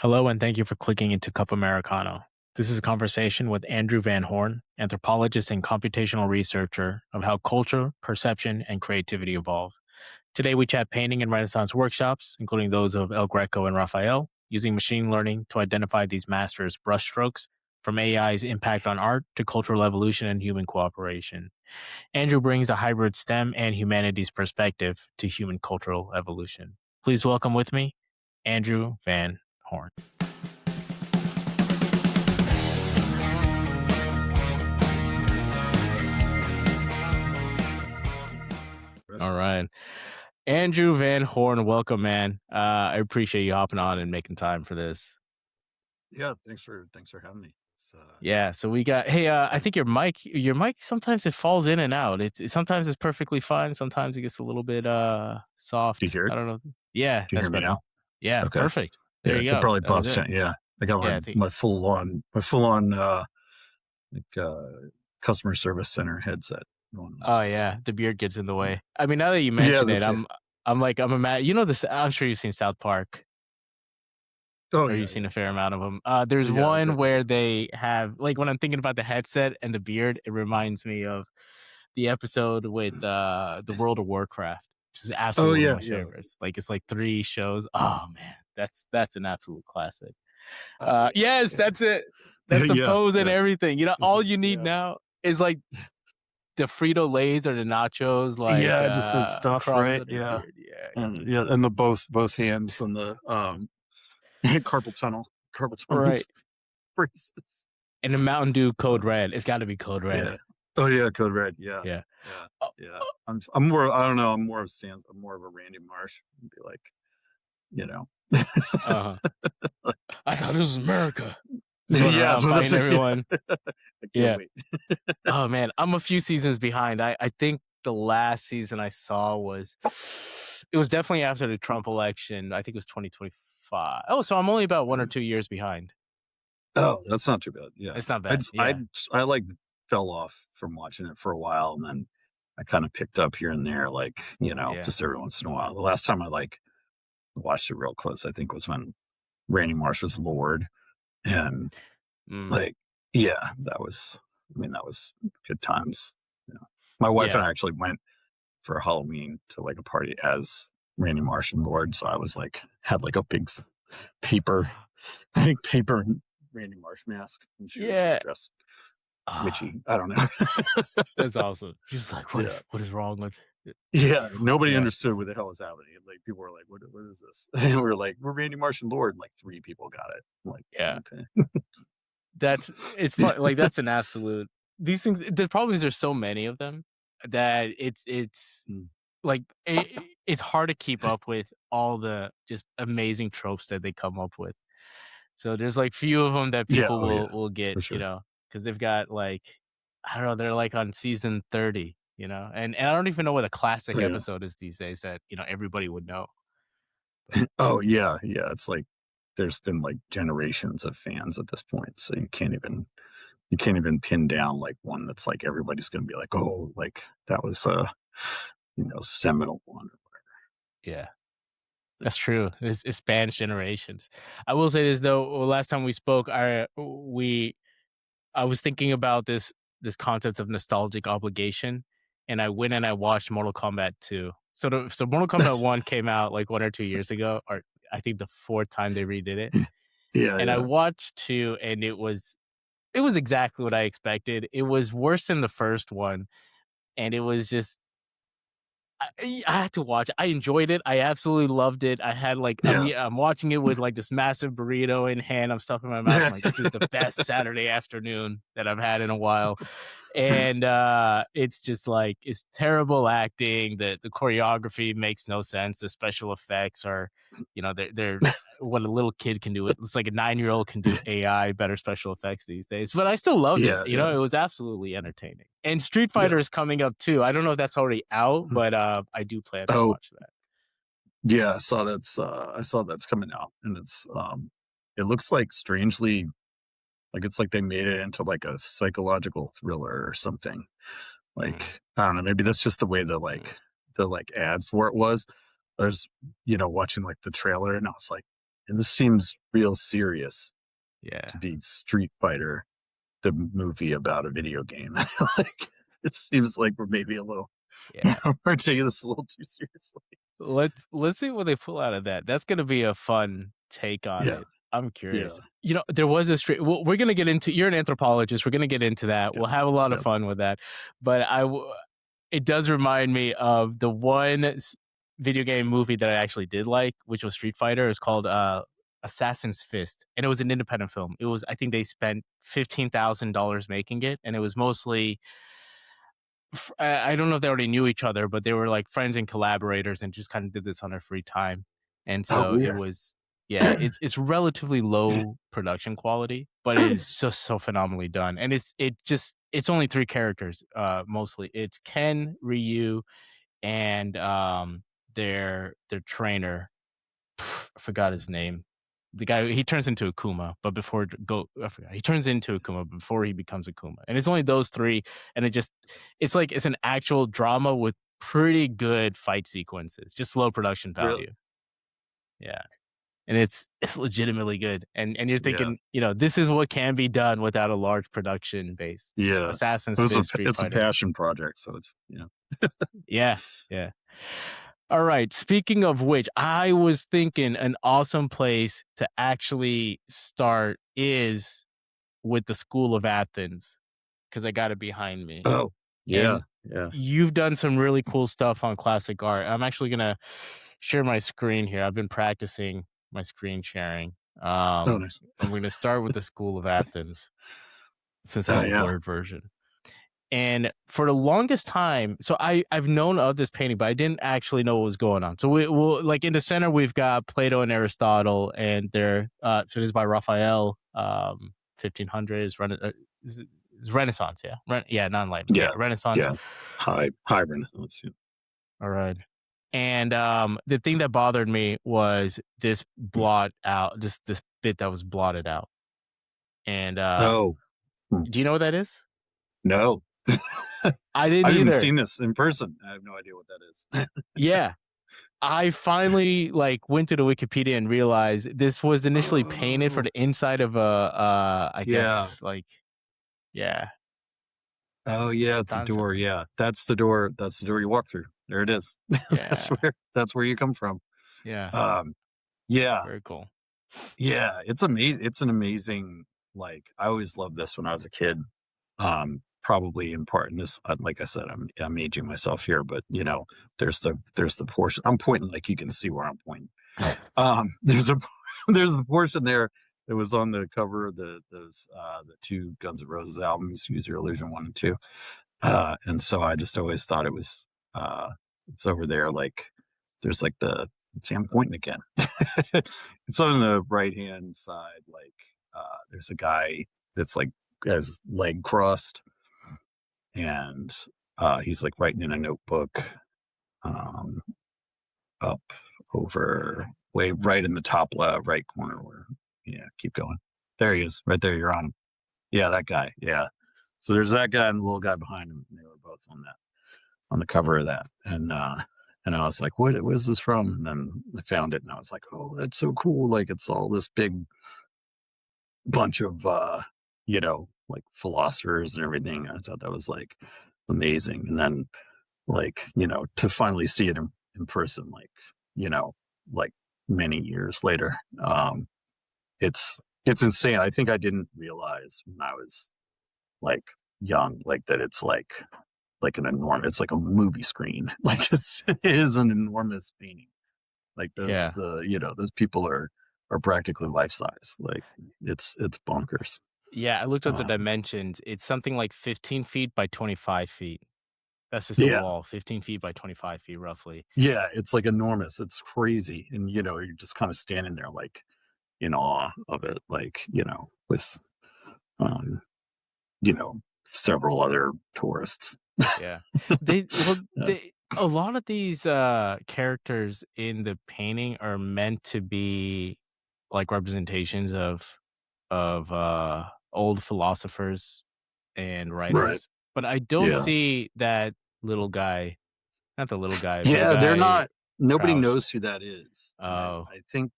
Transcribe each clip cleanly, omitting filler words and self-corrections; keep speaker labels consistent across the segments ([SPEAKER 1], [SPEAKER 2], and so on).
[SPEAKER 1] Hello, and thank you for clicking into Cuppa Americano. This is a conversation with Andrew Van Horn, anthropologist and computational researcher of how culture, perception, and creativity evolve. Today, we chat painting and Renaissance workshops, including those of El Greco and Raphael, using machine learning to identify these masters' brushstrokes, from AI's impact on art to cultural evolution and human cooperation. Andrew brings a hybrid STEM and humanities perspective to human cultural evolution. Please welcome with me, Andrew Van Horn. All right. Andrew Van Horn, welcome, man. I appreciate you hopping on and making time for this.
[SPEAKER 2] Yeah, thanks for having me.
[SPEAKER 1] Yeah, so we got I think your mic sometimes it falls in and out. Sometimes it's perfectly fine, sometimes it gets a little bit
[SPEAKER 2] Do you
[SPEAKER 1] soft.
[SPEAKER 2] hear it?
[SPEAKER 1] I don't know. Yeah,
[SPEAKER 2] Do you
[SPEAKER 1] that's
[SPEAKER 2] hear me
[SPEAKER 1] better.
[SPEAKER 2] now?
[SPEAKER 1] Yeah,
[SPEAKER 2] Okay.
[SPEAKER 1] perfect. There
[SPEAKER 2] Yeah,
[SPEAKER 1] you
[SPEAKER 2] it
[SPEAKER 1] go.
[SPEAKER 2] probably
[SPEAKER 1] That was
[SPEAKER 2] busts
[SPEAKER 1] it.
[SPEAKER 2] in. Yeah, I got
[SPEAKER 1] Yeah,
[SPEAKER 2] my full on like customer service center headset going on.
[SPEAKER 1] oh yeah, the beard gets in the way. I mean, now that you
[SPEAKER 2] Yeah,
[SPEAKER 1] mention it,
[SPEAKER 2] that's it.
[SPEAKER 1] I'm a mad. You know this. I'm sure you've seen South Park.
[SPEAKER 2] Oh
[SPEAKER 1] Or
[SPEAKER 2] yeah,
[SPEAKER 1] you've seen
[SPEAKER 2] yeah,
[SPEAKER 1] a fair amount of them. There's
[SPEAKER 2] yeah. I
[SPEAKER 1] one
[SPEAKER 2] grew up on
[SPEAKER 1] where
[SPEAKER 2] that.
[SPEAKER 1] they have, like, when I'm thinking about the headset and the beard, it reminds me of the episode with the World of Warcraft, which is
[SPEAKER 2] Oh
[SPEAKER 1] absolutely one of
[SPEAKER 2] yeah,
[SPEAKER 1] my
[SPEAKER 2] yeah.
[SPEAKER 1] favorites. Like, it's like 3 shows. Oh man, that's an absolute classic.
[SPEAKER 2] Oh yeah,
[SPEAKER 1] Yes,
[SPEAKER 2] yeah.
[SPEAKER 1] that's it. That's the
[SPEAKER 2] Yeah,
[SPEAKER 1] pose and
[SPEAKER 2] yeah.
[SPEAKER 1] everything. You know,
[SPEAKER 2] This
[SPEAKER 1] all
[SPEAKER 2] is
[SPEAKER 1] you need now is like the Frito Lays or the nachos, like
[SPEAKER 2] yeah, just that stuff,
[SPEAKER 1] crumbs
[SPEAKER 2] right?
[SPEAKER 1] on your
[SPEAKER 2] Yeah,
[SPEAKER 1] beard. Yeah,
[SPEAKER 2] and the both hands and the carpal tunnel
[SPEAKER 1] right.
[SPEAKER 2] braces.
[SPEAKER 1] And the Mountain Dew Code
[SPEAKER 2] Uh,
[SPEAKER 1] Red. It's got to be Code Red.
[SPEAKER 2] yeah. Oh yeah, Code Red. Yeah,
[SPEAKER 1] Yeah.
[SPEAKER 2] yeah,
[SPEAKER 1] Oh,
[SPEAKER 2] yeah. I'm more. I don't know. I'm more of a Randy Marsh. Be like, you know.
[SPEAKER 1] uh-huh. I thought this was America. He's going
[SPEAKER 2] Yeah,
[SPEAKER 1] around
[SPEAKER 2] so that's
[SPEAKER 1] fighting
[SPEAKER 2] yeah.
[SPEAKER 1] everyone.
[SPEAKER 2] I can't
[SPEAKER 1] Yeah.
[SPEAKER 2] wait.
[SPEAKER 1] Oh man, I'm a few seasons behind. I think the last season I saw was it was definitely after the Trump election. I think it was 2025. Oh, so I'm only about 1 or 2 years behind.
[SPEAKER 2] Oh, that's not too bad. Yeah,
[SPEAKER 1] It's not
[SPEAKER 2] I
[SPEAKER 1] bad.
[SPEAKER 2] just,
[SPEAKER 1] Yeah.
[SPEAKER 2] I like fell off from watching it for a while, and then I kind of picked up here and there, like
[SPEAKER 1] Yeah.
[SPEAKER 2] just every once in a while. The last time I like watched it real close, I think was when Randy Marsh was Lord, and
[SPEAKER 1] Mm,
[SPEAKER 2] like, yeah, that was. I mean, that was good times. You know, my wife and
[SPEAKER 1] yeah.
[SPEAKER 2] I actually went for Halloween to like a party as Randy Marsh and Lord. So I was like, had like a big paper, I think paper Randy Marsh mask, and she was
[SPEAKER 1] Yeah.
[SPEAKER 2] just dressed
[SPEAKER 1] Ah,
[SPEAKER 2] witchy. I don't know.
[SPEAKER 1] that's awesome. She's like,
[SPEAKER 2] Yeah,
[SPEAKER 1] what is wrong with it?
[SPEAKER 2] yeah. Nobody
[SPEAKER 1] Yeah.
[SPEAKER 2] understood what the hell was happening. Like people were like, what is this?" And we were like, "We're Randy Marsh and Lord." And like 3 people got it. I'm like,
[SPEAKER 1] Yeah.
[SPEAKER 2] okay.
[SPEAKER 1] That's it's fun. Like that's an absolute these things the problem is there's so many of them that it's
[SPEAKER 2] Mm.
[SPEAKER 1] like it's hard to keep up with all the just amazing tropes that they come up with. So there's like few of them that
[SPEAKER 2] Yeah.
[SPEAKER 1] people
[SPEAKER 2] Oh yeah.
[SPEAKER 1] will get,
[SPEAKER 2] For sure.
[SPEAKER 1] because they've got like I don't know, they're like on season 30, and I don't even know what a classic
[SPEAKER 2] Yeah.
[SPEAKER 1] episode is these days that everybody would know.
[SPEAKER 2] Oh yeah. Yeah. It's like there's been like generations of fans at this point, so you can't even pin down like one that's like everybody's going to be like, oh, like that was a seminal one.
[SPEAKER 1] Yeah, that's true. It spans generations. I will say this though. Last time we spoke, I was thinking about this concept of nostalgic obligation, and I went and I watched Mortal Kombat 2. So Mortal Kombat 1 came out like 1 or 2 years ago, or I think the fourth time they redid it.
[SPEAKER 2] Yeah,
[SPEAKER 1] And I
[SPEAKER 2] yeah,
[SPEAKER 1] watched 2, and it was exactly what I expected. It was worse than the first one, and it was just I had to watch it. I enjoyed it. I absolutely loved it. I had like
[SPEAKER 2] yeah.
[SPEAKER 1] I'm watching it with like this massive burrito in hand. I'm stuffing my mouth. I'm like, this is the best Saturday afternoon that I've had in a while. And it's just like it's terrible acting. The choreography makes no sense. The special effects are, they're what a little kid can do. It's like a 9-year-old can do AI better special effects these days. But I still loved it.
[SPEAKER 2] Yeah, yeah,
[SPEAKER 1] It was absolutely entertaining. And Street Fighter
[SPEAKER 2] yeah.
[SPEAKER 1] is coming up too. I don't know if that's already out, but I do plan to
[SPEAKER 2] Oh,
[SPEAKER 1] watch that.
[SPEAKER 2] yeah. I saw that's coming out, and it looks like strangely like it's like they made it into like a psychological thriller or something.
[SPEAKER 1] Mm,
[SPEAKER 2] Like I don't know, maybe that's just the way
[SPEAKER 1] mm.
[SPEAKER 2] the ad for it was. I was watching like the trailer, and I was like, and this seems real serious
[SPEAKER 1] Yeah.
[SPEAKER 2] to be Street Fighter, the movie about a video game. Like, it seems like we're maybe a little
[SPEAKER 1] Yeah.
[SPEAKER 2] we're taking this a little too seriously.
[SPEAKER 1] Let's see what they pull out of that. That's gonna be a fun take on
[SPEAKER 2] Yeah,
[SPEAKER 1] it. I'm
[SPEAKER 2] yeah,
[SPEAKER 1] curious. There was a straight well, we're gonna get into you're an anthropologist, we're gonna get into that. We'll
[SPEAKER 2] yes,
[SPEAKER 1] have a lot of
[SPEAKER 2] yep.
[SPEAKER 1] fun with that. But it does remind me of the one video game movie that I actually did like, which was Street Fighter. It's called Assassin's Fist, and it was an independent film. It was I think they spent $15,000 making it, and it was mostly I don't know if they already knew each other, but they were like friends and collaborators and just kind of did this on their free time. And
[SPEAKER 2] Oh,
[SPEAKER 1] so it
[SPEAKER 2] weird.
[SPEAKER 1] was, yeah, it's relatively low production quality, but it is just so phenomenally done. And it's only three characters, mostly. It's Ken, Ryu, and their trainer. I forgot his name. The guy he turns into Akuma, but before I forgot he turns into Akuma before he becomes Akuma, and it's only those three, and it's like it's an actual drama with pretty good fight sequences, just low production
[SPEAKER 2] Really?
[SPEAKER 1] value. Yeah, and it's legitimately good, and you're
[SPEAKER 2] Yeah,
[SPEAKER 1] thinking, this is what can be done without a large production base.
[SPEAKER 2] yeah.
[SPEAKER 1] Assassin's Fist, Street
[SPEAKER 2] It's a
[SPEAKER 1] Fighter.
[SPEAKER 2] passion project, so it's
[SPEAKER 1] Yeah, yeah. All right. Speaking of which, I was thinking an awesome place to actually start is with the School of Athens because I got it behind me.
[SPEAKER 2] Oh, yeah,
[SPEAKER 1] And
[SPEAKER 2] yeah.
[SPEAKER 1] you've done some really cool stuff on classic art. I'm actually going to share my screen here. I've been practicing my screen sharing.
[SPEAKER 2] Oh, nice.
[SPEAKER 1] And we're going to start with the School of Athens since I
[SPEAKER 2] Oh,
[SPEAKER 1] have a
[SPEAKER 2] yeah.
[SPEAKER 1] blurred version. And for the longest time, so I've known of this painting, but I didn't actually know what was going on. So we'll like in the center we've got Plato and Aristotle, and they're so it is by Raphael, 1500s, Renaissance, yeah, yeah, not Enlightenment, yeah,
[SPEAKER 2] Yeah,
[SPEAKER 1] Renaissance.
[SPEAKER 2] yeah. High Renaissance, yeah.
[SPEAKER 1] All right. And the thing that bothered me was this blot out, this bit that was blotted out. And
[SPEAKER 2] Oh, hmm.
[SPEAKER 1] do you know what that is?
[SPEAKER 2] No.
[SPEAKER 1] I didn't
[SPEAKER 2] I've even
[SPEAKER 1] either.
[SPEAKER 2] seen this in person. I have no idea what that is.
[SPEAKER 1] Yeah, I finally like went to the Wikipedia and realized this was initially painted for
[SPEAKER 2] Oh,
[SPEAKER 1] the inside of I
[SPEAKER 2] yeah.
[SPEAKER 1] guess like yeah,
[SPEAKER 2] Oh, yeah, it's a
[SPEAKER 1] stanza.
[SPEAKER 2] door, yeah. That's the door you walk through. There it is.
[SPEAKER 1] Yeah,
[SPEAKER 2] That's where you come from.
[SPEAKER 1] yeah,
[SPEAKER 2] Um, yeah,
[SPEAKER 1] very cool.
[SPEAKER 2] yeah, it's an amazing, like, I always loved this when I was a kid. Probably in part in this, like I said, I'm aging myself here, but, there's the portion I'm pointing like you can see where I'm pointing. There's a there's a portion there that was on the cover of the two Guns N' Roses albums, Use Your Illusion 1 and 2. And so I just always thought it's over there, like, there's, like, see, I'm pointing again. It's on the right-hand side, like, there's a guy that's, like, has his leg crossed, and, he's, like, writing in a notebook, um, up over way right in the top right corner where yeah, keep going. There he is, right there, you're on him. Yeah, that guy, yeah. So there's that guy and the little guy behind him, and they were both on the cover of that, and I was like, what is this from?" And then I found it, and I was like, "Oh, that's so cool!" Like it's all this big bunch of like philosophers and everything. I thought that was like amazing, and then like to finally see it in person, you know, like many years later, it's insane. I think I didn't realize when I was like young, like that it's like an enormous, it's like a movie screen. Like it is an enormous painting. Like
[SPEAKER 1] Yeah,
[SPEAKER 2] those people are practically life size. Like it's bonkers.
[SPEAKER 1] yeah. I looked up the
[SPEAKER 2] Um,
[SPEAKER 1] dimensions. It's something like 15 feet by 25 feet. That's just a
[SPEAKER 2] yeah,
[SPEAKER 1] wall, 15 feet by 25 feet, roughly.
[SPEAKER 2] yeah, it's like enormous. It's crazy, and you're just kind of standing there like in awe of it, like with um, several other tourists.
[SPEAKER 1] Yeah. They well,
[SPEAKER 2] Yeah.
[SPEAKER 1] a lot of these characters in the painting are meant to be like representations of old philosophers and
[SPEAKER 2] Right.
[SPEAKER 1] writers. But I don't
[SPEAKER 2] Yeah.
[SPEAKER 1] see that little guy, not the little guy, but the
[SPEAKER 2] Yeah, they're
[SPEAKER 1] guy
[SPEAKER 2] not. Nobody
[SPEAKER 1] crouched.
[SPEAKER 2] knows who that is, and
[SPEAKER 1] Oh,
[SPEAKER 2] I think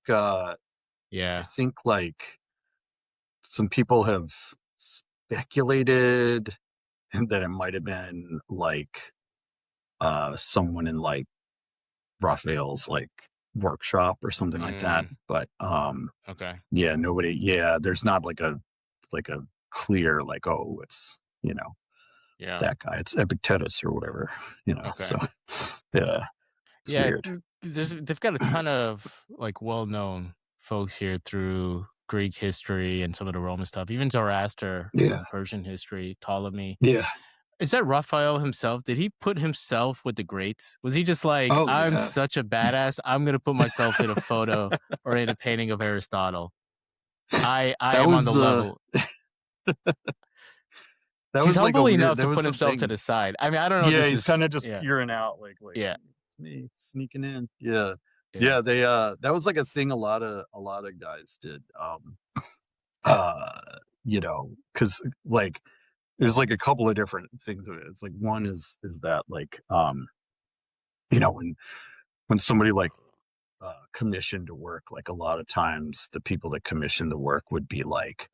[SPEAKER 2] I
[SPEAKER 1] Yeah.
[SPEAKER 2] think like some people have speculated that it might have been like someone in like Raphael's like workshop or something like that.
[SPEAKER 1] Mm,
[SPEAKER 2] But
[SPEAKER 1] okay.
[SPEAKER 2] yeah, nobody, yeah, there's not like a clear like, oh, it's
[SPEAKER 1] Yeah.
[SPEAKER 2] that guy. It's Epictetus or whatever,
[SPEAKER 1] Okay.
[SPEAKER 2] so yeah, it's
[SPEAKER 1] Yeah,
[SPEAKER 2] weird.
[SPEAKER 1] they've got a ton of like well-known folks here through Greek history and some of the Roman stuff, even Zoroaster,
[SPEAKER 2] Yeah.
[SPEAKER 1] Persian history, Ptolemy.
[SPEAKER 2] Yeah.
[SPEAKER 1] Is that Raphael himself? Did he put himself with the greats? Was he just like,
[SPEAKER 2] Oh
[SPEAKER 1] I'm
[SPEAKER 2] yeah.
[SPEAKER 1] such a badass, I'm gonna put myself in a photo or in a painting of Aristotle. I
[SPEAKER 2] That
[SPEAKER 1] am on the
[SPEAKER 2] was
[SPEAKER 1] level.
[SPEAKER 2] that
[SPEAKER 1] He's
[SPEAKER 2] was like a
[SPEAKER 1] humble
[SPEAKER 2] weird
[SPEAKER 1] enough
[SPEAKER 2] that
[SPEAKER 1] to
[SPEAKER 2] was
[SPEAKER 1] put
[SPEAKER 2] the
[SPEAKER 1] himself to
[SPEAKER 2] thing.
[SPEAKER 1] the side. I mean, I don't know if
[SPEAKER 2] Yeah,
[SPEAKER 1] this
[SPEAKER 2] he's
[SPEAKER 1] is
[SPEAKER 2] kinda just
[SPEAKER 1] yeah,
[SPEAKER 2] peering out like,
[SPEAKER 1] yeah,
[SPEAKER 2] "It's me sneaking in." Yeah.
[SPEAKER 1] yeah.
[SPEAKER 2] Yeah, they, that was like a thing a lot of guys did, uh, because like, there's like a couple of different things of it. It's like one is that like, when somebody like, commissioned to work, like a lot of times the people that commissioned the work would be like,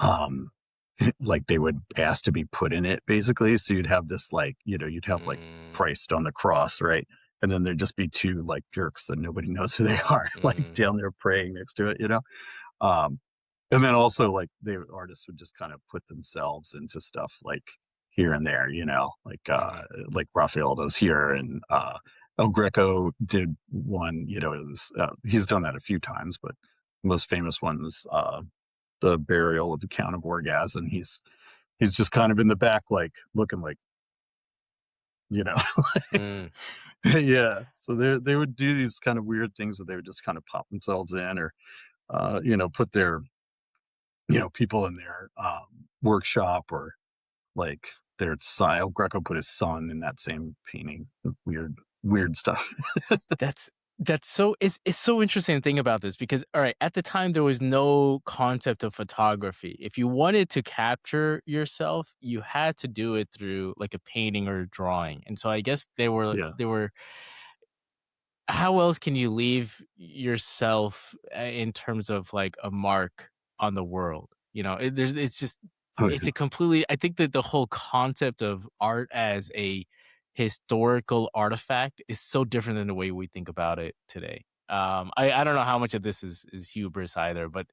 [SPEAKER 2] um like they would ask to be put in it basically. So you'd have this like, you'd have like
[SPEAKER 1] Mm,
[SPEAKER 2] Christ on the cross, right? And then there'd just be two like jerks that nobody knows who they are, like
[SPEAKER 1] mm,
[SPEAKER 2] down there praying next to it. Um, and then also like the artists would just kind of put themselves into stuff like here and there,
[SPEAKER 1] mhm,
[SPEAKER 2] like Raphael does here, and El Greco did one. It was he's done that a few times, but the most famous one was the burial of the Count of Orgaz, and he's just kind of in the back, like looking like you know,
[SPEAKER 1] mm.
[SPEAKER 2] yeah. So they would do these kind of weird things where they would just kind of pop themselves in, or put their people in their workshop, or like their son. El Greco put his son in that same painting. Weird stuff.
[SPEAKER 1] That's that's so it's so interesting to think about this because all right, at the time there was no concept of photography. If you wanted to capture yourself, you had to do it through like a painting or a drawing. And so I guess
[SPEAKER 2] Yeah.
[SPEAKER 1] they were how else can you leave yourself in terms of like a mark on the world? It's just
[SPEAKER 2] Oh
[SPEAKER 1] it's
[SPEAKER 2] yeah.
[SPEAKER 1] a completely. I think that the whole concept of art as a historical artifact is so different than the way we think about it today. I don't know how much of this is hubris either, but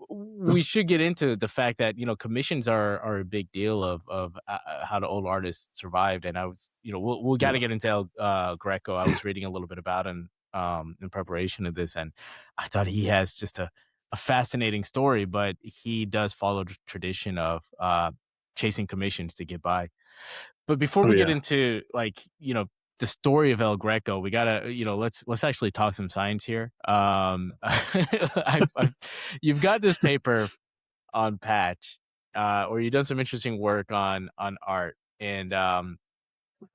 [SPEAKER 1] we should get into the fact that commissions are a big deal of how the old artists survived. And I was we got to
[SPEAKER 2] Yeah.
[SPEAKER 1] get into Greco. I was reading a little bit about him in preparation of this, and I thought he has just a fascinating story, but he does follow the tradition of chasing commissions to get by. But before
[SPEAKER 2] Oh
[SPEAKER 1] we get
[SPEAKER 2] yeah.
[SPEAKER 1] into like, the story of El Greco, we gotta, let's actually talk some science here. You've got this paper on Patch, or you've done some interesting work on art, and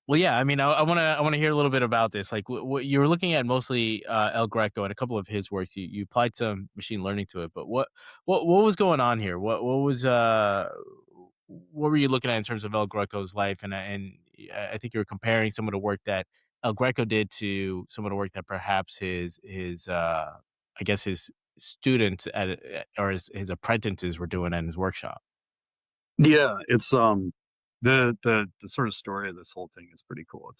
[SPEAKER 1] well, yeah, I mean, I wanna hear a little bit about this. Like, what you were looking at mostly El Greco and a couple of his works. You applied some machine learning to it, but what was going on here? What were you looking at in terms of El Greco's life? And I think you were comparing some of the work that El Greco did to some of the work that perhaps his I guess his students or his apprentices were doing in his workshop.
[SPEAKER 2] Yeah, it's the sort of story of this whole thing is pretty cool.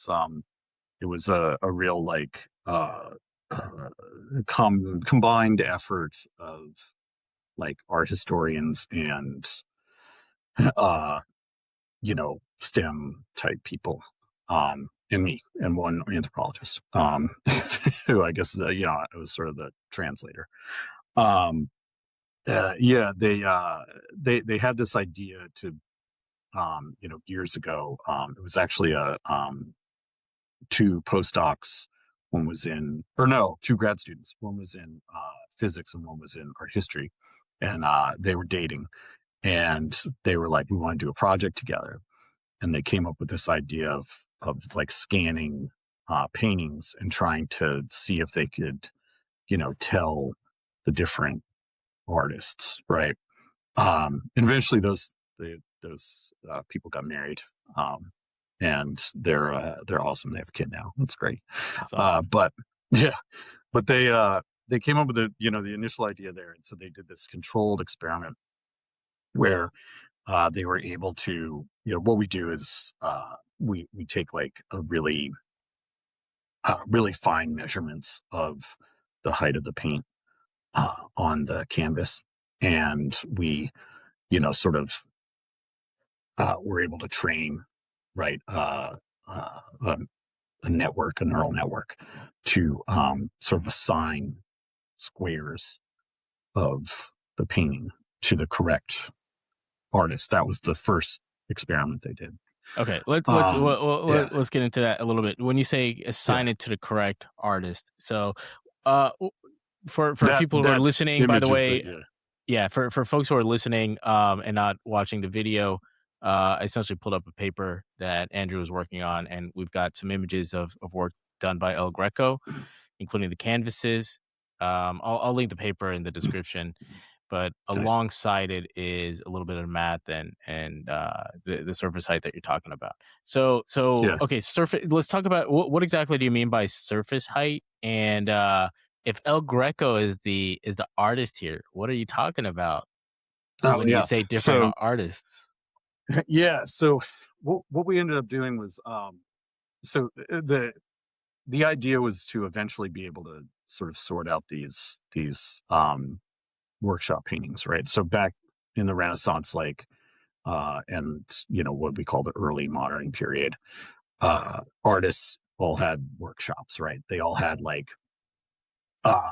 [SPEAKER 2] It was a real like uh combined effort of like art historians and uh STEM type people, and me and one anthropologist, who I guess I was sort of the translator. Um, yeah, they had this idea to years ago. It was actually a two postdocs. One was in, or no, two grad students. One was in physics and one was in art history, and they were dating, and they were like, "We want to do a project together." And they came up with this idea of like scanning paintings and trying to see if they could, tell the different artists, right? And eventually, those people got married, and they're awesome. They have a kid now. That's great.
[SPEAKER 1] That's awesome.
[SPEAKER 2] But yeah, but they they came up with the initial idea there, and so they did this controlled experiment where they were able to, what we do is we take like a really fine measurements of the height of the paint on the canvas, and we, sort of were able to train, right, a network, a neural network, to sort of assign squares of the painting to the correct artist. That was the first experiment they did.
[SPEAKER 1] Okay, let, let's
[SPEAKER 2] Um,
[SPEAKER 1] let, let,
[SPEAKER 2] yeah,
[SPEAKER 1] let- let's get into that a little bit. When you say
[SPEAKER 2] yeah.
[SPEAKER 1] assign it to the correct artist, so w- for
[SPEAKER 2] That
[SPEAKER 1] people who are
[SPEAKER 2] that
[SPEAKER 1] listening, by the
[SPEAKER 2] image is the
[SPEAKER 1] way, yeah, for folks who are listening and not watching the video, I essentially pulled up a paper that Andrew was working on, and we've got some images of work done by El Greco, including the canvases. I'll link the paper in the description, but
[SPEAKER 2] nice.
[SPEAKER 1] alongside it is a little bit of math and the surface height that you're talking about. So
[SPEAKER 2] Yeah.
[SPEAKER 1] okay, surface. Let's talk about what exactly do you mean by surface height, and if El Greco is the artist here, what are you talking about
[SPEAKER 2] Oh
[SPEAKER 1] when you
[SPEAKER 2] yeah.
[SPEAKER 1] say different
[SPEAKER 2] So
[SPEAKER 1] artists?
[SPEAKER 2] yeah. So what we ended up doing was so the idea was to eventually be able to sort of sort out these workshop paintings, right? So back in the Renaissance, like and what we call the early modern period, artists all had workshops, right? They all had like uh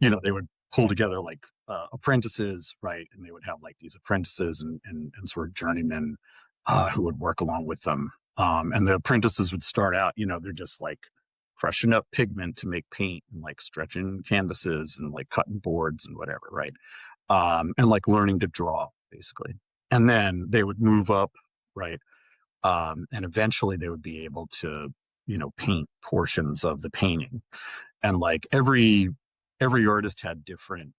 [SPEAKER 2] they would pull together like apprentices, right? And they would have like these apprentices and sort of journeymen who would work along with them. And the apprentices would start out, they're just like crushing up pigment to make paint and like stretching canvases and like cutting boards and whatever, right? And like learning to draw basically. And then they would move up, right? And eventually they would be able to, paint portions of the painting. And like every artist had different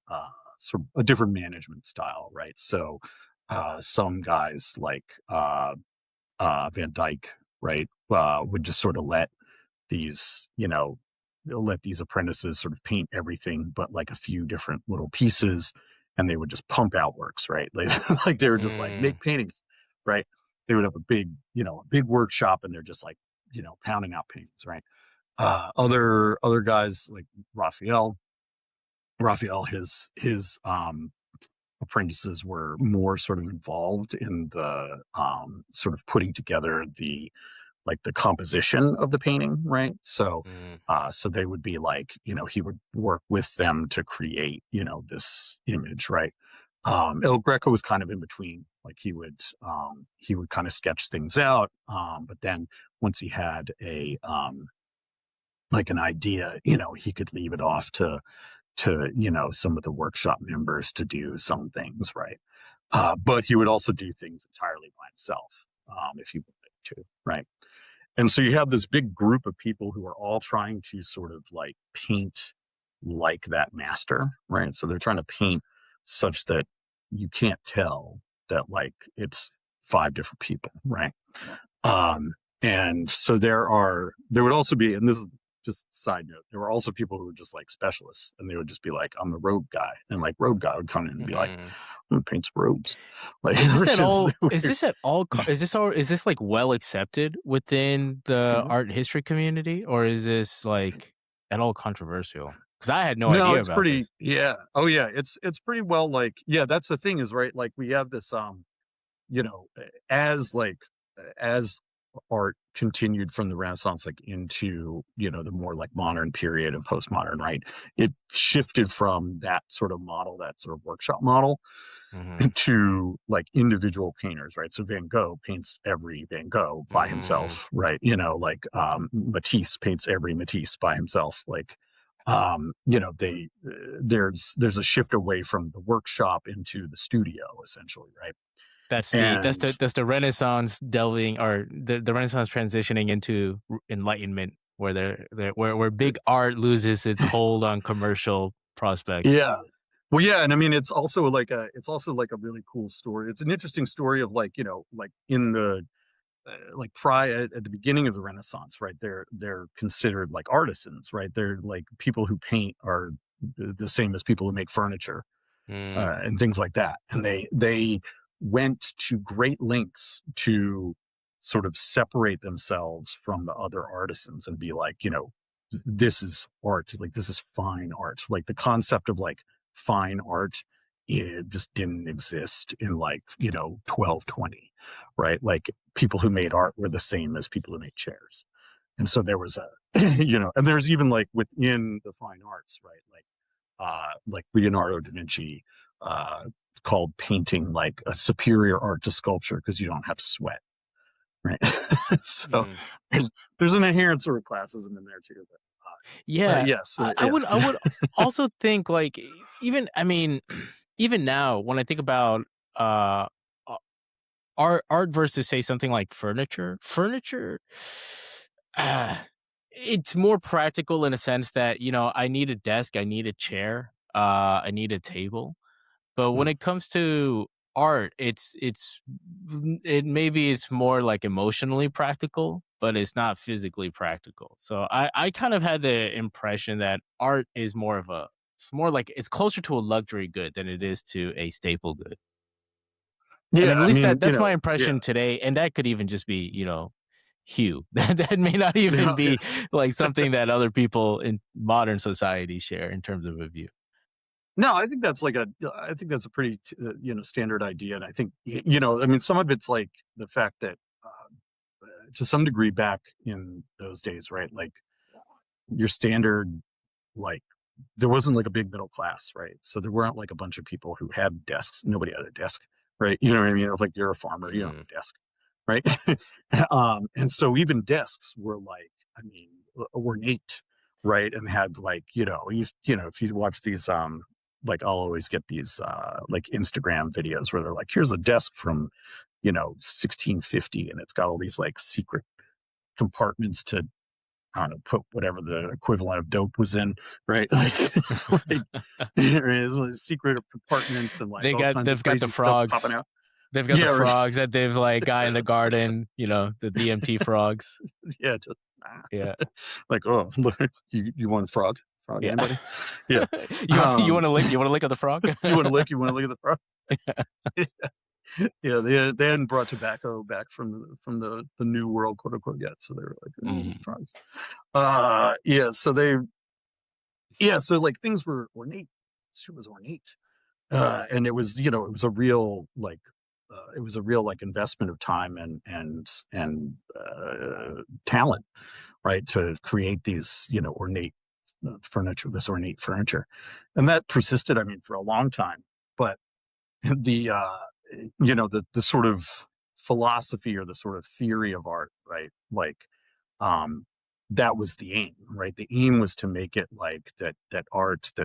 [SPEAKER 2] uh sort of a different management style, right? So some guys like Van Dyke, right, would just sort of let these apprentices sort of paint everything but like a few different little pieces, and they would just pump out works, right? Like they were just like
[SPEAKER 1] Mm,
[SPEAKER 2] make paintings, right? They would have a big workshop, and they're just like pounding out paintings, right? Other guys like Raphael. His apprentices were more sort of involved in the sort of putting together the composition of the painting, right? So
[SPEAKER 1] mm,
[SPEAKER 2] so they would be like, he would work with them to create, this image, right? El Greco was kind of in between. Like he would kind of sketch things out, but then once he had a like an idea, he could leave it off to some of the workshop members to do some things, right? But he would also do things entirely by himself, if he wanted to, right? And so you have this big group of people who are all trying to sort of like paint like that master, right? So they're trying to paint such that you can't tell that like it's five different people, right? Um, and so there would also be, and this is just a side note, there were also people who were just like specialists, and they would just be like, I'm the robe guy. And like robe guy would come in and be like,
[SPEAKER 1] mhm.
[SPEAKER 2] I'm gonna paint some robes. Like,
[SPEAKER 1] Is this
[SPEAKER 2] which
[SPEAKER 1] at
[SPEAKER 2] is
[SPEAKER 1] all? Is
[SPEAKER 2] weird.
[SPEAKER 1] this at all? Is this like well accepted within the
[SPEAKER 2] Mhm.
[SPEAKER 1] art history community, or is this like at all controversial? Because I had no
[SPEAKER 2] No,
[SPEAKER 1] idea
[SPEAKER 2] it's
[SPEAKER 1] about
[SPEAKER 2] pretty,
[SPEAKER 1] this.
[SPEAKER 2] yeah. Oh yeah, it's pretty well, like, yeah, that's the thing is, right, like we have this as like as art continued from the Renaissance like into the more like modern period and postmodern, right? It shifted from that sort of model, that sort of workshop model,
[SPEAKER 1] Hmm.
[SPEAKER 2] into like individual painters, right? So Van Gogh paints every Van Gogh by
[SPEAKER 1] Mm,
[SPEAKER 2] himself, right? Like Matisse paints every Matisse by himself. Like they there's a shift away from the workshop into the studio, essentially, right?
[SPEAKER 1] that's the that's
[SPEAKER 2] And
[SPEAKER 1] the that's the Renaissance delving, or the Renaissance transitioning into Enlightenment, where where big art loses its hold on commercial prospects.
[SPEAKER 2] yeah. Well, yeah, and I mean it's also like a really cool story. It's an interesting story of like, like in the like prior at the beginning of the Renaissance, right? They're considered like artisans, right? They're like people who paint are the same as people who make furniture
[SPEAKER 1] Mm,
[SPEAKER 2] and things like that. And they went to great lengths to sort of separate themselves from the other artisans and be like, this is art, like this is fine art. Like the concept of like fine art, it just didn't exist in like 1220, right? Like people who made art were the same as people who made chairs. And so there was a and there's even like within the fine arts, right? Like Leonardo da Vinci uh, called painting like a superior art to sculpture because you don't have to sweat, right? So
[SPEAKER 1] mm.
[SPEAKER 2] there's there's an inherent sort of classism in there too. But
[SPEAKER 1] Yeah,
[SPEAKER 2] yes,
[SPEAKER 1] I
[SPEAKER 2] yeah,
[SPEAKER 1] would also think, like, even, I mean, even now when I think about, uh, a art versus, say, something like furniture, ah, it's more practical in a sense that, I need a desk, I need a chair, I need a table. But when
[SPEAKER 2] mm,
[SPEAKER 1] it comes to art, it maybe it's more like emotionally practical, but it's not physically practical. So I kind of had the impression that art is it's more like it's closer to a luxury good than it is to a staple good. I
[SPEAKER 2] yeah.
[SPEAKER 1] mean, at
[SPEAKER 2] I
[SPEAKER 1] least
[SPEAKER 2] mean,
[SPEAKER 1] that's my
[SPEAKER 2] yeah,
[SPEAKER 1] impression today, and that could even just be, hue. That may not even
[SPEAKER 2] yeah, yeah.
[SPEAKER 1] be like something that other people in modern society share in terms of a view.
[SPEAKER 2] No, I think that's I think that's a pretty standard idea, and I think I mean, some of it's like the fact that to some degree back in those days, right? Like your standard like there wasn't like a big middle class, right? So there weren't like a bunch of people who had desks. Nobody had a desk, right? You know what I mean? Like you're a farmer, you don't
[SPEAKER 1] Mm,
[SPEAKER 2] have a desk, right? And so even desks were like, I mean, ornate, right? And had like, if you watch these, like I'll always get these like Instagram videos where they're like, here's a desk from, 1650, and it's got all these like secret compartments to I don't know, put whatever the equivalent of dope was in, right? Like there is like secret compartments and like all kinds of
[SPEAKER 1] they've got the
[SPEAKER 2] crazy stuff popping
[SPEAKER 1] frogs.
[SPEAKER 2] out.
[SPEAKER 1] They've got the
[SPEAKER 2] Yeah, right.
[SPEAKER 1] frogs that they've, like, got in the garden, the DMT frogs.
[SPEAKER 2] Yeah, just
[SPEAKER 1] Yeah,
[SPEAKER 2] like, oh, look, you want a frog? Frog,
[SPEAKER 1] yeah.
[SPEAKER 2] anybody? Yeah.
[SPEAKER 1] You
[SPEAKER 2] Um,
[SPEAKER 1] wanna lick of the frog?
[SPEAKER 2] you want to lick? You want to lick at the frog? Yeah, they hadn't brought tobacco back from the new world, quote unquote, yet. So they were like, oh,
[SPEAKER 1] Mhm,
[SPEAKER 2] frogs. Yeah. So like things were ornate. Shit was ornate. And it was it was a real like investment of time and talent, right, to create these ornate ornate furniture, and that persisted, I mean, for a long time. But the the sort of philosophy or the sort of theory of art, right, like um that was the aim, right? The aim was to make it like that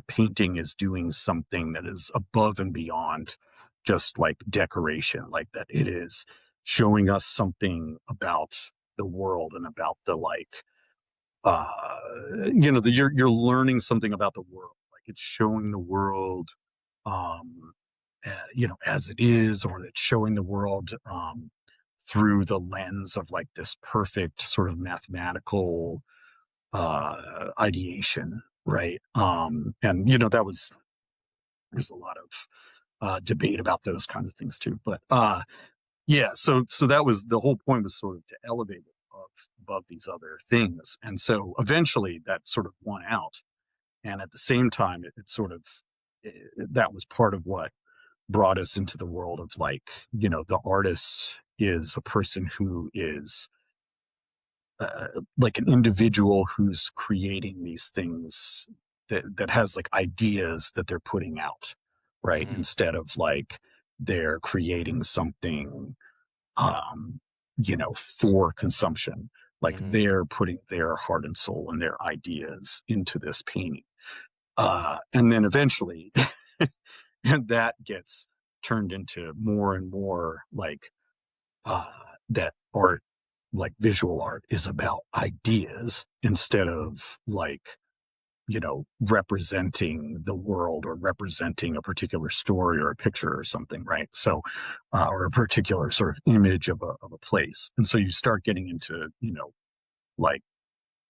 [SPEAKER 2] painting is doing something that is above and beyond just like decoration, like that it is showing us something about the world and about the like uh you're learning something about the world, like it's showing the world um as it is, or it's showing the world through the lens of like this perfect sort of mathematical ideation, right? And that was there's a lot of debate about those kinds of things too. But yeah, so that was the whole point, was sort of to elevate it above these other things. And so eventually that sort of won out. And at the same time, it sort of that was part of what brought us into the world of like, the artist is a person who is like an individual who's creating these things that has like ideas that they're putting out, right?
[SPEAKER 1] mhm,
[SPEAKER 2] Instead of like they're creating something, um, for consumption. Like
[SPEAKER 1] mhm,
[SPEAKER 2] they're putting their heart and soul and their ideas into this painting. And then eventually, and that gets turned into more and more like that art, like visual art, is about ideas instead of like representing the world or representing a particular story or a picture or something, right? So, or a particular sort of image of a place. And so you start getting into, like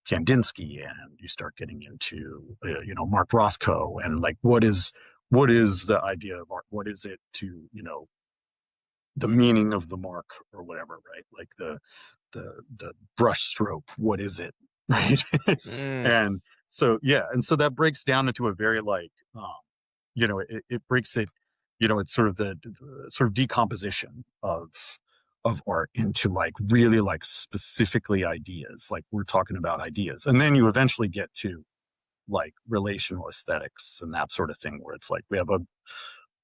[SPEAKER 2] Kandinsky, and you start getting into, Mark Rothko, and like, what is the idea of art? What is it to, the meaning of the mark or whatever, right? Like the brush stroke, what is it? Right.
[SPEAKER 1] Mm,
[SPEAKER 2] And so, yeah, and so that breaks down into a very like, it breaks it, it's sort of the sort of decomposition of art into like really like specifically ideas, like we're talking about ideas, and then you eventually get to like relational aesthetics and that sort of thing, where it's like we have a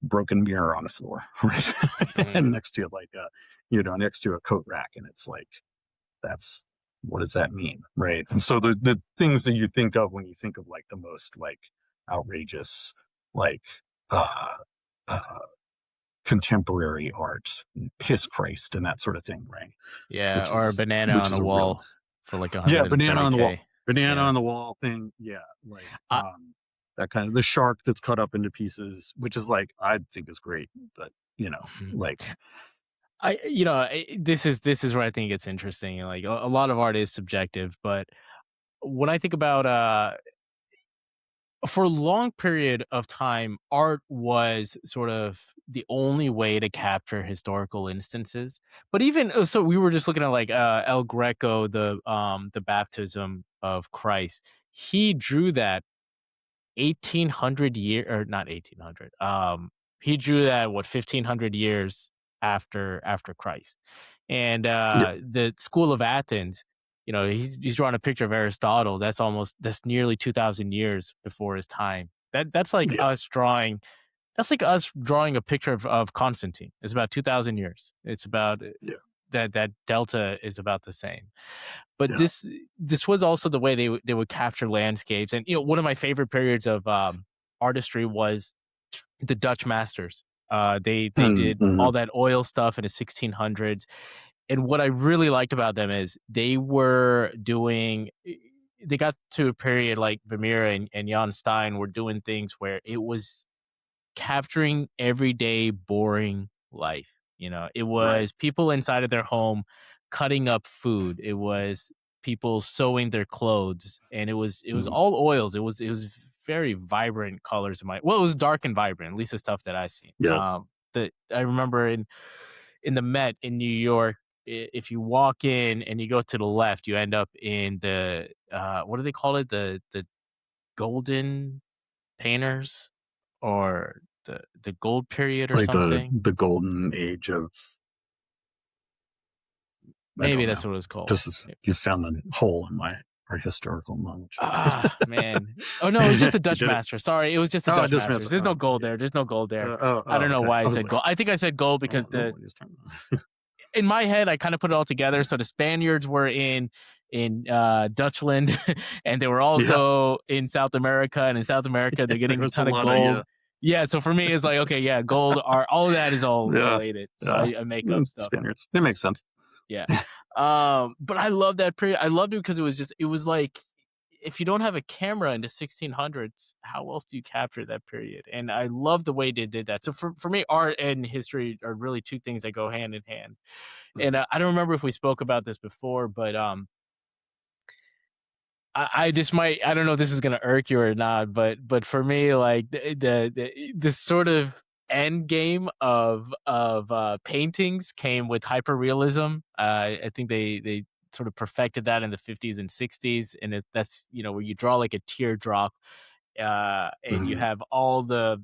[SPEAKER 2] broken mirror on the floor, right?
[SPEAKER 1] mm.
[SPEAKER 2] And next to it, like next to a coat rack, and it's like, that's, what does that mean, right? And so the things that you think of when you think of like the most like outrageous, like uh uh contemporary art, piss Christ and that sort of thing, right?
[SPEAKER 1] Yeah,
[SPEAKER 2] which
[SPEAKER 1] or a
[SPEAKER 2] is
[SPEAKER 1] banana
[SPEAKER 2] which
[SPEAKER 1] on
[SPEAKER 2] is
[SPEAKER 1] a
[SPEAKER 2] a real,
[SPEAKER 1] wall for like
[SPEAKER 2] yeah, banana on the wall,
[SPEAKER 1] 130K.
[SPEAKER 2] banana
[SPEAKER 1] Yeah.
[SPEAKER 2] on the wall thing, yeah, like
[SPEAKER 1] I,
[SPEAKER 2] that kind of, the shark that's cut up into pieces, which is like, I think is great, but like,
[SPEAKER 1] this is where I think it's interesting. Like a lot of art is subjective, but when I think about for a long period of time, art was sort of the only way to capture historical instances. But even so, we were just looking at like El Greco, the baptism of Christ. He drew that 1800 year, or not 1800. He drew that, what, 1500 years after Christ. And
[SPEAKER 2] yeah,
[SPEAKER 1] the school of Athens, he's drawing a picture of Aristotle. That's nearly 2000 years before his time.
[SPEAKER 2] yeah,
[SPEAKER 1] That's like us drawing a picture of Constantine. It's about 2000 years. It's about
[SPEAKER 2] yeah,
[SPEAKER 1] that delta is about the same. But
[SPEAKER 2] yeah.
[SPEAKER 1] this was also the way they would capture landscapes. And one of my favorite periods of artistry was the Dutch masters. They did
[SPEAKER 2] Mm-hmm.
[SPEAKER 1] all that oil stuff in the 1600s. And what I really liked about them is they got to a period like Vermeer and Jan Stein were doing things where it was capturing everyday boring life. It
[SPEAKER 2] Right.
[SPEAKER 1] was people inside of their home cutting up food. It was people sewing their clothes, and it was
[SPEAKER 2] Mhm.
[SPEAKER 1] all oils. It was very vibrant colors it was dark and vibrant, at least the stuff that I seen.
[SPEAKER 2] Yeah.
[SPEAKER 1] That I remember in the Met in New York. If you walk in and you go to the left, you end up in the what do they call it? The golden painters, or the gold period or
[SPEAKER 2] Like the
[SPEAKER 1] something.
[SPEAKER 2] the golden age of, I
[SPEAKER 1] Maybe
[SPEAKER 2] don't
[SPEAKER 1] that's
[SPEAKER 2] know.
[SPEAKER 1] what it was called.
[SPEAKER 2] This is, you found the hole in my our historical knowledge.
[SPEAKER 1] Ah, man. Oh no, it was just the
[SPEAKER 2] You
[SPEAKER 1] Dutch
[SPEAKER 2] did it.
[SPEAKER 1] master. Sorry, it was just the
[SPEAKER 2] Oh, it
[SPEAKER 1] Dutch
[SPEAKER 2] does
[SPEAKER 1] masters.
[SPEAKER 2] matter.
[SPEAKER 1] There's
[SPEAKER 2] Oh,
[SPEAKER 1] no
[SPEAKER 2] okay.
[SPEAKER 1] gold
[SPEAKER 2] Yeah.
[SPEAKER 1] there. There's no gold there. I don't know
[SPEAKER 2] Okay.
[SPEAKER 1] why I
[SPEAKER 2] I was
[SPEAKER 1] said
[SPEAKER 2] like,
[SPEAKER 1] gold. I think I said gold because
[SPEAKER 2] what are you talking about?
[SPEAKER 1] in my head I kind of put it all together. So the Spaniards were in Dutchland, and they were
[SPEAKER 2] Yeah.
[SPEAKER 1] also in South America. And in South America, they're
[SPEAKER 2] There
[SPEAKER 1] getting a
[SPEAKER 2] was a
[SPEAKER 1] ton of
[SPEAKER 2] lot of,
[SPEAKER 1] gold.
[SPEAKER 2] yeah.
[SPEAKER 1] Yeah, so for me, it's like, okay, yeah, gold are all of that is all
[SPEAKER 2] Yeah.
[SPEAKER 1] related. So
[SPEAKER 2] Yeah.
[SPEAKER 1] I make up stuff.
[SPEAKER 2] Spaniards. It makes sense.
[SPEAKER 1] Yeah. But I love that period. I loved it because it was like, if you don't have a camera in the 1600s, how else do you capture that period? And I love the way they did that. So for me, art and history are really two things that go hand in hand. And
[SPEAKER 2] Mhm.
[SPEAKER 1] I don't remember if we spoke about this before, but I this might, I don't know if this is gonna irk you or not, but for me, like the sort of end game of paintings came with hyperrealism. I think they sort of perfected that in the 50s and 60s, and that's where you draw like a teardrop, and you
[SPEAKER 2] Mhm.
[SPEAKER 1] have all the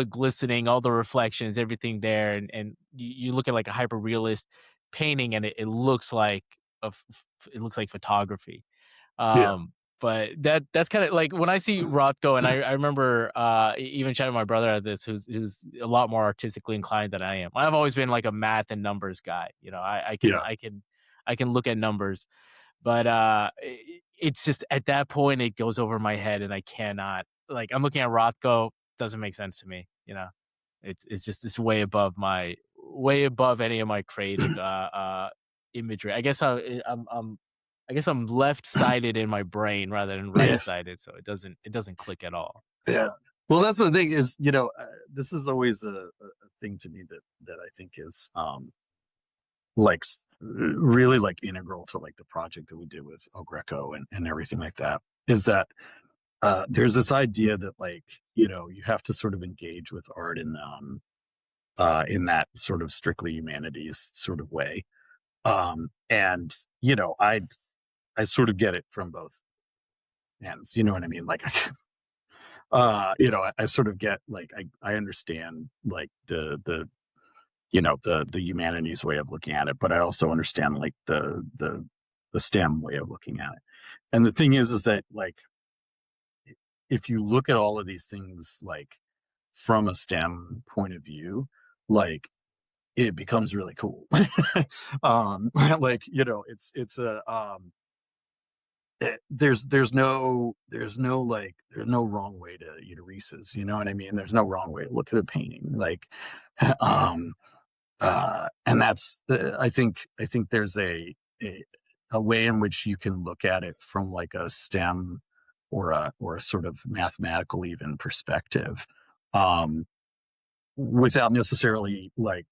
[SPEAKER 1] glistening, all the reflections, everything there, and you look at like a hyper realist painting, and it looks like it looks like photography.
[SPEAKER 2] Yeah.
[SPEAKER 1] But that's kind of like when I see Rothko, and I remember even chatting with my brother at this, who's a lot more artistically inclined than I am. I've always been like a math and numbers guy. I can
[SPEAKER 2] Yeah.
[SPEAKER 1] I can I can look at numbers, but it's just at that point it goes over my head, and I cannot, like, I'm looking at Rothko, doesn't make sense to me. It's way above any of my creative imagery. I guess I guess I'm left-sided in my brain rather than
[SPEAKER 2] Yeah.
[SPEAKER 1] right-sided, so it doesn't click at all.
[SPEAKER 2] Yeah. Well, that's the thing is, this is always a thing to me that I think is really like integral to like the project that we did with El Greco and everything like that. Is that there's this idea that like you have to sort of engage with art in that sort of strictly humanities sort of way. And I sort of get it from both ends. You know what I mean? Like I sort of get like I understand like the humanities way of looking at it, but I also understand like the STEM way of looking at it. And the thing is that like if you look at all of these things like from a STEM point of view, like it becomes really cool. Like it's a there's no wrong way to eat a Reese's, you know what I mean? There's no wrong way to look at a painting. Like um and that's I think there's a a way in which you can look at it from like a STEM or a sort of mathematical even perspective, um, without necessarily like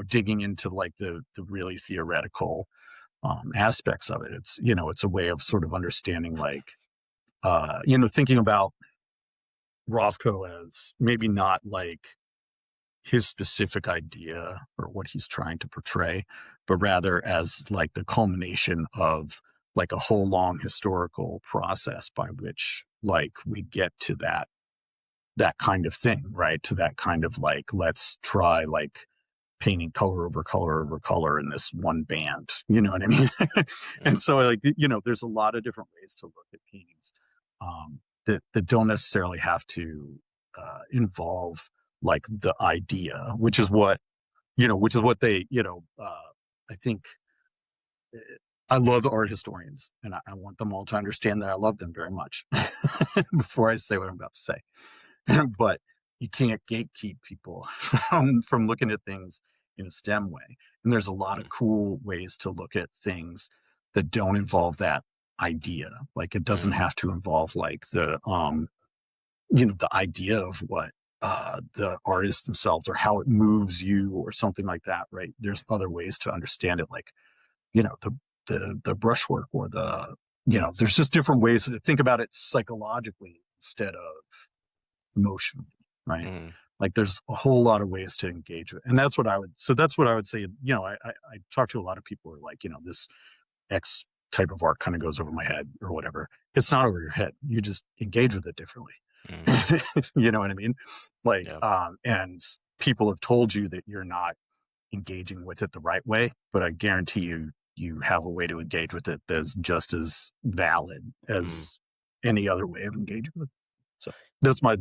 [SPEAKER 2] digging into like the really theoretical aspects of it. It's a way of sort of understanding like thinking about Rothko as maybe not like his specific idea or what he's trying to portray, but rather as like the culmination of like a whole long historical process by which like we get to that kind of thing, right? To that kind of like, let's try like painting color over color over color in this one band. You know what I mean?
[SPEAKER 1] Mm,
[SPEAKER 2] And so like, there's a lot of different ways to look at paintings that don't necessarily have to involve like the idea, which is what they, I think uh, I love art historians and I want them all to understand that I love them very much before I say what I'm about to say. But you can't gatekeep people from looking at things in a STEM way. And there's a lot of
[SPEAKER 1] mm,
[SPEAKER 2] cool ways to look at things that don't involve that idea. Like it doesn't
[SPEAKER 1] mm,
[SPEAKER 2] have to involve like the idea of what the artists themselves or how it moves you or something like that, right? There's other ways to understand it, like the brushwork or there's just different ways to think about it psychologically instead of emotionally, right?
[SPEAKER 1] mm,
[SPEAKER 2] Like there's a whole lot of ways to engage with, and that's what I would say. I talk to a lot of people who are like, this X type of art kind of goes over my head or whatever. It's not over your head. You just engage with it differently.
[SPEAKER 1] mm.
[SPEAKER 2] You know what I mean? Like,
[SPEAKER 1] Yeah.
[SPEAKER 2] and people have told you that you're not engaging with it the right way, but I guarantee you have a way to engage with it that's just as valid
[SPEAKER 1] Mm.
[SPEAKER 2] as any other way of engaging with it. So that's my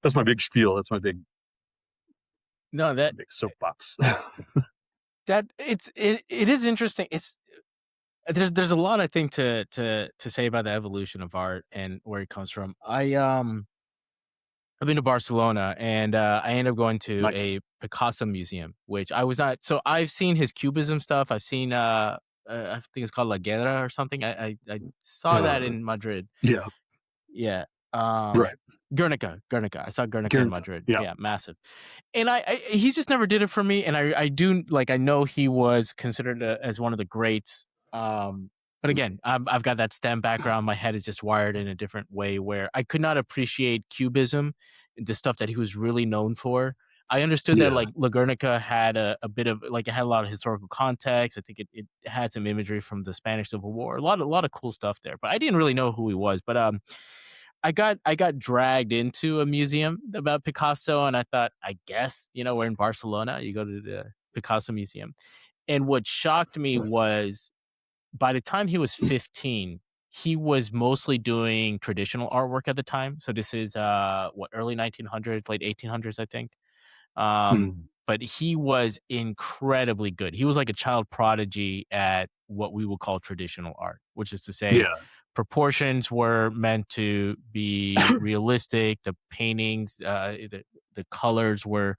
[SPEAKER 2] that's my big spiel. That's
[SPEAKER 1] No,
[SPEAKER 2] my big soapbox.
[SPEAKER 1] it is interesting. There's a lot I think to say about the evolution of art and where it comes from. I've been to Barcelona and I ended up going to
[SPEAKER 2] Nice.
[SPEAKER 1] a Picasso museum, which I was not. So I've seen his cubism stuff. I've seen I think it's called La Guerra or something. I saw that
[SPEAKER 2] Uh,
[SPEAKER 1] in Madrid.
[SPEAKER 2] yeah.
[SPEAKER 1] Yeah.
[SPEAKER 2] Right.
[SPEAKER 1] Guernica. I saw Guernica in
[SPEAKER 2] Guernica.
[SPEAKER 1] Madrid.
[SPEAKER 2] Yeah.
[SPEAKER 1] Yeah, massive. And I he's just never did it for me, and I do like I know he was considered as one of the greats. But again, I've got that STEM background. My head is just wired in a different way where I could not appreciate cubism, the stuff that he was really known for. I understood that
[SPEAKER 2] Yeah.
[SPEAKER 1] like La Guernica had a bit of like it had a lot of historical context. I think it had some imagery from the Spanish Civil War. A lot of cool stuff there. But I didn't really know who he was. But I got dragged into a museum about Picasso, and I thought, I guess, we're in Barcelona. You go to the Picasso museum. And what shocked me was by the time he was 15, he was mostly doing traditional artwork at the time. So this is early 1900s, late 1800s, I think.
[SPEAKER 2] Mm.
[SPEAKER 1] But he was incredibly good. He was like a child prodigy at what we would call traditional art, which is to say,
[SPEAKER 2] Yeah.
[SPEAKER 1] proportions were meant to be realistic. The paintings, the colors were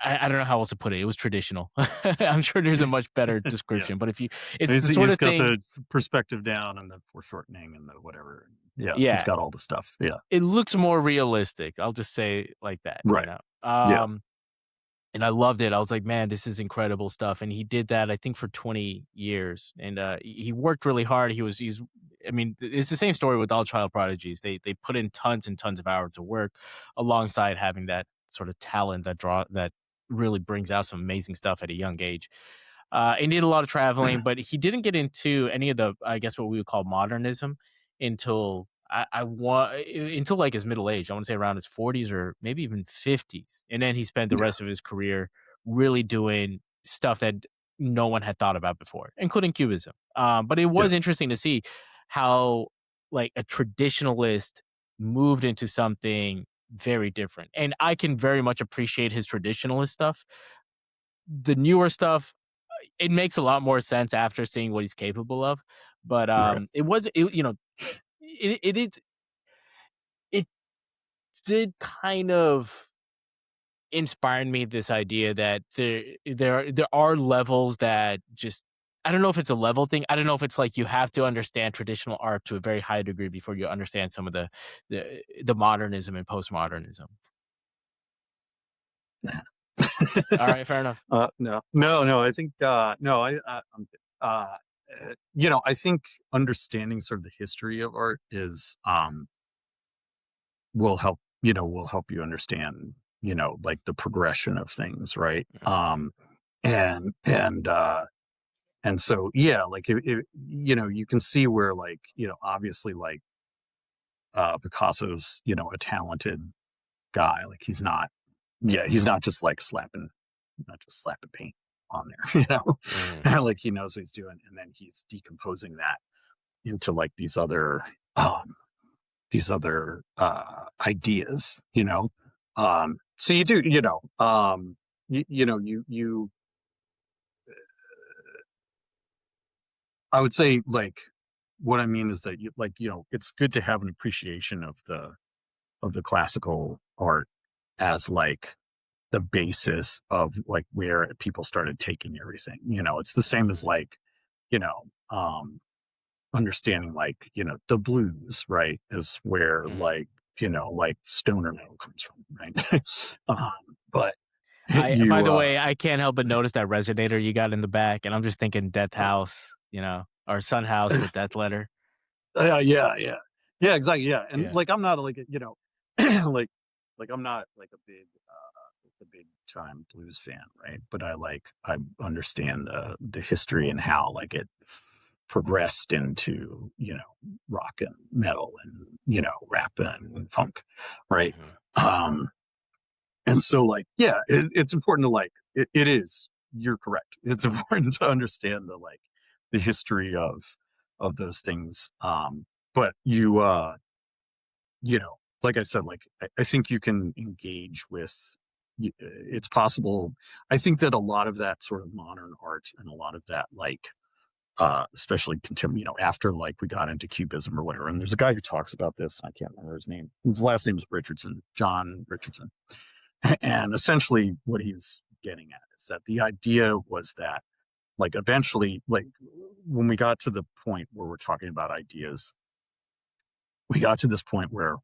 [SPEAKER 1] I don't know how else to put it. It was traditional. I'm sure there's a much better
[SPEAKER 2] Yeah.
[SPEAKER 1] description, but it's the sort
[SPEAKER 2] He's
[SPEAKER 1] of
[SPEAKER 2] got
[SPEAKER 1] thing.
[SPEAKER 2] the perspective down and the foreshortening and the whatever. Yeah, he's
[SPEAKER 1] Yeah,
[SPEAKER 2] got all the stuff. Yeah.
[SPEAKER 1] it looks more realistic. I'll just say like that, you
[SPEAKER 2] Right.
[SPEAKER 1] know.
[SPEAKER 2] Yeah.
[SPEAKER 1] And I loved it. I was like, "Man, this is incredible stuff." And he did that, I think, for 20 years, and he worked really hard. He's I mean, it's the same story with all child prodigies. They put in tons and tons of hours of work alongside having that sort of talent that really brings out some amazing stuff at a young age. He did a lot of traveling, but he didn't get into any of the, I guess, what we would call modernism until until like his middle age. I want to say around his 40s or maybe even 50s, and then he spent the
[SPEAKER 2] Yeah.
[SPEAKER 1] rest of his career really doing stuff that no one had thought about before, including cubism. But it
[SPEAKER 2] Yeah.
[SPEAKER 1] was interesting to see how like a traditionalist moved into something very different, and I can very much appreciate his traditionalist stuff. The newer stuff, it makes a lot more sense after seeing what he's capable of. But
[SPEAKER 2] Right.
[SPEAKER 1] it is it did kind of inspire me this idea that there are levels that just, I don't know if it's a level thing. I don't know if it's like you have to understand traditional art to a very high degree before you understand some of the modernism and postmodernism. All right, fair enough.
[SPEAKER 2] No. I think no. Uh, I think understanding sort of the history of art is will help. Will help you understand. Like the progression of things, right?
[SPEAKER 1] Mhm,
[SPEAKER 2] And and uh, and so yeah, like you can see where like obviously like Picasso's a talented guy. Like he's not just like not just slapping paint on there,
[SPEAKER 1] mhm.
[SPEAKER 2] like he knows what he's doing, and then he's decomposing that into like um, these other ideas, So you do, you. I would say like what I mean is that it's good to have an appreciation of the classical art as like the basis of like where people started taking everything. It's the same as
[SPEAKER 1] Mhm,
[SPEAKER 2] like, you know, um, understanding like, the blues, right? Is where
[SPEAKER 1] mhm.
[SPEAKER 2] like stoner metal comes from, right? But
[SPEAKER 1] I By
[SPEAKER 2] you,
[SPEAKER 1] the way, I can't help but notice that resonator you got in the back, and I'm just thinking Death
[SPEAKER 2] uh,
[SPEAKER 1] House, or Sun House with Death Letter.
[SPEAKER 2] yeah, exactly. Yeah. And
[SPEAKER 1] Yeah.
[SPEAKER 2] like, I'm not like, like, I'm not like a big time blues fan, right? But I understand the history and how like it progressed into rock and metal and rap and funk, right?
[SPEAKER 1] Mhm,
[SPEAKER 2] Um, and so like yeah, it's important to like it is. You're correct. It's important to understand the history of those things. But like I said, like I think you can engage with. It's possible. I think that a lot of that sort of modern art and a lot of that, like, especially after like we got into Cubism or whatever. And there's a guy who talks about this. I can't remember his name. His last name is Richardson, John Richardson. And essentially, what he's getting at is that the idea was that, like, eventually, like, when we got to the point where we're talking about ideas, we got to this point where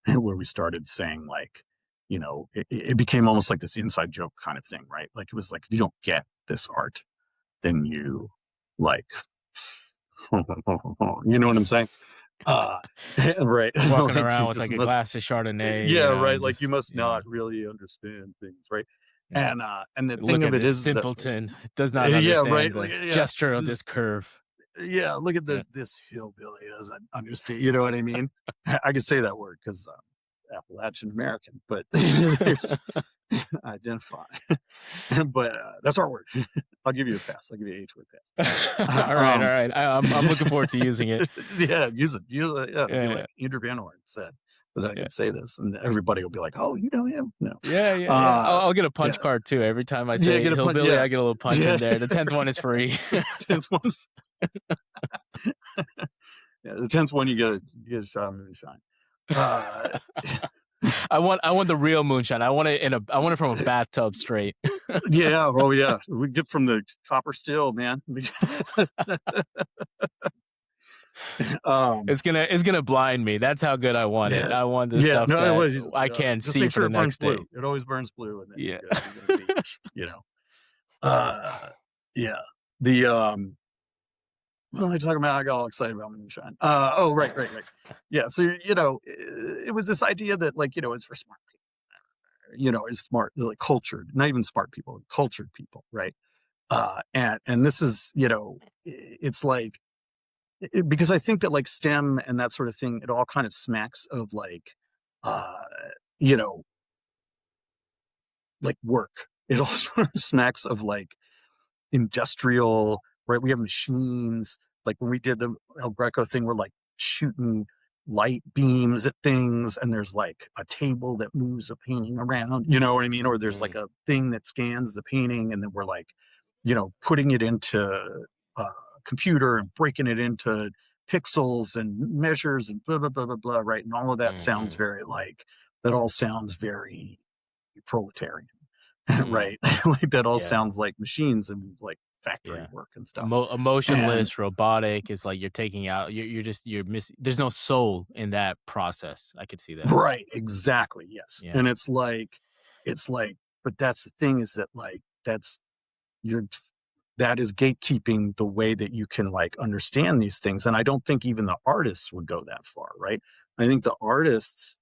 [SPEAKER 2] where we started saying like it became almost like this inside joke kind of thing, right? Like it was like if you don't get this art then you like you know what I'm saying, uh right.
[SPEAKER 1] walking
[SPEAKER 2] Like
[SPEAKER 1] around
[SPEAKER 2] you
[SPEAKER 1] with,
[SPEAKER 2] just
[SPEAKER 1] like, a
[SPEAKER 2] must,
[SPEAKER 1] glass of Chardonnay,
[SPEAKER 2] yeah, right,
[SPEAKER 1] and
[SPEAKER 2] like you
[SPEAKER 1] just,
[SPEAKER 2] must not really understand things, right?
[SPEAKER 1] yeah.
[SPEAKER 2] And the thing
[SPEAKER 1] "Look
[SPEAKER 2] of
[SPEAKER 1] at
[SPEAKER 2] it
[SPEAKER 1] this
[SPEAKER 2] is that
[SPEAKER 1] simpleton, does not
[SPEAKER 2] yeah, right,
[SPEAKER 1] understand
[SPEAKER 2] like
[SPEAKER 1] the
[SPEAKER 2] yeah,
[SPEAKER 1] gesture of this
[SPEAKER 2] this
[SPEAKER 1] curve."
[SPEAKER 2] yeah, look at
[SPEAKER 1] Yeah.
[SPEAKER 2] this hillbilly doesn't understand. You know what I mean? I can say that word because Appalachian American, but there's identify. But that's our word. I'll give you a pass. I'll give you a H word pass.
[SPEAKER 1] All right, I'm looking forward to using it.
[SPEAKER 2] Yeah, use it. Use it. Yeah, it'll be
[SPEAKER 1] Yeah,
[SPEAKER 2] like Andrew Van Horn said that I
[SPEAKER 1] yeah.
[SPEAKER 2] could say this, and everybody will be like, "Oh, you know him?" No.
[SPEAKER 1] Yeah. I'll get a
[SPEAKER 2] Yeah,
[SPEAKER 1] punch card too. Every time I
[SPEAKER 2] yeah.
[SPEAKER 1] say
[SPEAKER 2] Get a punch.
[SPEAKER 1] hillbilly,
[SPEAKER 2] Yeah,
[SPEAKER 1] I get a little punch
[SPEAKER 2] yeah.
[SPEAKER 1] in there. The 10th one is free.
[SPEAKER 2] Tenth one's yeah, the 10th one you get a shot of moonshine. Uh,
[SPEAKER 1] I want the real moonshine. I want it from a bathtub straight.
[SPEAKER 2] Yeah, oh yeah, we get from the copper still, man. um,
[SPEAKER 1] It's gonna blind me. That's how good I want it.
[SPEAKER 2] yeah,
[SPEAKER 1] I want the
[SPEAKER 2] yeah.
[SPEAKER 1] stuff
[SPEAKER 2] No, it
[SPEAKER 1] that
[SPEAKER 2] was
[SPEAKER 1] I can't
[SPEAKER 2] just
[SPEAKER 1] see
[SPEAKER 2] make
[SPEAKER 1] for
[SPEAKER 2] sure
[SPEAKER 1] the
[SPEAKER 2] it burns
[SPEAKER 1] next day.
[SPEAKER 2] blue. It always burns blue, and then you're
[SPEAKER 1] Yeah.
[SPEAKER 2] good. You're gonna be, you know. Yeah. The what am I talking about? I got all excited about moonshine. Oh, right. Yeah. So it was this idea that like it's for smart people. It's smart, like cultured, not even smart people, cultured people, right? And this is it's like because I think that like STEM and that sort of thing, it all kind of smacks of like uh, you know work. It all sort of smacks of like industrial, right? We have machines. Like when we did the El Greco thing, we're like shooting light beams at things, and there's like a table that moves a painting around, you know what I mean? Or there's like
[SPEAKER 1] Mm,
[SPEAKER 2] a thing that scans the painting, and then we're like, putting it into a computer and breaking it into pixels and measures and blah, blah, blah, blah, blah, right? And all of that sounds
[SPEAKER 1] mm,
[SPEAKER 2] very like, that all sounds very proletarian.
[SPEAKER 1] mm.
[SPEAKER 2] Right? Like that all
[SPEAKER 1] Yeah,
[SPEAKER 2] sounds like machines and like factory
[SPEAKER 1] yeah.
[SPEAKER 2] work and stuff. And
[SPEAKER 1] Emotionless, robotic is like you're taking out. You're missing. There's no soul in that process. I could see that.
[SPEAKER 2] right, exactly, yes.
[SPEAKER 1] Yeah.
[SPEAKER 2] And it's like, but that's the thing is that like you're that is gatekeeping the way that you can like understand these things. And I don't think even the artists would go that far, right? I think the artists,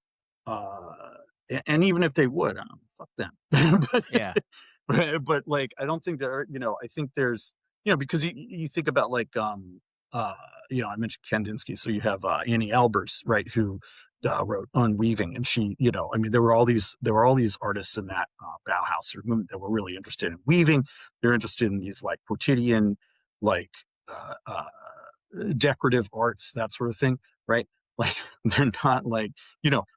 [SPEAKER 2] and even if they would, fuck them. but,
[SPEAKER 1] Yeah.
[SPEAKER 2] but like, I don't think there, I think there's, because you think about like, uh, I mentioned Kandinsky. So you have Annie Albers, right, who wrote Unweaving, and she, I mean, there were all these artists in that Bauhaus movement that were really interested in weaving. They're interested in these like quotidian, like uh, uh, decorative arts, that sort of thing, right? Like they're not like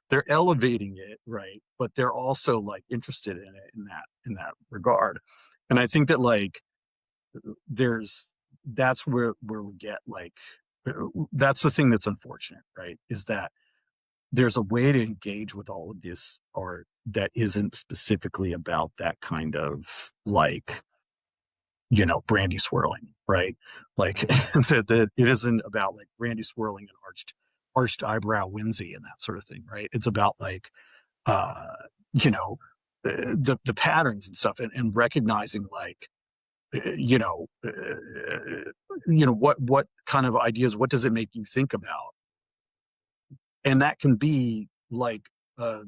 [SPEAKER 2] they're elevating it, right? But they're also like interested in it in that regard. And I think that like there's that's where we get like that's the thing that's unfortunate, right? Is that there's a way to engage with all of this art that isn't specifically about that kind of like brandy swirling, right? Like that it isn't about like brandy swirling and arched eyebrow whimsy and that sort of thing, right? It's about like uh you know the patterns and stuff, and recognizing like what kind of ideas, what does it make you think about? And that can be like uh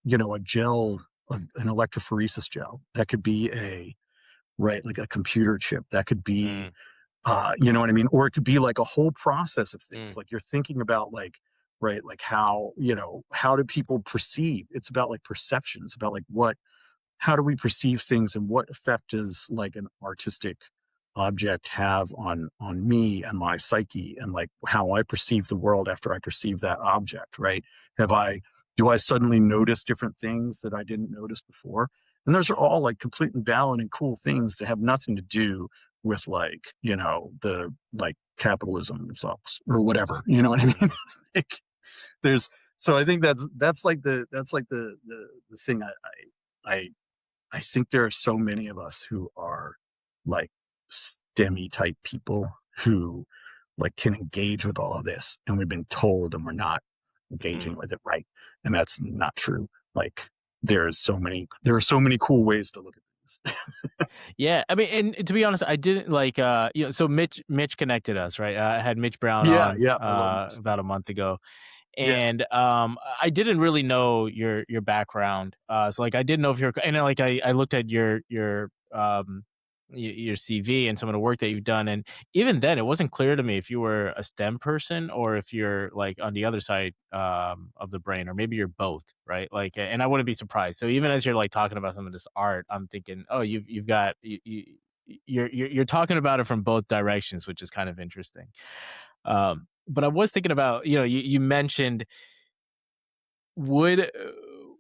[SPEAKER 2] a gel, an electrophoresis gel. That could be a right, like a computer chip. That could be
[SPEAKER 1] Mm,
[SPEAKER 2] you know what I mean? Or it could be like a whole process of things.
[SPEAKER 1] mm,
[SPEAKER 2] Like you're thinking about like, right, like how do people perceive? It's about like perception. It's about like how do we perceive things, and what effect does like an artistic object have on me and my psyche, and like how I perceive the world after I perceive that object, right? have I Do I suddenly notice different things that I didn't notice before? And those are all like completely valid and cool things that have nothing to do with like the like capitalism sucks or whatever, you know what I mean?
[SPEAKER 1] mm.
[SPEAKER 2] Like, there's so I think that's like the thing. I I think there are so many of us who are like STEMmy type people who like can engage with all of this, and we've been told and we're not engaging
[SPEAKER 1] Mm.
[SPEAKER 2] with it right. And that's not true. Like there are so many cool ways to look at things.
[SPEAKER 1] Yeah, I mean, and to be honest, I didn't like, so Mitch connected us, right? I had Mitch Brown
[SPEAKER 2] Yeah,
[SPEAKER 1] on
[SPEAKER 2] yeah, I love Mitch.
[SPEAKER 1] about a month ago,
[SPEAKER 2] Yeah.
[SPEAKER 1] and I didn't really know your background. So like I didn't know if you're, and like I looked at your CV and some of the work that you've done, and even then, it wasn't clear to me if you were a STEM person or if you're like on the other side of the brain, or maybe you're both, right? Like, and I wouldn't be surprised. So even as you're like talking about some of this art, I'm thinking, oh, you've got you're talking about it from both directions, which is kind of interesting. But I was thinking about, you mentioned, would uh,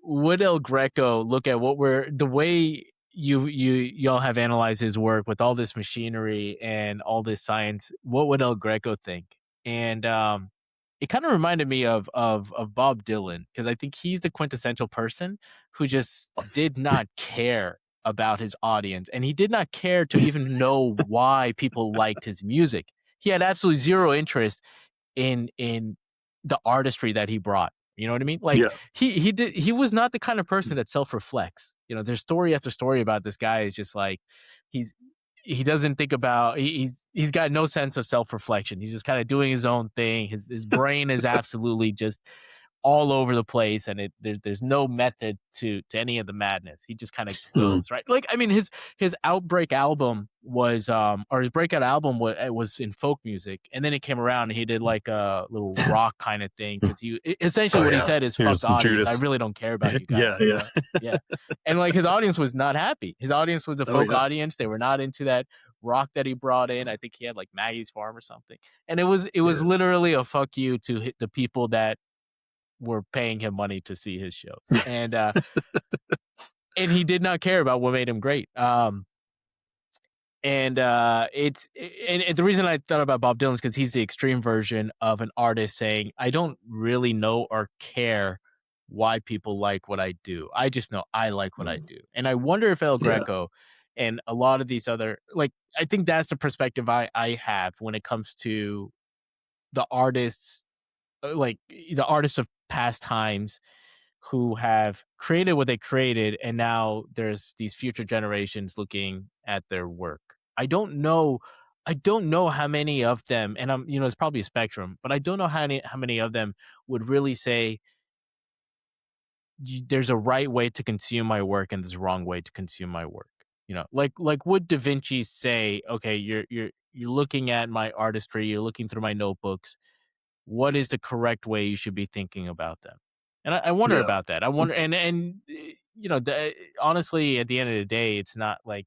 [SPEAKER 1] would El Greco look at what we're the way y'all have analyzed his work with all this machinery and all this science? What would El Greco think? And it kind of reminded me of Bob Dylan, because I think he's the quintessential person who just did not care about his audience, and he did not care to even know why people liked his music. He had absolutely zero interest in the artistry that he brought. You know what I mean? Like,
[SPEAKER 2] Yeah.
[SPEAKER 1] he was not the kind of person that self-reflects. There's story after story about this guy. Is just like he's he doesn't think about he's got no sense of self-reflection. He's just kind of doing his own thing. His brain is absolutely just all over the place, and there's no method to any of the madness. He just kind of
[SPEAKER 2] Mm.
[SPEAKER 1] goes, right. Like, I mean, his outbreak album was or his breakout album was in folk music, and then he came around and he did like a little rock kind of thing, because essentially
[SPEAKER 2] Oh
[SPEAKER 1] what he
[SPEAKER 2] yeah.
[SPEAKER 1] said is, fuck
[SPEAKER 2] Here's
[SPEAKER 1] the
[SPEAKER 2] some
[SPEAKER 1] audience, I
[SPEAKER 2] Judas.
[SPEAKER 1] really don't care about you guys,
[SPEAKER 2] Yeah, yeah.
[SPEAKER 1] yeah. And like, his audience was not happy. His audience was a
[SPEAKER 2] Oh
[SPEAKER 1] folk
[SPEAKER 2] yeah.
[SPEAKER 1] audience. They were not into that rock that he brought in. I think he had like Maggie's Farm or something, and it was
[SPEAKER 2] Yeah.
[SPEAKER 1] literally a fuck you to hit the people that were paying him money to see his shows. And he did not care about what made him great. And the reason I thought about Bob Dylan is because he's the extreme version of an artist saying, I don't really know or care why people like what I do. I just know I like what I
[SPEAKER 2] Mm.
[SPEAKER 1] do. And I wonder if El
[SPEAKER 2] Yeah.
[SPEAKER 1] Greco and a lot of these other, like, I think that's the perspective I have when it comes to the artists, like the artists of past times who have created what they created, and now there's these future generations looking at their work. I don't know how many of them, and it's probably a spectrum, but I don't know how many of them would really say, there's a right way to consume my work and there's a wrong way to consume my work. Like, would Da Vinci say, okay, you're looking at my artistry, you're looking through my notebooks, what is the correct way you should be thinking about them? And I wonder
[SPEAKER 2] Yeah.
[SPEAKER 1] about that. I wonder, honestly, at the end of the day, it's not like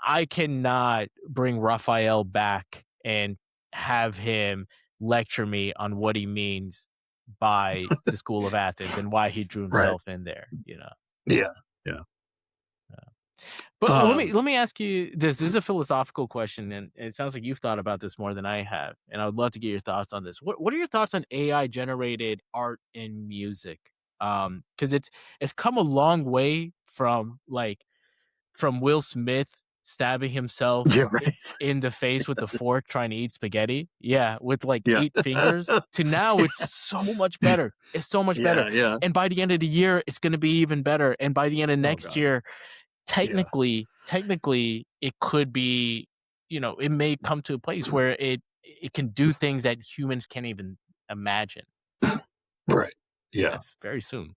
[SPEAKER 1] I cannot bring Raphael back and have him lecture me on what he means by the school of Athens and why he drew
[SPEAKER 2] Right.
[SPEAKER 1] himself in there.
[SPEAKER 2] Yeah. Yeah.
[SPEAKER 1] But let me
[SPEAKER 2] Um,
[SPEAKER 1] let me ask you this. This is a philosophical question, and it sounds like you've thought about this more than I have. And I would love to get your thoughts on this. What are your thoughts on AI generated art and music? Because it's come a long way from Will Smith stabbing himself
[SPEAKER 2] yeah, right.
[SPEAKER 1] in the face with the fork trying to eat spaghetti. Yeah, with like
[SPEAKER 2] Yeah.
[SPEAKER 1] 8 fingers, to now it's so much better. It's so much better.
[SPEAKER 2] Yeah, yeah.
[SPEAKER 1] And by the end of the year, it's going to be even better. And by the end of
[SPEAKER 2] Oh
[SPEAKER 1] next
[SPEAKER 2] god.
[SPEAKER 1] year,
[SPEAKER 2] Yeah.
[SPEAKER 1] technically it could be, it may come to a place where it can do things that humans can't even imagine.
[SPEAKER 2] Right. Yeah.
[SPEAKER 1] That's very soon.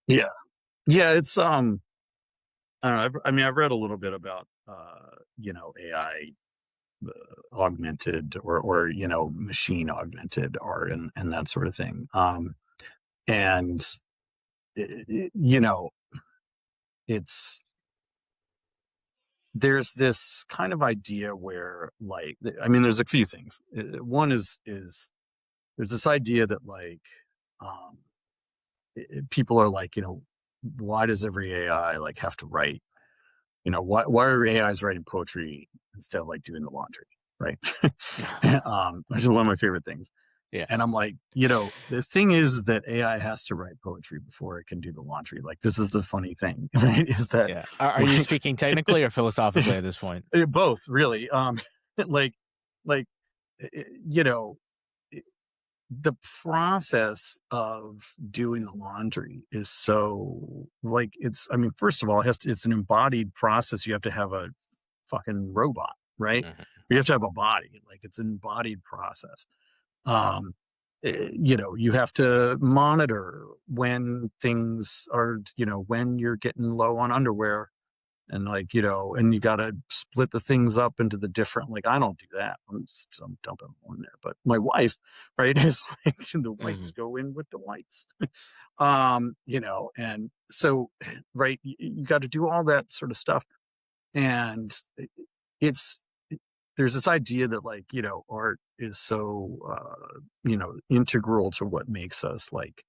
[SPEAKER 2] Yeah. Yeah, it's, I don't know, I mean, I've read a little bit about, AI, augmented or, machine augmented art and that sort of thing. And, you know, it's there's this kind of idea where, like, I mean, there's a few things. One is there's this idea that, like, um, people are like, why does every AI like have to write? Why are AIs writing poetry instead of like doing the laundry, right? Which is one of my favorite things.
[SPEAKER 1] Yeah.
[SPEAKER 2] And I'm like, the thing is that AI has to write poetry before it can do the laundry. Like, this is the funny thing, right? Is that
[SPEAKER 1] Yeah. Are you
[SPEAKER 2] like
[SPEAKER 1] speaking technically or philosophically at this point?
[SPEAKER 2] both really? Like, like, you know, the process of doing the laundry is so, like, I mean, first of all, it's an embodied process. You have to have a fucking robot, right?
[SPEAKER 1] Mhm.
[SPEAKER 2] You have to have a body, like, it's an embodied process. um you have to monitor when things are, when you're getting low on underwear, and, like, and you got to split the things up into the different, like, I don't do that. I'm dumping them in there, but my wife, right, is like, the whites
[SPEAKER 1] Mhm.
[SPEAKER 2] go in with the whites. And so, right, you got to do all that sort of stuff. And it's there's this idea that, like, art is so, integral to what makes us, like,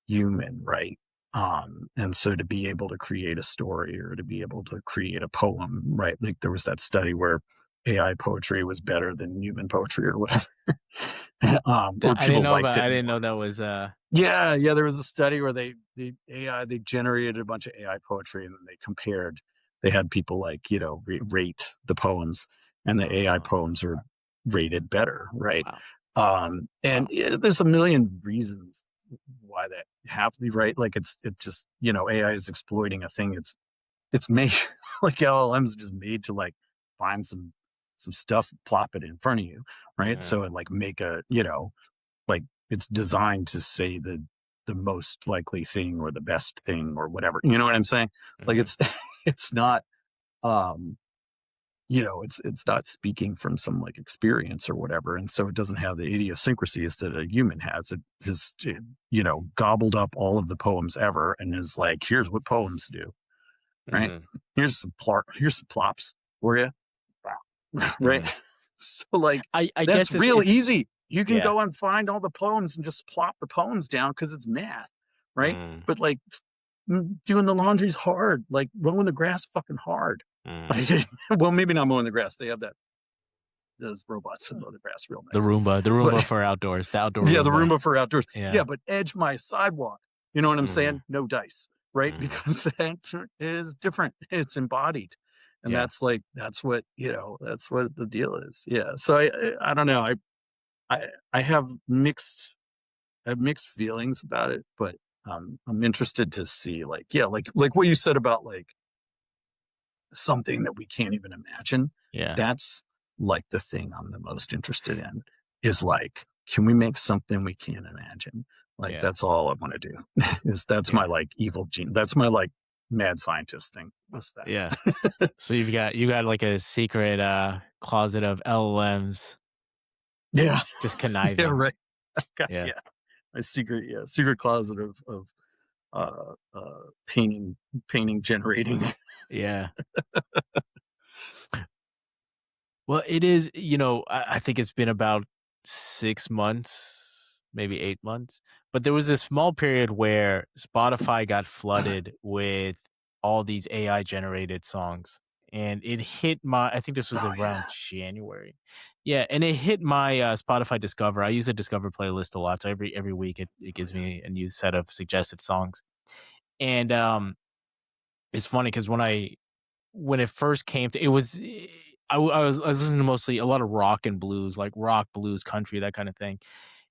[SPEAKER 2] human, right? And so to be able to create a story or to be able to create a poem, right? Like, there was that study where AI poetry was better than human poetry or whatever, or
[SPEAKER 1] I didn't
[SPEAKER 2] people
[SPEAKER 1] know
[SPEAKER 2] liked
[SPEAKER 1] about.
[SPEAKER 2] it
[SPEAKER 1] I didn't know
[SPEAKER 2] more.
[SPEAKER 1] that was.
[SPEAKER 2] Yeah, yeah. There was a study where they generated a bunch of AI poetry and then they compared. They had people like rate the poems, and the AI
[SPEAKER 1] Oh,
[SPEAKER 2] poems are rated better, right?
[SPEAKER 1] wow.
[SPEAKER 2] And yeah, there's a million reasons why that have to be right. Like it just AI is exploiting a thing. It's made like LLMs are just made to like find some stuff, plop it in front of you, right?
[SPEAKER 1] Mhm,
[SPEAKER 2] So it like make a like it's designed to say the most likely thing or the best thing or whatever. You know what I'm saying? Like
[SPEAKER 1] mhm,
[SPEAKER 2] it's it's not um it's not speaking from some like experience or whatever, and so it doesn't have the idiosyncrasies that a human has. It has gobbled up all of the poems ever and is like, here's what poems do, right?
[SPEAKER 1] mhm,
[SPEAKER 2] Here's some plops for you. Wow. Right?
[SPEAKER 1] mhm.
[SPEAKER 2] So like
[SPEAKER 1] I
[SPEAKER 2] that's
[SPEAKER 1] guess
[SPEAKER 2] real
[SPEAKER 1] it's
[SPEAKER 2] easy. You can
[SPEAKER 1] yeah.
[SPEAKER 2] go and find all the poems and just plop the poems down because it's math, right?
[SPEAKER 1] Mm,
[SPEAKER 2] But like doing the laundry's hard. Like mowing the grass fucking hard.
[SPEAKER 1] mm.
[SPEAKER 2] Like, well, maybe not mowing the grass. They have those robots that mow the grass real nicely.
[SPEAKER 1] The
[SPEAKER 2] But
[SPEAKER 1] Roomba for outdoors, the outdoor
[SPEAKER 2] yeah, the
[SPEAKER 1] Roomba.
[SPEAKER 2] Roomba for outdoors.
[SPEAKER 1] Yeah.
[SPEAKER 2] Yeah, but edge my sidewalk. You know what I'm
[SPEAKER 1] Mhm,
[SPEAKER 2] saying? No dice, right?
[SPEAKER 1] mhm.
[SPEAKER 2] Because that is different. It's embodied. And
[SPEAKER 1] Yeah,
[SPEAKER 2] that's what, that's what the deal is. Yeah. So I don't know. I I have mixed feelings about it, but I'm interested to see like, yeah, like what you said about like something that we can't even imagine.
[SPEAKER 1] yeah,
[SPEAKER 2] That's like the thing I'm the most interested in is like, can we make something we can't imagine? Like
[SPEAKER 1] yeah,
[SPEAKER 2] that's all I want to do. Is that's my
[SPEAKER 1] yeah,
[SPEAKER 2] like evil gene. That's my like mad scientist thing. What's
[SPEAKER 1] yeah.
[SPEAKER 2] that?
[SPEAKER 1] So you got like a secret, closet of LLMs
[SPEAKER 2] Yeah.
[SPEAKER 1] just
[SPEAKER 2] Yeah,
[SPEAKER 1] conniving.
[SPEAKER 2] right. God,
[SPEAKER 1] Yeah,
[SPEAKER 2] yeah. My secret closet of painting generating.
[SPEAKER 1] yeah. Well, it is, I think it's been about 6 months, maybe 8 months, but there was this small period where Spotify got flooded with all these AI generated songs, and it hit my I think this was
[SPEAKER 2] Oh
[SPEAKER 1] around
[SPEAKER 2] yeah.
[SPEAKER 1] January. Yeah, and it hit my, Spotify Discover. I use a Discover playlist a lot, so every week it
[SPEAKER 2] Oh
[SPEAKER 1] gives
[SPEAKER 2] yeah.
[SPEAKER 1] me a new set of suggested songs, and, it's funny because when it first came to it was I was listening to mostly a lot of rock and blues, like rock, blues, country, that kinda thing,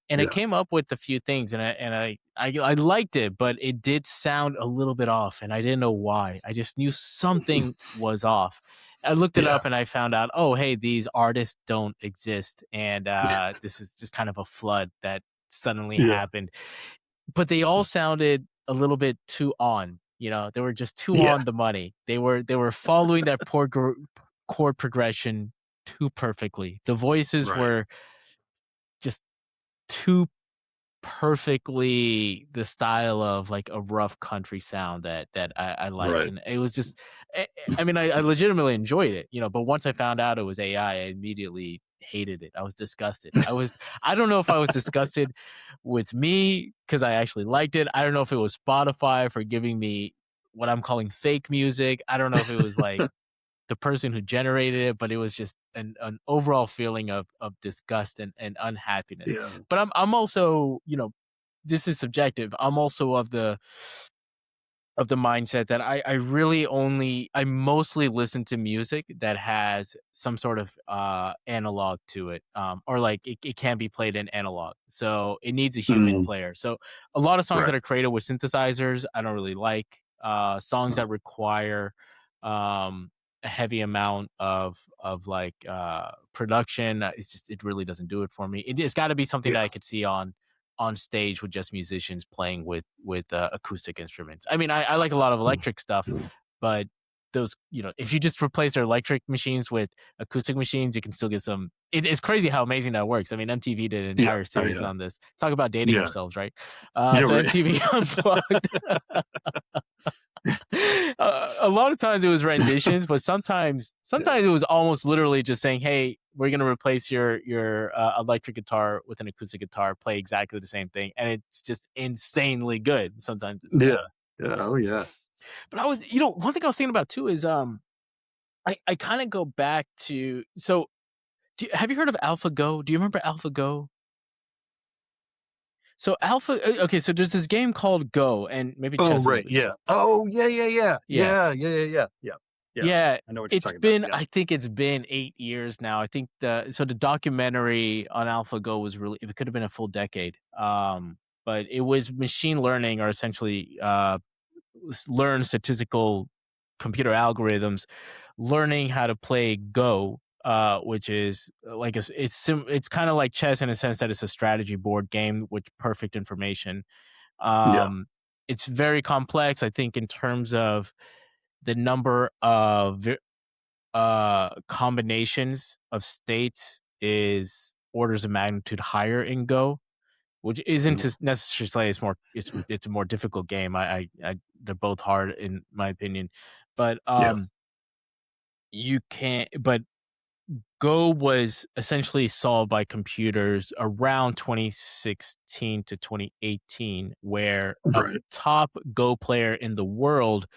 [SPEAKER 1] and I
[SPEAKER 2] Yeah.
[SPEAKER 1] came up with a few things, and I liked it, but it did sound a little bit off, and I didn't know why. I just knew something was off. I looked it
[SPEAKER 2] Yeah.
[SPEAKER 1] up, and I found out, "Oh, hey, these artists don't exist, and, this is just kind of a flood that suddenly
[SPEAKER 2] Yeah.
[SPEAKER 1] happened." But they all sounded a little bit too on, they were just too
[SPEAKER 2] Yeah.
[SPEAKER 1] on the money. They were following that poor chord progression too perfectly. The voices
[SPEAKER 2] Right.
[SPEAKER 1] were just too perfectly the style of like a rough country sound that I like,
[SPEAKER 2] Right.
[SPEAKER 1] and it was just I mean, I legitimately enjoyed it, but once I found out it was AI, I immediately hated it. I was disgusted. I don't know if I was disgusted with me because I actually liked it. I don't know if it was Spotify for giving me what I'm calling fake music. I don't know if it was like the person who generated it, but it was just an overall feeling of disgust and unhappiness.
[SPEAKER 2] Yeah.
[SPEAKER 1] But I'm also, this is subjective. I'm also of the mindset that I mostly listen to music that has some sort of analog to it. Or like it can be played in analog. So it needs a human
[SPEAKER 2] Mm,
[SPEAKER 1] player. So a lot of songs that
[SPEAKER 2] right.
[SPEAKER 1] are created with synthesizers, I don't really like. Songs
[SPEAKER 2] Uh,
[SPEAKER 1] that require um a heavy amount of like production, it really doesn't do it for me. It's got to be something
[SPEAKER 2] yeah.
[SPEAKER 1] that I could see on stage with just musicians playing with acoustic instruments. I mean, I like a lot of
[SPEAKER 2] Mm,
[SPEAKER 1] electric stuff, but those, if you just replace their electric machines with acoustic machines, you can still get some. It's crazy how amazing that works. I mean, MTV did an
[SPEAKER 2] yeah.
[SPEAKER 1] entire
[SPEAKER 2] Oh
[SPEAKER 1] series
[SPEAKER 2] yeah.
[SPEAKER 1] on this. Talk about dating
[SPEAKER 2] Yeah.
[SPEAKER 1] yourselves, right?
[SPEAKER 2] Yeah.
[SPEAKER 1] So
[SPEAKER 2] Right.
[SPEAKER 1] MTV Unplugged. A lot of times it was renditions, but
[SPEAKER 2] Yeah.
[SPEAKER 1] sometimes it was almost literally just saying, "Hey, we're gonna replace your electric guitar with an acoustic guitar, play exactly the same thing," and it's just insanely good. Sometimes it's bad,
[SPEAKER 2] Yeah. Yeah. Oh yeah.
[SPEAKER 1] but one thing I was thinking about too is I kind of go back to have you heard of AlphaGo? Do you remember AlphaGo? So okay, so there's this game called Go, and maybe
[SPEAKER 2] Oh,
[SPEAKER 1] chess is in
[SPEAKER 2] right,
[SPEAKER 1] between.
[SPEAKER 2] yeah. Oh, yeah, yeah, yeah.
[SPEAKER 1] Yeah,
[SPEAKER 2] Yeah. Yeah.
[SPEAKER 1] yeah.
[SPEAKER 2] I know what you're
[SPEAKER 1] It's
[SPEAKER 2] talking about,
[SPEAKER 1] been,
[SPEAKER 2] yeah.
[SPEAKER 1] I think it's been 8 years now. I think the documentary on AlphaGo was really, it could have been a full decade. But it was machine learning, or essentially learn statistical computer algorithms learning how to play Go, which is like it's kind of like chess in a sense that it's a strategy board game with perfect information.
[SPEAKER 2] Yeah,
[SPEAKER 1] Um, it's very complex, I think, in terms of the number of combinations of states is orders of magnitude higher in Go, which isn't
[SPEAKER 2] ooh,
[SPEAKER 1] to necessarily say it's a more difficult game. They're both hard in my opinion, but
[SPEAKER 2] yeah,
[SPEAKER 1] you can't. But Go was essentially solved by computers around 2016 to 2018, where a
[SPEAKER 2] right,
[SPEAKER 1] top Go player in the world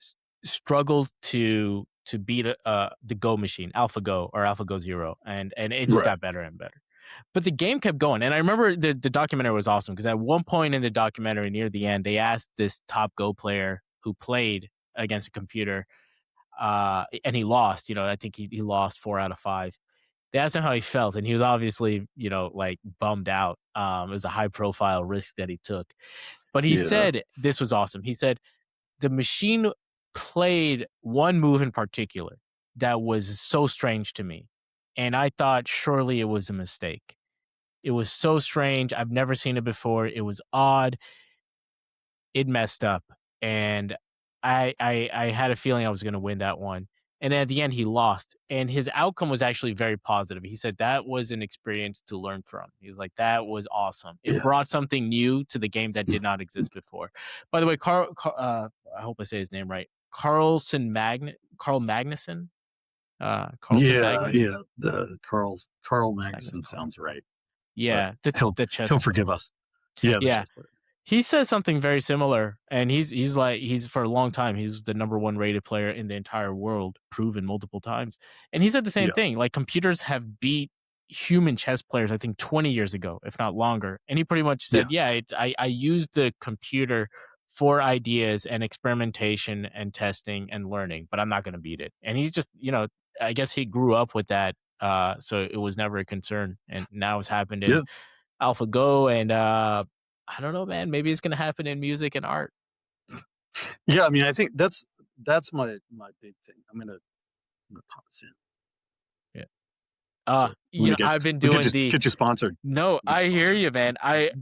[SPEAKER 1] s- struggled to beat the Go machine, AlphaGo or AlphaGo Zero, and it just
[SPEAKER 2] right,
[SPEAKER 1] got better and better. But the game kept going, and I remember the documentary was awesome because at one point in the documentary, near the end, they asked this top Go player who played against a computer, and he lost. You know, I think he lost 4 out of 5. They asked him how he felt, and he was obviously, like bummed out. It was a high profile risk that he took. But he
[SPEAKER 2] yeah,
[SPEAKER 1] said this was awesome. He said the machine played one move in particular that was so strange to me. And I thought surely it was a mistake. It was so strange. I've never seen it before. It was odd. It messed up, and I had a feeling I was going to win that one. And at the end, he lost, and his outcome was actually very positive. He said that was an experience to learn from. He was like, "That was awesome. It
[SPEAKER 2] yeah.
[SPEAKER 1] brought something new to the game that did not exist before." By the way, I hope I say his name right. Carl Magnuson, Carlton
[SPEAKER 2] Yeah,
[SPEAKER 1] Magnus,
[SPEAKER 2] yeah, the Carl
[SPEAKER 1] Magnus
[SPEAKER 2] Magnuson
[SPEAKER 1] Carl.
[SPEAKER 2] sounds right, but
[SPEAKER 1] Yeah,
[SPEAKER 2] he'll
[SPEAKER 1] the chess
[SPEAKER 2] he'll
[SPEAKER 1] player.
[SPEAKER 2] forgive us. Yeah, the
[SPEAKER 1] Yeah,
[SPEAKER 2] chess player.
[SPEAKER 1] he says something very similar, and he's for a long time he's the number one rated player in the entire world, proven multiple times. And he said the same
[SPEAKER 2] Yeah,
[SPEAKER 1] thing. Like computers have beat human chess players, I think 20 years ago, if not longer. And he pretty much
[SPEAKER 2] yeah,
[SPEAKER 1] said, "Yeah, I used the computer for ideas and experimentation and testing and learning, but I'm not going to beat it." And he's just, I guess he grew up with that. So it was never a concern, and now it's happened in
[SPEAKER 2] yeah.
[SPEAKER 1] AlphaGo, and I don't know, man. Maybe it's gonna happen in music and art.
[SPEAKER 2] Yeah, I mean, I think that's my big thing. I'm gonna pop this in.
[SPEAKER 1] Yeah.
[SPEAKER 2] So I'm gonna get
[SPEAKER 1] I've been
[SPEAKER 2] we could
[SPEAKER 1] doing
[SPEAKER 2] just
[SPEAKER 1] the
[SPEAKER 2] get you sponsored.
[SPEAKER 1] no.
[SPEAKER 2] Get you
[SPEAKER 1] I hear
[SPEAKER 2] sponsored.
[SPEAKER 1] you, man. I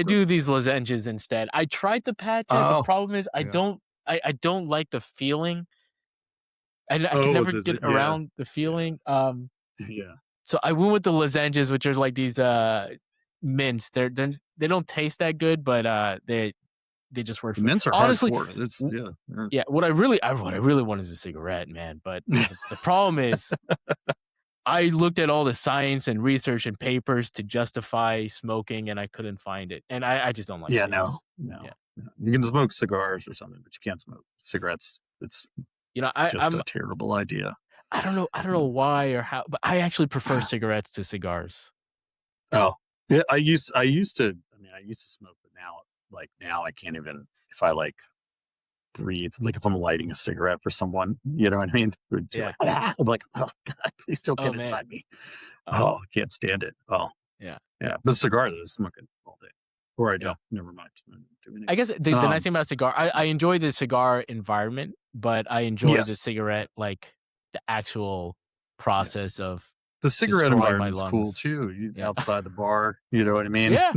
[SPEAKER 1] do these lozenges instead. I tried the patches. The
[SPEAKER 2] Oh,
[SPEAKER 1] problem is
[SPEAKER 2] yeah.
[SPEAKER 1] I don't like the feeling. I can
[SPEAKER 2] Oh,
[SPEAKER 1] never
[SPEAKER 2] does
[SPEAKER 1] get
[SPEAKER 2] it? Yeah,
[SPEAKER 1] around the
[SPEAKER 2] yeah,
[SPEAKER 1] feeling.
[SPEAKER 2] yeah.
[SPEAKER 1] So I went with the lozenges, which are like these mints. They don't taste that good, but they just work
[SPEAKER 2] The
[SPEAKER 1] for
[SPEAKER 2] mints are hard
[SPEAKER 1] honestly.
[SPEAKER 2] for it. It's yeah, yeah.
[SPEAKER 1] Yeah, what I really want is a cigarette, man. But the problem is, I looked at all the science and research and papers to justify smoking, and I couldn't find it. And I just don't like
[SPEAKER 2] Yeah, no,
[SPEAKER 1] vapes.
[SPEAKER 2] no,
[SPEAKER 1] Yeah,
[SPEAKER 2] no. You can smoke cigars or something, but you can't smoke cigarettes. It's just
[SPEAKER 1] I'm
[SPEAKER 2] a terrible idea.
[SPEAKER 1] I don't know
[SPEAKER 2] Yeah.
[SPEAKER 1] why or how, but I actually prefer cigarettes to cigars.
[SPEAKER 2] Oh, yeah. I used to smoke, but now I can't even if I breathe. Like if I'm lighting a cigarette for someone, you know what I mean? Would be
[SPEAKER 1] Yeah.
[SPEAKER 2] like, "Ah," I'm like, oh God, please don't
[SPEAKER 1] Oh
[SPEAKER 2] get
[SPEAKER 1] man.
[SPEAKER 2] inside me.
[SPEAKER 1] Uh,
[SPEAKER 2] Oh, I can't stand it. Oh,
[SPEAKER 1] yeah.
[SPEAKER 2] yeah. But cigars, I smoke it all day. Or I
[SPEAKER 1] Yeah.
[SPEAKER 2] don't. Never mind. I don't do
[SPEAKER 1] I
[SPEAKER 2] anyway.
[SPEAKER 1] guess the nice
[SPEAKER 2] Um,
[SPEAKER 1] thing about a cigar, I enjoy the cigar environment, but I enjoy the
[SPEAKER 2] yes.
[SPEAKER 1] cigarette, like the actual
[SPEAKER 2] Yeah.
[SPEAKER 1] process of
[SPEAKER 2] The cigarette
[SPEAKER 1] destroying my
[SPEAKER 2] environment's cool
[SPEAKER 1] lungs.
[SPEAKER 2] too. You
[SPEAKER 1] Yeah.
[SPEAKER 2] outside the bar, you know what I mean?
[SPEAKER 1] Yeah.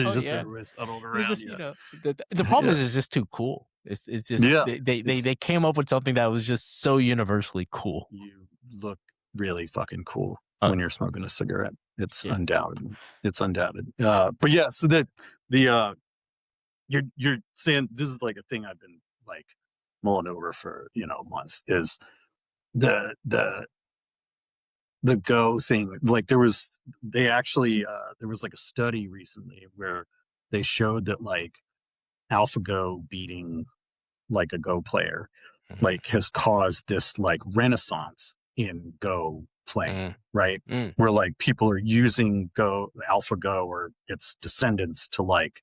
[SPEAKER 1] Oh
[SPEAKER 2] Just
[SPEAKER 1] yeah.
[SPEAKER 2] everybody's huddled
[SPEAKER 1] It's
[SPEAKER 2] around
[SPEAKER 1] just,
[SPEAKER 2] you.
[SPEAKER 1] the problem
[SPEAKER 2] Yeah.
[SPEAKER 1] is it's just too cool. It's just
[SPEAKER 2] Yeah. It's
[SPEAKER 1] they came up with something that was just so universally cool.
[SPEAKER 2] you look really fucking cool
[SPEAKER 1] Uh,
[SPEAKER 2] when you're smoking a cigarette. It's
[SPEAKER 1] yeah.
[SPEAKER 2] undoubted. It's undoubted. But yeah, so the you're saying this is like a thing I've been like mulling over for months is the the the Go thing. Like there was like a study recently where they showed that like AlphaGo beating like a Go player.
[SPEAKER 1] Mhm.
[SPEAKER 2] like has caused this like renaissance in Go playing,
[SPEAKER 1] Mhm.
[SPEAKER 2] right?
[SPEAKER 1] Mm.
[SPEAKER 2] Where like people are using Go, AlphaGo or its descendants to like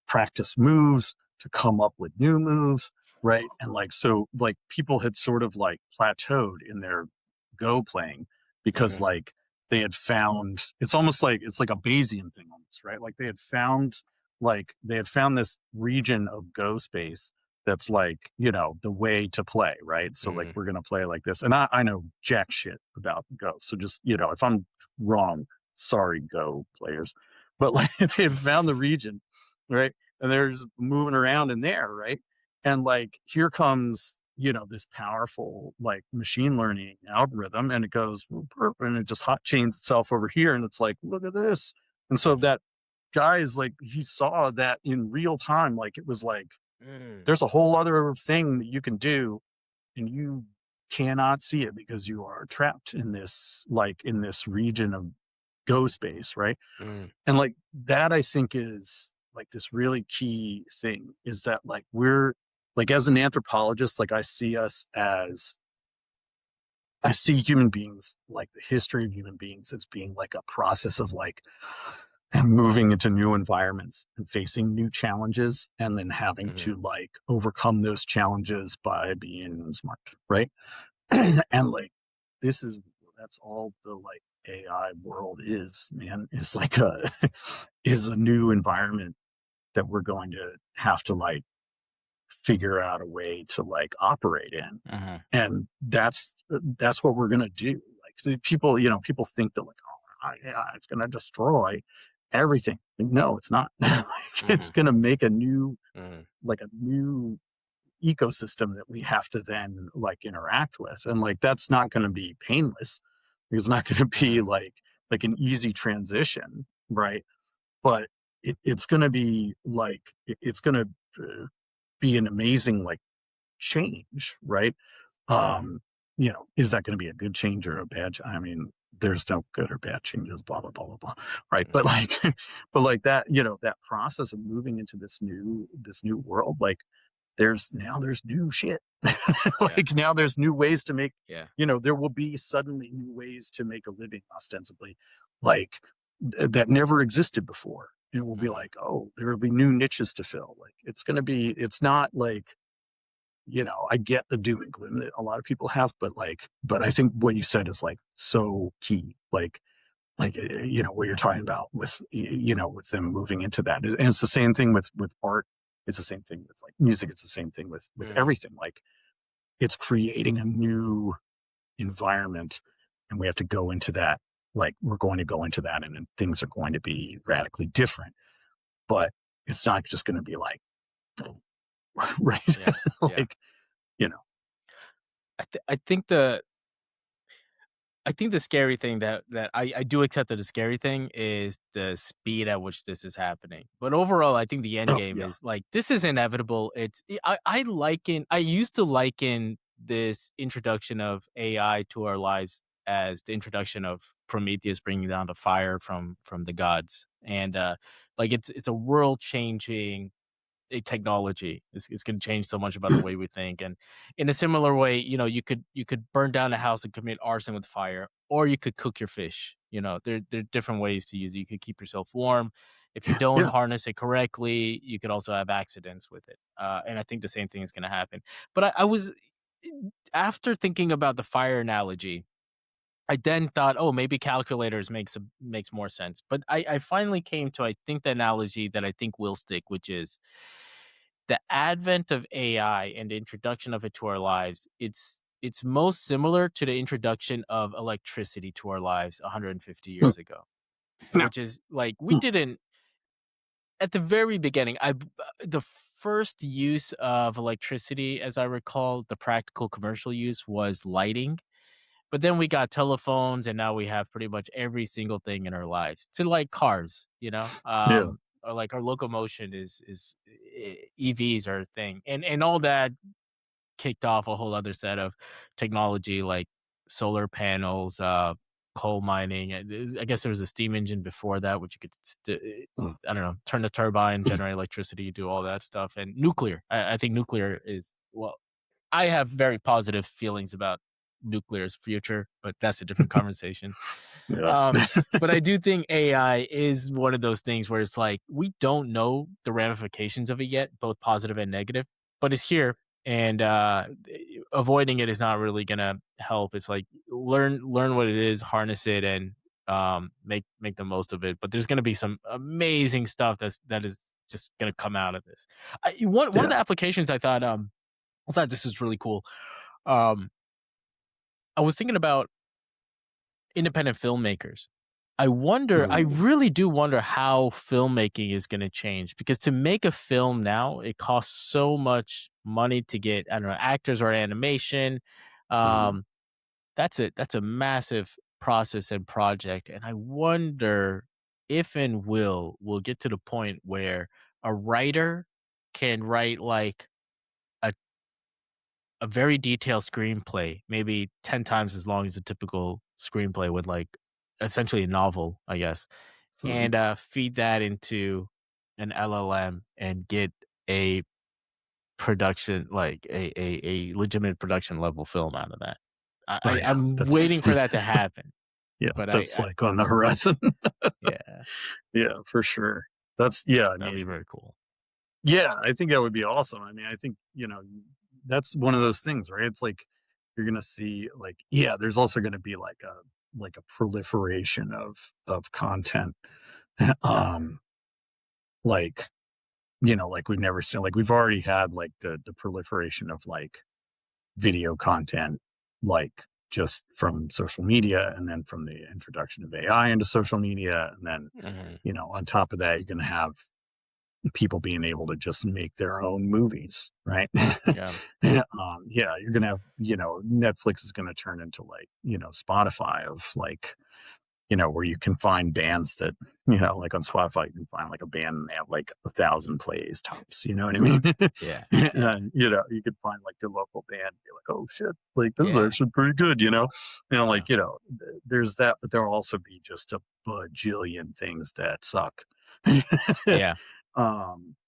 [SPEAKER 2] practice moves, to come up with new moves, right? And like so like people had sort of like plateaued in their Go playing because
[SPEAKER 1] Mhm.
[SPEAKER 2] like they had found it's almost like it's like a Bayesian thing almost, right? Like they had found this region of Go space that's like, you know, the way to play, right? So like
[SPEAKER 1] Mhm.
[SPEAKER 2] we're gonna play like this. And I know jack shit about Go. So just, you know, if I'm wrong, sorry, Go players. But like they had found the region, right? And they're just moving around in there, right? And like here comes, you know, this powerful like machine learning algorithm, and it goes and it just hot chains itself over here, and it's like, look at this. And so
[SPEAKER 1] Mhm.
[SPEAKER 2] that guy is like, he saw that in real time, like it was like,
[SPEAKER 1] Mm.
[SPEAKER 2] there's a whole other thing that you can do, and you cannot see it because you are trapped in this like in this region of go space, right?
[SPEAKER 1] Mm.
[SPEAKER 2] And like that I think is like this really key thing is that like we're like as an anthropologist, like I see human beings, like the history of human beings as being like a process of like and moving into new environments and facing new challenges and then having
[SPEAKER 1] Mhm.
[SPEAKER 2] to like overcome those challenges by being smart, right? And like this is that's all the like AI world is, man. It's like a is a new environment that we're going to have to like figure out a way to like operate in.
[SPEAKER 1] Mhm.
[SPEAKER 2] And that's what we're gonna do. Like so people, you know, people think that like, oh yeah, it's gonna destroy everything. No, it's not. Like, it's
[SPEAKER 1] Mhm.
[SPEAKER 2] gonna make a new
[SPEAKER 1] Mhm.
[SPEAKER 2] like a new ecosystem that we have to then like interact with. And like that's not gonna be painless. It's not gonna be
[SPEAKER 1] Mhm.
[SPEAKER 2] like an easy transition, right? But it's gonna be like it's gonna uh, be an amazing like change, right?
[SPEAKER 1] Mhm.
[SPEAKER 2] Um, you know, is that going to be a good change or a bad? I mean, there's no good or bad changes, blah blah blah blah blah, right? But
[SPEAKER 1] Mhm.
[SPEAKER 2] like, but like that, you know, that process of moving into this new world, like there's new shit.
[SPEAKER 1] Yeah.
[SPEAKER 2] Like now there's new ways to make,
[SPEAKER 1] Yeah.
[SPEAKER 2] you know, there will be suddenly new ways to make a living ostensibly, like that never existed before. And it will be
[SPEAKER 1] Mhm.
[SPEAKER 2] like, oh, there will be new niches to fill. Like it's not like you know, I get the doom and gloom that a lot of people have, but I think what you said is like so key. You know, what you're talking about with, you know, with them moving into that. And it's the same thing with art. It's the same thing with like music. It's the same thing with
[SPEAKER 1] Mhm.
[SPEAKER 2] everything. Like it's creating a new environment and we have to go into that. Like we're going to go into that and then things are going to be radically different, but it's not just going to be like, right.
[SPEAKER 1] Yeah. Yeah.
[SPEAKER 2] Like, you know,
[SPEAKER 1] I think the scary thing that I do accept that the scary thing is the speed at which this is happening. But overall, I think the end
[SPEAKER 2] oh
[SPEAKER 1] game
[SPEAKER 2] yeah.
[SPEAKER 1] is like this is inevitable. I used to liken this introduction of AI to our lives as the introduction of Prometheus bringing down the fire from the gods. And like it's a world changing a technology. It's going to change so much about the way we think. And in a similar way, you could burn down a house and commit arson with fire, or you could cook your fish. There are different ways to use it. You could keep yourself warm. If you don't
[SPEAKER 2] Yeah.
[SPEAKER 1] harness it correctly, you could also have accidents with it. And I think the same thing is going to happen. But I was after thinking about the fire analogy. I then thought, oh, maybe calculators makes more sense. But I finally came to I think the analogy that I think will stick, which is the advent of AI and the introduction of it to our lives. It's most similar to the introduction of electricity to our lives 150
[SPEAKER 2] Mm.
[SPEAKER 1] years ago,
[SPEAKER 2] No.
[SPEAKER 1] which is like we
[SPEAKER 2] Mm.
[SPEAKER 1] didn't at the very beginning. The first use of electricity, as I recall, the practical commercial use was lighting, but then we got telephones, and now we have pretty much every single thing in our lives. To like cars,
[SPEAKER 2] Yeah.
[SPEAKER 1] or like our locomotion is EVs are a thing, and all that kicked off a whole other set of technology like solar panels, coal mining. I guess there was a steam engine before that, which you could,
[SPEAKER 2] Mm.
[SPEAKER 1] I don't know, turn the turbine, generate electricity, do all that stuff, and nuclear. I think nuclear is well. I have very positive feelings about nuclear's future, but that's a different conversation.
[SPEAKER 2] Yeah.
[SPEAKER 1] Um, but I do think AI is one of those things where it's like we don't know the ramifications of it yet, both positive and negative, but it's here, and avoiding it is not really gonna help. It's like learn what it is, harness it, and make the most of it. But there's gonna be some amazing stuff that is just gonna come out of this. One of
[SPEAKER 2] Yeah.
[SPEAKER 1] the applications I thought this was really cool. Um, I was thinking about independent filmmakers. I
[SPEAKER 2] Ooh.
[SPEAKER 1] really do wonder how filmmaking is going to change because to make a film now, it costs so much money to get, I don't know, actors or animation.
[SPEAKER 2] Uh,
[SPEAKER 1] Um, that's a massive process and project. And I wonder if and will we'll get to the point where a writer can write like a a very detailed screenplay, maybe 10 times as long as a typical screenplay with like essentially a novel, I guess,
[SPEAKER 2] mhm.
[SPEAKER 1] and feed that into an LLM and get a production like a legitimate production level film out of that.
[SPEAKER 2] Oh, yeah.
[SPEAKER 1] I'm
[SPEAKER 2] That's
[SPEAKER 1] waiting for that to happen,
[SPEAKER 2] yeah,
[SPEAKER 1] but
[SPEAKER 2] that's,
[SPEAKER 1] I
[SPEAKER 2] like, on the horizon.
[SPEAKER 1] yeah,
[SPEAKER 2] Yeah, for sure. That's yeah, I
[SPEAKER 1] that'd be
[SPEAKER 2] mean,
[SPEAKER 1] very cool.
[SPEAKER 2] yeah, I think that would be awesome. I mean, I think, that's one of those things, right? It's like you're gonna see, like yeah, there's also gonna be like a proliferation of content, um, like, like we've never seen like, we've already had, like, the proliferation of, like, video content, like, just from social media and then from the introduction of AI into social media, and then,
[SPEAKER 1] Mhm.
[SPEAKER 2] on top of that, you're gonna have people being able to just make their own movies, right?
[SPEAKER 1] Yeah,
[SPEAKER 2] Yeah, you're gonna have, Netflix is gonna turn into like, Spotify of like, where you can find bands that, like on Spotify, you can find like a band and they have like 1,000 plays tops. You know what I mean?
[SPEAKER 1] yeah, yeah,
[SPEAKER 2] And you could find like your local band and be like, oh shit, like this is
[SPEAKER 1] yeah,
[SPEAKER 2] actually pretty good.
[SPEAKER 1] yeah,
[SPEAKER 2] Like there's that, but there'll also be just a bajillion things that suck.
[SPEAKER 1] yeah.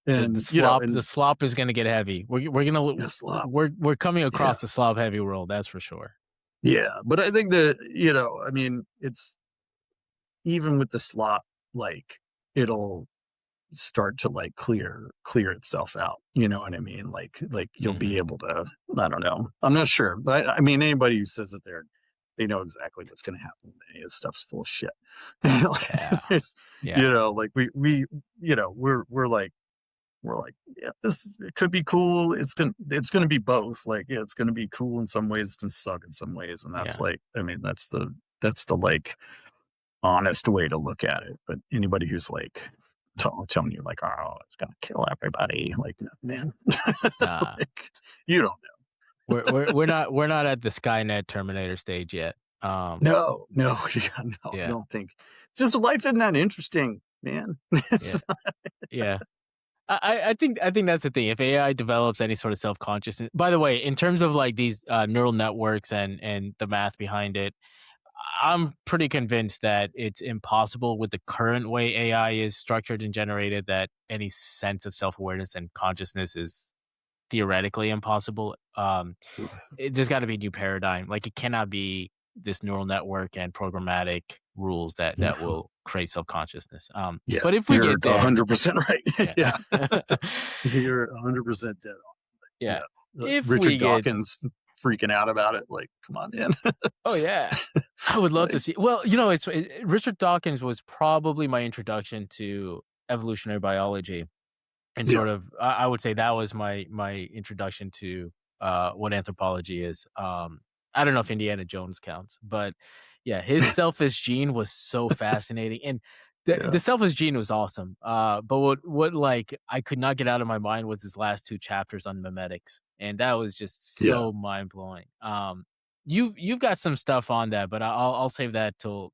[SPEAKER 2] And
[SPEAKER 1] The
[SPEAKER 2] and
[SPEAKER 1] slop is gonna get heavy.
[SPEAKER 2] yes, love,
[SPEAKER 1] We're coming
[SPEAKER 2] yeah,
[SPEAKER 1] across the slop heavy world, that's for sure.
[SPEAKER 2] yeah. But I think that I mean, it's even with the slop, like it'll start to like clear itself out. You know what I mean? Like you'll be
[SPEAKER 1] Mhm.
[SPEAKER 2] able to. I don't know. I'm not sure, but I mean, anybody who says that they know exactly what's going to happen. This stuff's full of shit.
[SPEAKER 1] Yeah,
[SPEAKER 2] There's,
[SPEAKER 1] yeah,
[SPEAKER 2] like we, we're like, yeah, this it could be cool. It's gonna be both. Like, yeah, it's gonna be cool in some ways, it's gonna suck in some ways, and that's
[SPEAKER 1] yeah,
[SPEAKER 2] like, I mean, that's the like honest way to look at it. But anybody who's like telling you like, oh, it's gonna kill everybody, like, man,
[SPEAKER 1] nah.
[SPEAKER 2] like you don't know.
[SPEAKER 1] We're not at the Skynet Terminator stage yet.
[SPEAKER 2] No, no, yeah, no, I
[SPEAKER 1] Yeah,
[SPEAKER 2] don't think. It's just life isn't that interesting, man.
[SPEAKER 1] yeah, yeah. I think that's the thing. If AI develops any sort of self consciousness, by the way, in terms of like these neural networks and the math behind it, I'm pretty convinced that it's impossible with the current way AI is structured and generated that any sense of self awareness and consciousness is theoretically impossible. There's got to be a new paradigm. Like it cannot be this neural network and programmatic rules that
[SPEAKER 2] No,
[SPEAKER 1] will create self consciousness.
[SPEAKER 2] yeah,
[SPEAKER 1] But if we
[SPEAKER 2] you're
[SPEAKER 1] get there,
[SPEAKER 2] 100% right.
[SPEAKER 1] yeah,
[SPEAKER 2] Yeah, you're 100% dead.
[SPEAKER 1] yeah.
[SPEAKER 2] Yeah,
[SPEAKER 1] If we
[SPEAKER 2] Richard
[SPEAKER 1] get,
[SPEAKER 2] Dawkins freaking out about it, like, come on, man.
[SPEAKER 1] oh yeah, I would love to
[SPEAKER 2] Like,
[SPEAKER 1] see. Well, you know, Richard Dawkins was probably my introduction to evolutionary biology. And
[SPEAKER 2] yeah,
[SPEAKER 1] sort of, I would say that was my introduction to what anthropology is. I don't know if Indiana Jones counts, but yeah, his selfish gene was so fascinating, and
[SPEAKER 2] yeah,
[SPEAKER 1] the selfish gene was awesome. But what like I could not get out of my mind was his last two chapters on memetics, and that was just
[SPEAKER 2] yeah,
[SPEAKER 1] so mind blowing. You've got some stuff on that, but I'll save that till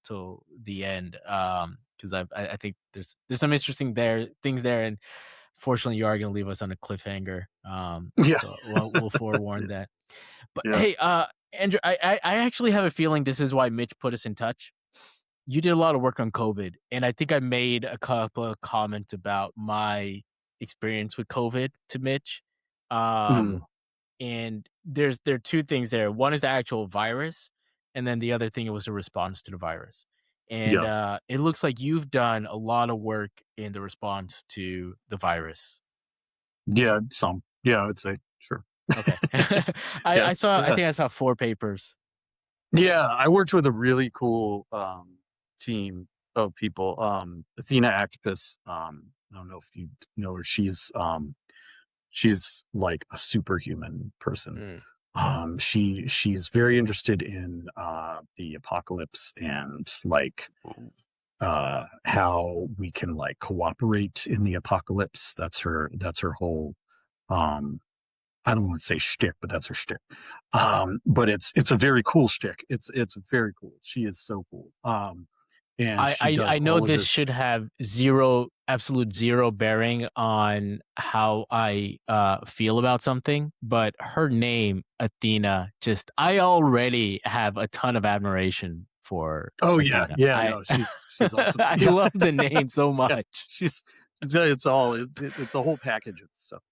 [SPEAKER 1] the end. Because I think there's some interesting things there, and fortunately, you are gonna leave us on a cliffhanger.
[SPEAKER 2] yeah,
[SPEAKER 1] So we'll forewarn that. But
[SPEAKER 2] yeah.
[SPEAKER 1] hey, Andrew, I actually have a feeling this is why Mitch put us in touch. You did a lot of work on COVID, and I think I made a couple of comments about my experience with COVID to Mitch. Um,
[SPEAKER 2] Mhm.
[SPEAKER 1] and there are two things there. One is the actual virus, and then the other thing was the response to the virus. And
[SPEAKER 2] Yeah.
[SPEAKER 1] it looks like you've done a lot of work in the response to the virus.
[SPEAKER 2] Yeah, some. Yeah, I would say, sure.
[SPEAKER 1] Okay.
[SPEAKER 2] Yeah,
[SPEAKER 1] I
[SPEAKER 2] yeah.
[SPEAKER 1] think I saw 4 papers.
[SPEAKER 2] Yeah, I worked with a really cool, team of people, Athena Actopus, I don't know if you know her, she's like a superhuman person.
[SPEAKER 1] Mm,
[SPEAKER 2] She's very interested in, the apocalypse and, like,
[SPEAKER 1] ooh.
[SPEAKER 2] how we can, like, cooperate in the apocalypse. That's her whole, um I don't want to say shtick, but that's her shtick. But it's a very cool shtick. It's very cool. She is so cool. And
[SPEAKER 1] I
[SPEAKER 2] she
[SPEAKER 1] I
[SPEAKER 2] does
[SPEAKER 1] I know
[SPEAKER 2] all of
[SPEAKER 1] this
[SPEAKER 2] this.
[SPEAKER 1] should have absolute 0 bearing on how I, feel about something, but her name, Athena, just I already have a ton of admiration for
[SPEAKER 2] Oh yeah,
[SPEAKER 1] Athena.
[SPEAKER 2] yeah.
[SPEAKER 1] I
[SPEAKER 2] No, she's awesome.
[SPEAKER 1] I
[SPEAKER 2] Yeah,
[SPEAKER 1] love the name so
[SPEAKER 2] yeah.
[SPEAKER 1] much.
[SPEAKER 2] She's it's all it's a whole package of stuff.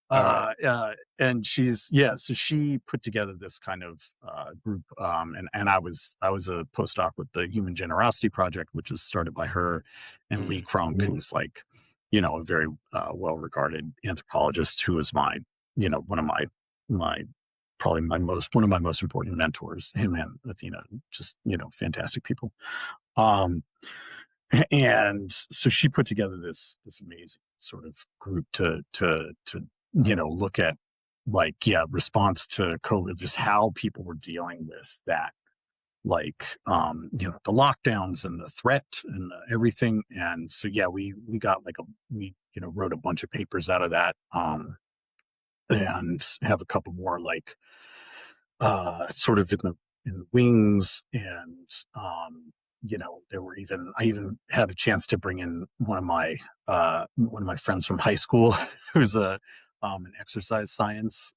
[SPEAKER 1] Alright.
[SPEAKER 2] And she's yeah. So she put together this kind of group. And I was a postdoc with the Human Generosity Project, which was started by her and Lee
[SPEAKER 1] Mm,
[SPEAKER 2] Crunk, who's like, a very well-regarded anthropologist who was one of my probably my most one of my most important mentors. Him and Athena, just fantastic people. Um, and so she put together this amazing sort of group to look at, like, yeah, response to COVID, just how people were dealing with that, like, the lockdowns and the threat and everything. And so yeah, we got like we wrote a bunch of papers out of that, and have a couple more, like, sort of in the wings. And there were even I even had a chance to bring in one of my friends from high school who's an exercise science,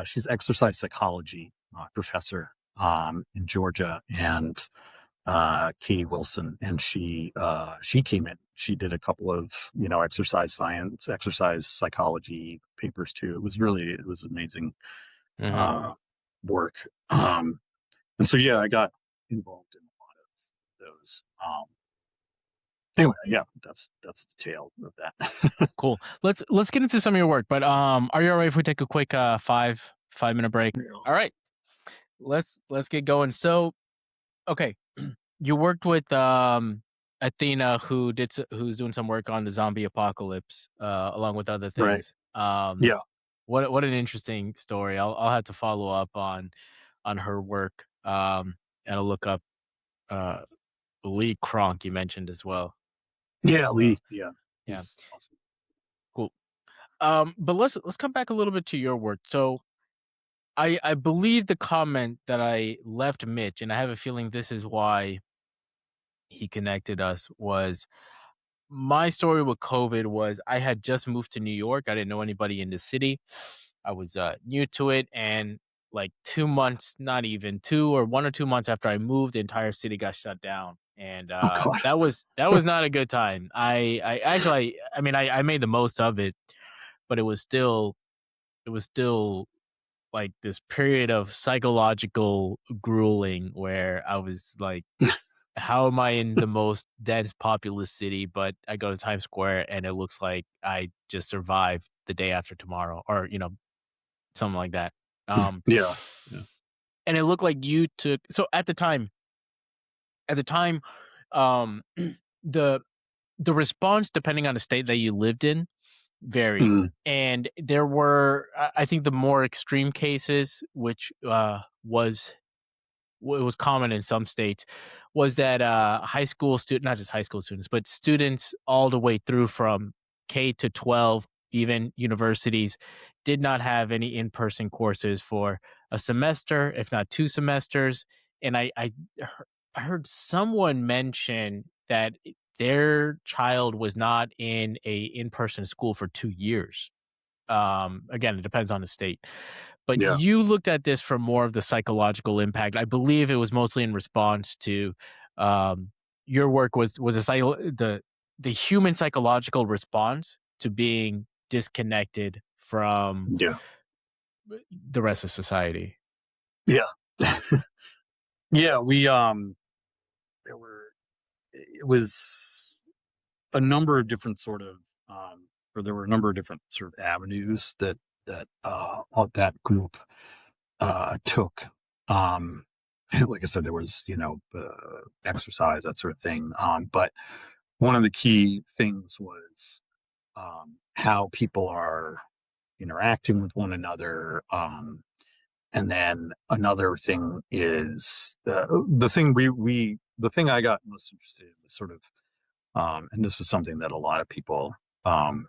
[SPEAKER 2] she's exercise psychology professor in Georgia. And Katie Wilson, and she came in. She did a couple of exercise science, exercise psychology papers too. It was amazing
[SPEAKER 1] mhm.
[SPEAKER 2] uh, work. And so yeah, I got involved in a lot of those. Anyway, yeah, that's the tale of that.
[SPEAKER 1] Cool. Let's get into some of your work, but, are you alright if we take a quick, 5-minute break? Alright. Let's get going. So, okay. You worked with Athena, who's doing some work on the zombie apocalypse, along with other
[SPEAKER 2] Right.
[SPEAKER 1] things.
[SPEAKER 2] Yeah.
[SPEAKER 1] What an interesting story. I'll have to follow up on her work. And I'll look up uh Lee Kronk you mentioned as well.
[SPEAKER 2] Yeah.
[SPEAKER 1] So
[SPEAKER 2] Lee. Yeah.
[SPEAKER 1] yeah,
[SPEAKER 2] He's awesome.
[SPEAKER 1] cool. But let's come back a little bit to your work. So I believe the comment that I left Mitch, and I have a feeling this is why he connected us, was my story with COVID was I had just moved to New York. I didn't know anybody in the city. I was new to it, and like 2 months, not even 1 or 2 months after I moved, the entire city got shut down, and
[SPEAKER 2] Oh God.
[SPEAKER 1] that was not a good time. I actually, I mean, I made the most of it, but it was still like this period of psychological grueling where I was like, how am I in the most dense populous city, but I go to Times Square and it looks like I just survived the day after tomorrow, or something like that. Um,
[SPEAKER 2] Yeah. Yeah.
[SPEAKER 1] and it looked like you took so at the time, um, the the response, depending on the state that you lived in, varied.
[SPEAKER 2] Mm,
[SPEAKER 1] And there were, I think, the more extreme cases, which what was common in some states, was that high school student, not just high school students, but students all the way through from K to 12, even universities, did not have any in-person courses for a semester, if not 2 semesters. And I heard someone mention that their child was not in a in-person school for 2 years. Again, it depends on the state. But
[SPEAKER 2] yeah.
[SPEAKER 1] you looked at this from more of the psychological impact. I believe it was mostly in response to your work was the human psychological response to being disconnected from
[SPEAKER 2] Yeah.
[SPEAKER 1] the rest of society?
[SPEAKER 2] Yeah. Yeah, there were it was a number of different sort of, or there were a number of different sort of avenues that group, took. Um, like I said, there was, exercise, that sort of thing, but one of the key things was, how people are interacting with one another. And then another thing is the thing I got most interested in was sort of, and this was something that a lot of people, um,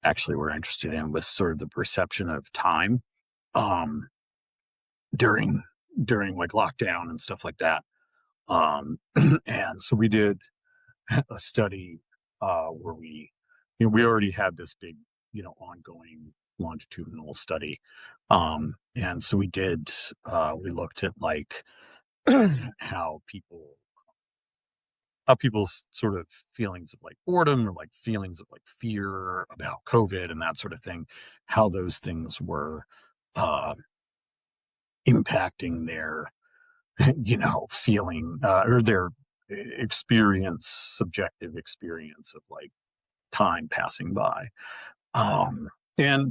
[SPEAKER 2] actually were interested in, was sort of the perception of time, um, during like lockdown and stuff like that. And so we did a study, where we already had this big, ongoing longitudinal study. And so we looked at like how people's sort of feelings of like boredom or like feelings of like fear about COVID and that sort of thing, how those things were, uh, impacting their, feeling, or their subjective experience of like time passing by. And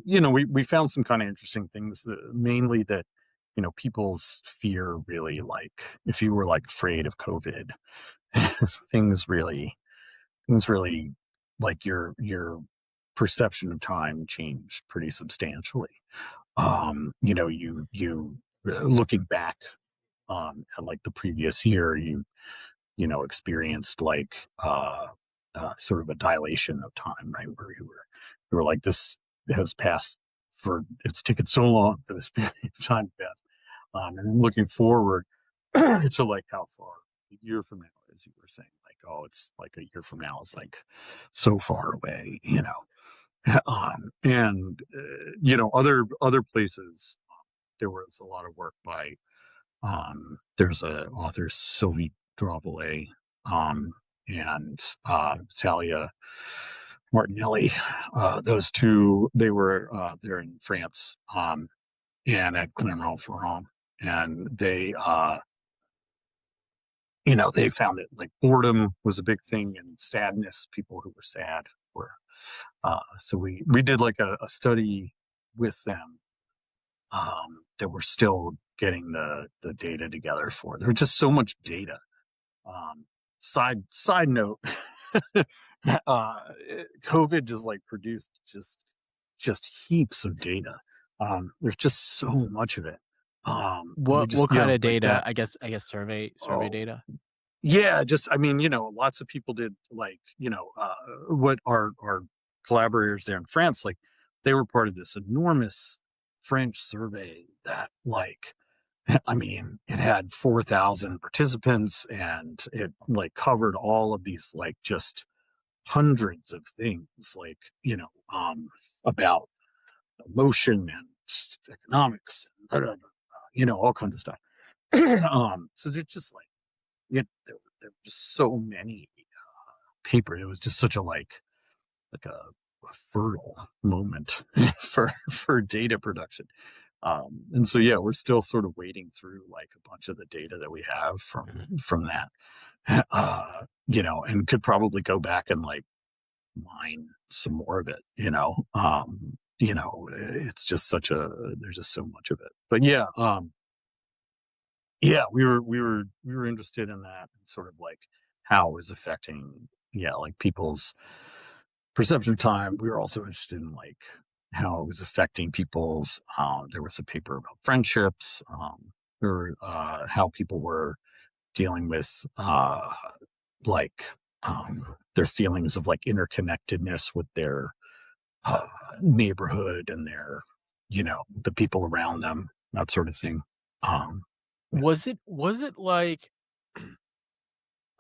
[SPEAKER 2] we found some kind of interesting things, mainly that people's fear really, like if you were like afraid of COVID, things really things really like your perception of time changed pretty substantially. You looking back, at like the previous year, experienced like, sort of a dilation of time, right? Where you were like, this has passed it's taken so long for this period of time to pass. And then looking forward to like how far a year from now, as you were saying, like, oh, it's like a year from now is like so far away, and other places, there was a lot of work by, there's a author, Sylvie Dravole, um, and, Talia Martinelli. Those two, they're in France, and at Clermont-Ferrand, and they found that like boredom was a big thing, and sadness. People who were sad were. So we did like a study with them, that we're still getting the data together for. There was just so much data. Side note, COVID just like produced just heaps of data. There's just so much of it. And we
[SPEAKER 1] What
[SPEAKER 2] just,
[SPEAKER 1] kind of
[SPEAKER 2] like
[SPEAKER 1] data?
[SPEAKER 2] that.
[SPEAKER 1] I guess survey
[SPEAKER 2] Oh,
[SPEAKER 1] data.
[SPEAKER 2] yeah, just I mean, lots of people did like, what our collaborators there in France, like they were part of this enormous French survey that like, I mean, it had 4,000 participants, and it like covered all of these like just hundreds of things, like, about emotion and economics and all kinds of stuff. So there's just like, there were just so many, paper. It was just such a like a fertile moment for data production. And so yeah, we're still sort of wading through like a bunch of the data that we have
[SPEAKER 1] Mhm.
[SPEAKER 2] from that, and could probably go back and like mine some more of it. It's just there's just so much of it. But yeah, yeah, we were interested in that, and sort of like how it was affecting, yeah, like people's perception of time. We were also interested in like how it was affecting people's. There was a paper about friendships, or how people were dealing with, like, their feelings of like interconnectedness with their, uh, neighborhood and the people around them, that sort of thing. Um, yeah.
[SPEAKER 1] Was it like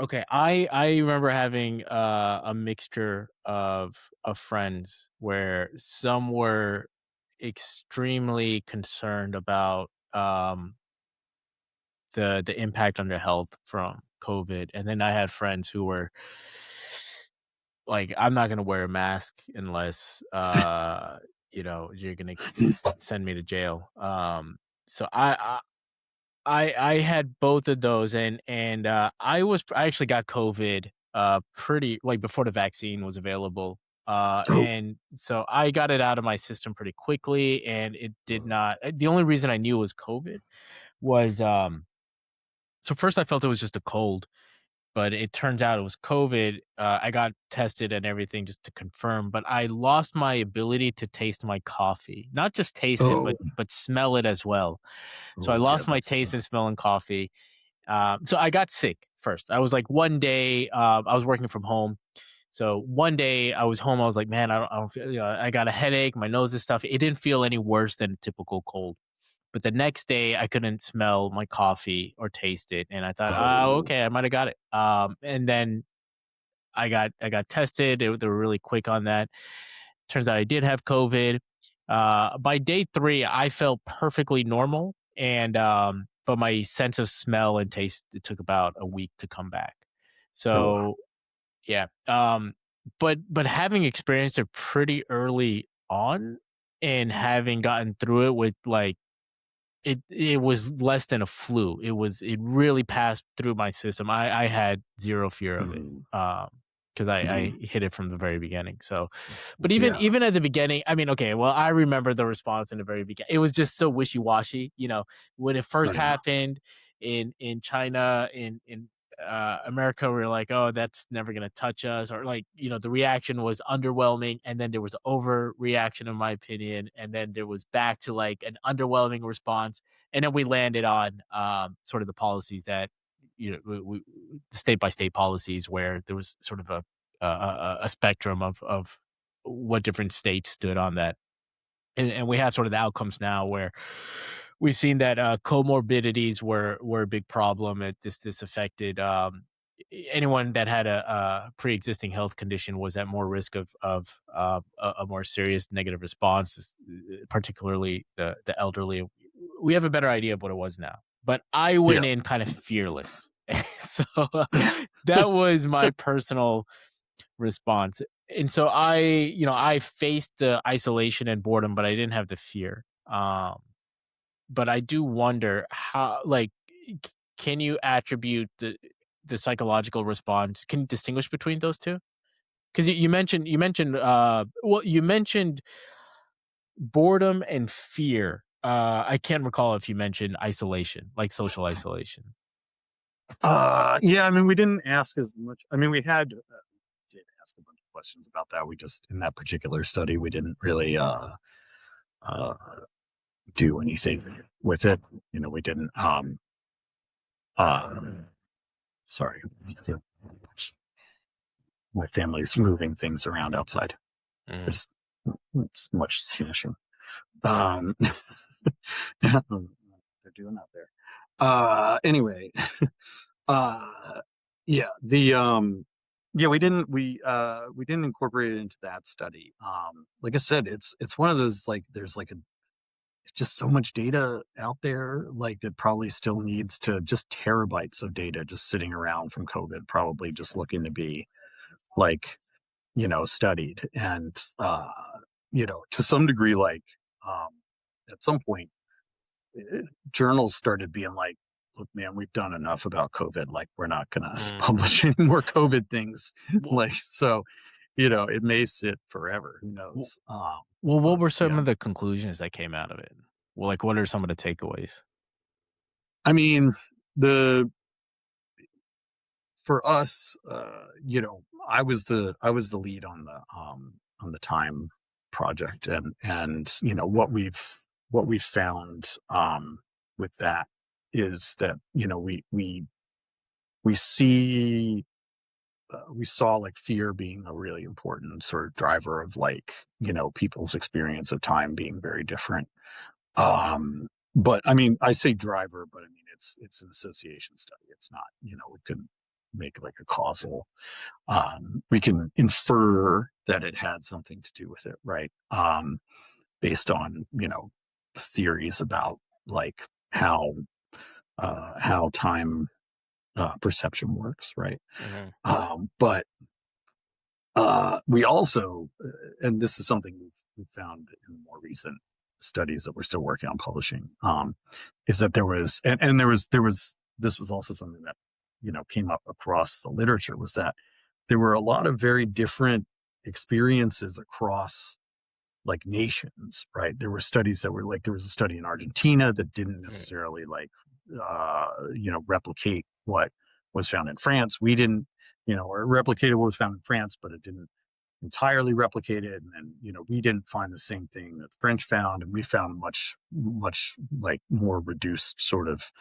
[SPEAKER 1] okay, I remember having a mixture of friends where some were extremely concerned about the impact on their health from COVID, and then I had friends who were like, I'm not gonna wear a mask unless you're gonna send me to jail. So I had both of those, and I actually got COVID pretty like before the vaccine was available.
[SPEAKER 2] Oh,
[SPEAKER 1] And so I got it out of my system pretty quickly, and it did not. The only reason I knew it was COVID was so first I felt it was just a cold, but it turns out it was COVID. I got tested and everything just to confirm, but I lost my ability to taste my coffee. Not just taste it,
[SPEAKER 2] oh,
[SPEAKER 1] but smell it as well. So I
[SPEAKER 2] oh, yeah,
[SPEAKER 1] lost my
[SPEAKER 2] that's
[SPEAKER 1] taste and smell in coffee. So I got sick first. I was like one day, I was working from home. So one day I was home. I was like, man, I don't feel. I got a headache. My nose is stuffy. It didn't feel any worse than a typical cold. But the next day, I couldn't smell my coffee or taste it, and I thought, oh,
[SPEAKER 2] oh,
[SPEAKER 1] okay, I might have got it. And then I got tested. They were really quick on that. Turns out I did have COVID. By day 3, I felt perfectly normal, and but my sense of smell and taste, it took about a week to come back.
[SPEAKER 2] oh, wow.
[SPEAKER 1] So yeah, but having experienced it pretty early on, and having gotten through it with like it was less than a flu. It really passed through my system. I had 0 fear of it,
[SPEAKER 2] Mhm,
[SPEAKER 1] 'cause I
[SPEAKER 2] mhm.
[SPEAKER 1] hit it from the very beginning, so but even
[SPEAKER 2] Yeah,
[SPEAKER 1] even at the beginning, I mean, okay, well, I remember the response in the very beginning. It was just so wishy-washy, when it
[SPEAKER 2] oh,
[SPEAKER 1] first
[SPEAKER 2] yeah.
[SPEAKER 1] happened in China, in America, we were like, "Oh, that's never gonna touch us," or like, the reaction was underwhelming, and then there was overreaction, in my opinion, and then there was back to, like, an underwhelming response, and then we landed on, sort of the policies that, the state by state policies where there was sort of a spectrum of what different states stood on that. And we have sort of the outcomes now where we've seen that comorbidities were a big problem. This affected anyone that had a pre-existing health condition was at more risk of a more serious negative response, particularly the elderly. We have a better idea of what it was now, but I went
[SPEAKER 2] Yeah.
[SPEAKER 1] in kind of fearless, so that was my personal response. And so I faced the isolation and boredom, but I didn't have the fear. But I do wonder how, like, c- can you attribute the psychological response? Can you distinguish between those two? Because you mentioned you mentioned boredom and fear. I can't recall if you mentioned isolation, like social isolation.
[SPEAKER 2] Yeah, I mean, we didn't ask as much. I mean, we did ask a bunch of questions about that. We just, in that particular study, we didn't really uh, do anything with it. We didn't. Uh, Sorry, my family's moving things around outside.
[SPEAKER 1] Mhm.
[SPEAKER 2] There's much smashing. Um, they're doing out there. Anyway, uh, yeah, we didn't incorporate it into that study. Like I said, it's one of those, like, there's like just so much data out there, like, that probably still needs to, just terabytes of data just sitting around from COVID, probably just looking to be, like, studied. And to some degree, like, um at some point, eh, journals started being like, look, man, we've done enough about COVID. Like, we're not going to
[SPEAKER 1] Mm.
[SPEAKER 2] publish any more COVID things.
[SPEAKER 1] Well,
[SPEAKER 2] Like, so, it may sit forever. Who
[SPEAKER 1] w-
[SPEAKER 2] knows?
[SPEAKER 1] well, what
[SPEAKER 2] But
[SPEAKER 1] were some
[SPEAKER 2] yeah,
[SPEAKER 1] of the conclusions that came out of it? Well, like, what are some of the takeaways?
[SPEAKER 2] I mean, the for us, I was the lead on the time project. And what we've found with that is that, we see we saw, like, fear being a really important sort of driver of, like, people's experience of time being very different. But I mean, I say driver, but I mean, it's an association study. It's not, we couldn't make like a causal. We can infer that it had something to do with it, right? Based on, theories about, like, how time perception works, right?
[SPEAKER 1] Mhm.
[SPEAKER 2] But we also, and this is something we found in more recent studies that we're still working on publishing, is that there was, and there was this was also something that came up across the literature, was that there were a lot of very different experiences across like nations, right? There were studies that were like, there was a study in Argentina that didn't
[SPEAKER 1] Mm,
[SPEAKER 2] necessarily like, replicate what was found in France. We didn't, or it replicated what was found in France, but it didn't entirely replicate it. And then, we didn't find the same thing that the French found, and we found much like more reduced sort of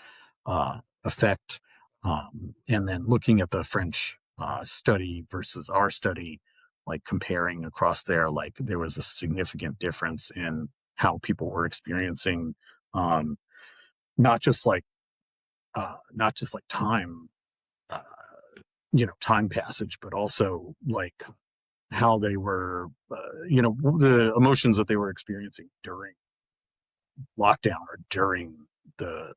[SPEAKER 2] effect. And then looking at the French study versus our study, like comparing across there, like there was a significant difference in how people were experiencing, um, not just like time, uh, time passage, but also like how they were, the emotions that they were experiencing during lockdown or during the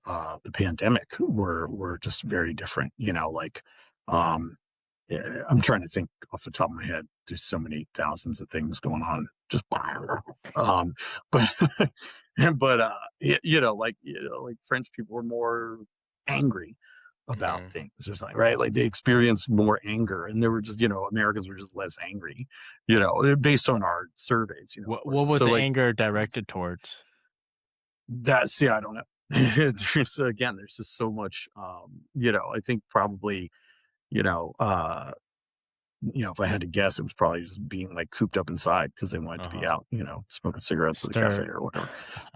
[SPEAKER 2] pandemic were just very different. Um, yeah, I'm trying to think off the top of my head. There's so many thousands of things going on. Just um, but like French people were more angry about
[SPEAKER 1] mhm.
[SPEAKER 2] things or something, right? Like they experienced more anger, and there were just Americans were just less angry, based on our surveys, of
[SPEAKER 1] What
[SPEAKER 2] course.
[SPEAKER 1] was
[SPEAKER 2] So
[SPEAKER 1] the
[SPEAKER 2] like
[SPEAKER 1] anger directed towards?
[SPEAKER 2] that's yeah, I don't know. There's just so much. I think probably you know uh if I had to guess, it was probably just being like cooped up inside because they wanted to be
[SPEAKER 1] Uh-huh.
[SPEAKER 2] out, smoking cigarettes at the cafe
[SPEAKER 1] Stir
[SPEAKER 2] or whatever.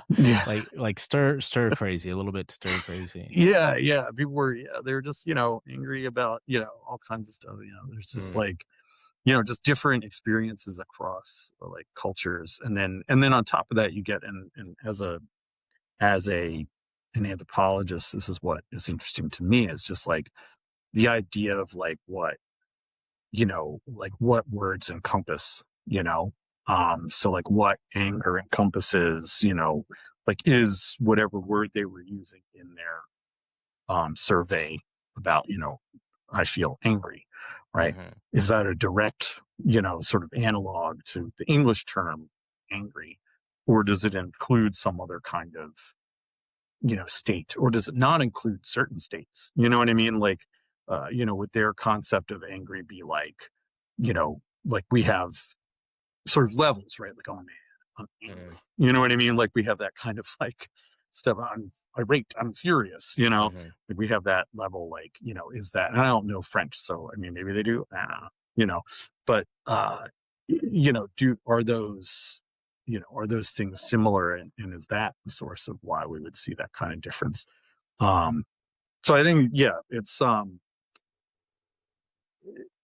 [SPEAKER 2] Yeah.
[SPEAKER 1] like stir crazy, a little bit stir crazy.
[SPEAKER 2] Yeah, yeah. People were, yeah, they were just, angry about, all kinds of stuff. There's just
[SPEAKER 1] Mm,
[SPEAKER 2] like, just different experiences across like cultures. And then on top of that, you get and as an anthropologist, this is what is interesting to me, is just like the idea of like like what words encompass, so like what anger encompasses, like is whatever word they were using in their survey about, I feel angry, right?
[SPEAKER 1] mhm,
[SPEAKER 2] Is that a direct, sort of analog to the English term angry, or does it include some other kind of, state, or does it not include certain states? You know what I mean? Like, would their concept of angry be like, like we have sort of levels, right? Like, oh man, I'm angry.
[SPEAKER 1] mhm,
[SPEAKER 2] You know what I mean? Like we have that kind of like stuff. I'm irate. I'm furious.
[SPEAKER 1] mhm.
[SPEAKER 2] Like we have that level. Like, is that? And I don't know French, so I mean, maybe they do. I don't know. But do are those are those things similar, and is that the source of why we would see that kind of difference? Um, so I think, yeah,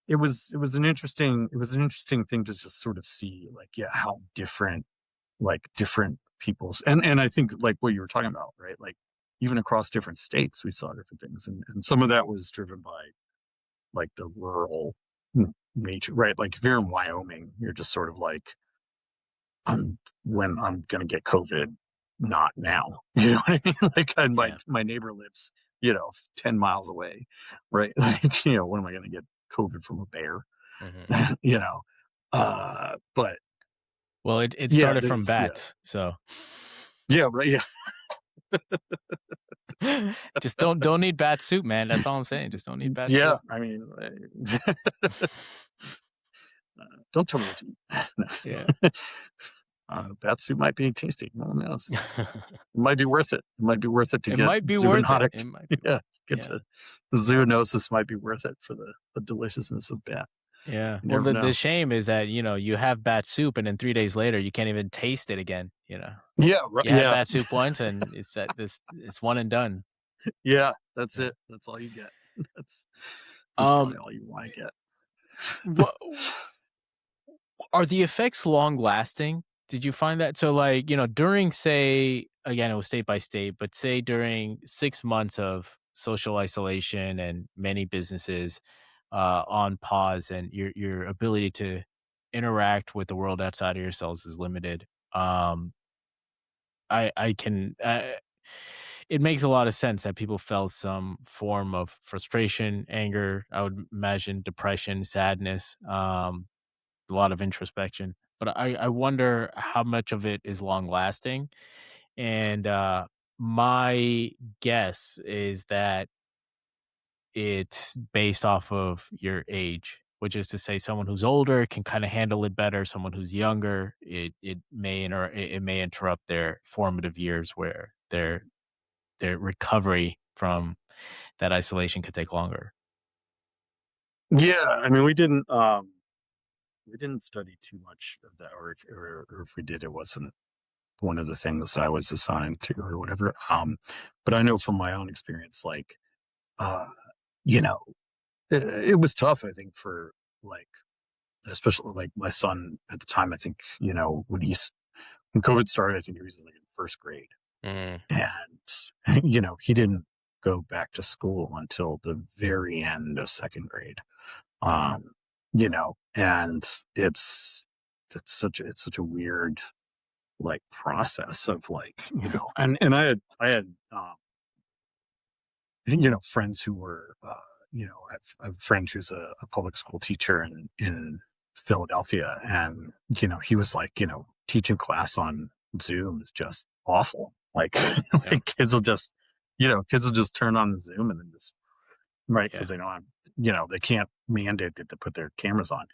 [SPEAKER 2] it was an interesting thing to just sort of see, like, yeah, how different, like different people's, and I think like what you were talking about, right? Like even across different states we saw different things, and some of that was driven by like the rural nature, right? Like if you're in Wyoming, you're just sort of like, when I'm gonna get COVID, not now. You know what I mean? Like, and my
[SPEAKER 1] Yeah.
[SPEAKER 2] my neighbor lives, 10 miles away, right? Like, when am I gonna get COVID from a bear?
[SPEAKER 1] Mhm.
[SPEAKER 2] you know? But
[SPEAKER 1] Well, it
[SPEAKER 2] yeah,
[SPEAKER 1] started from
[SPEAKER 2] there's yeah.
[SPEAKER 1] bats, so
[SPEAKER 2] Yeah, right, yeah.
[SPEAKER 1] just don't need bat soup, man. That's all I'm saying. Just don't need bat
[SPEAKER 2] Yeah,
[SPEAKER 1] soup.
[SPEAKER 2] I mean, don't tell me what to eat.
[SPEAKER 1] Yeah.
[SPEAKER 2] No. Bat soup might be tasty. No one knows. It might be worth it. It might be worth it to
[SPEAKER 1] It
[SPEAKER 2] get
[SPEAKER 1] might be worth it. It
[SPEAKER 2] zoonotic.
[SPEAKER 1] might be
[SPEAKER 2] Yeah,
[SPEAKER 1] worth
[SPEAKER 2] get
[SPEAKER 1] Yeah.
[SPEAKER 2] to the zoonosis might be worth it for the deliciousness of bat.
[SPEAKER 1] Yeah.
[SPEAKER 2] You
[SPEAKER 1] Well,
[SPEAKER 2] never
[SPEAKER 1] the
[SPEAKER 2] know.
[SPEAKER 1] shame is that, you have bat soup and then 3 days later, you can't even taste it again, you know?
[SPEAKER 2] Yeah, right,
[SPEAKER 1] You had
[SPEAKER 2] yeah,
[SPEAKER 1] bat soup once and it's one and done.
[SPEAKER 2] yeah, that's
[SPEAKER 1] Yeah.
[SPEAKER 2] it. That's all you get. That's that's probably
[SPEAKER 1] Um,
[SPEAKER 2] all you wanna get.
[SPEAKER 1] what are the effects long lasting? Did you find that? So, like, during, say, again, it was state by state, but say during 6 months of social isolation and many businesses on pause, and your ability to interact with the world outside of yourselves is limited. Um, I can. It makes a lot of sense that people felt some form of frustration, anger. I would imagine depression, sadness, a lot of introspection. but I wonder how much of it is long lasting. And my guess is that it's based off of your age, which is to say someone who's older can kind of handle it better. Someone who's younger, it may interrupt their formative years where their recovery from that isolation could take longer.
[SPEAKER 2] Yeah, I mean, we didn't study too much of that, or if we did, it wasn't one of the things I was assigned to or whatever. But I know from my own experience, like, uh, you know, it was tough, I think, for like, especially like my son at the time. I think, when COVID started, I think he was like in first grade,
[SPEAKER 1] Mm,
[SPEAKER 2] and he didn't go back to school until the very end of second grade.
[SPEAKER 1] mm,
[SPEAKER 2] Um, and it's such a weird like process of like, and I had friends who were, I have a friend who's a public school teacher in Philadelphia, and he was like, teaching class on Zoom is just awful. Like,
[SPEAKER 1] yeah,
[SPEAKER 2] like kids will just turn on the Zoom and then just right because
[SPEAKER 1] yeah.
[SPEAKER 2] they don't have, they can't mandate that they put their cameras on,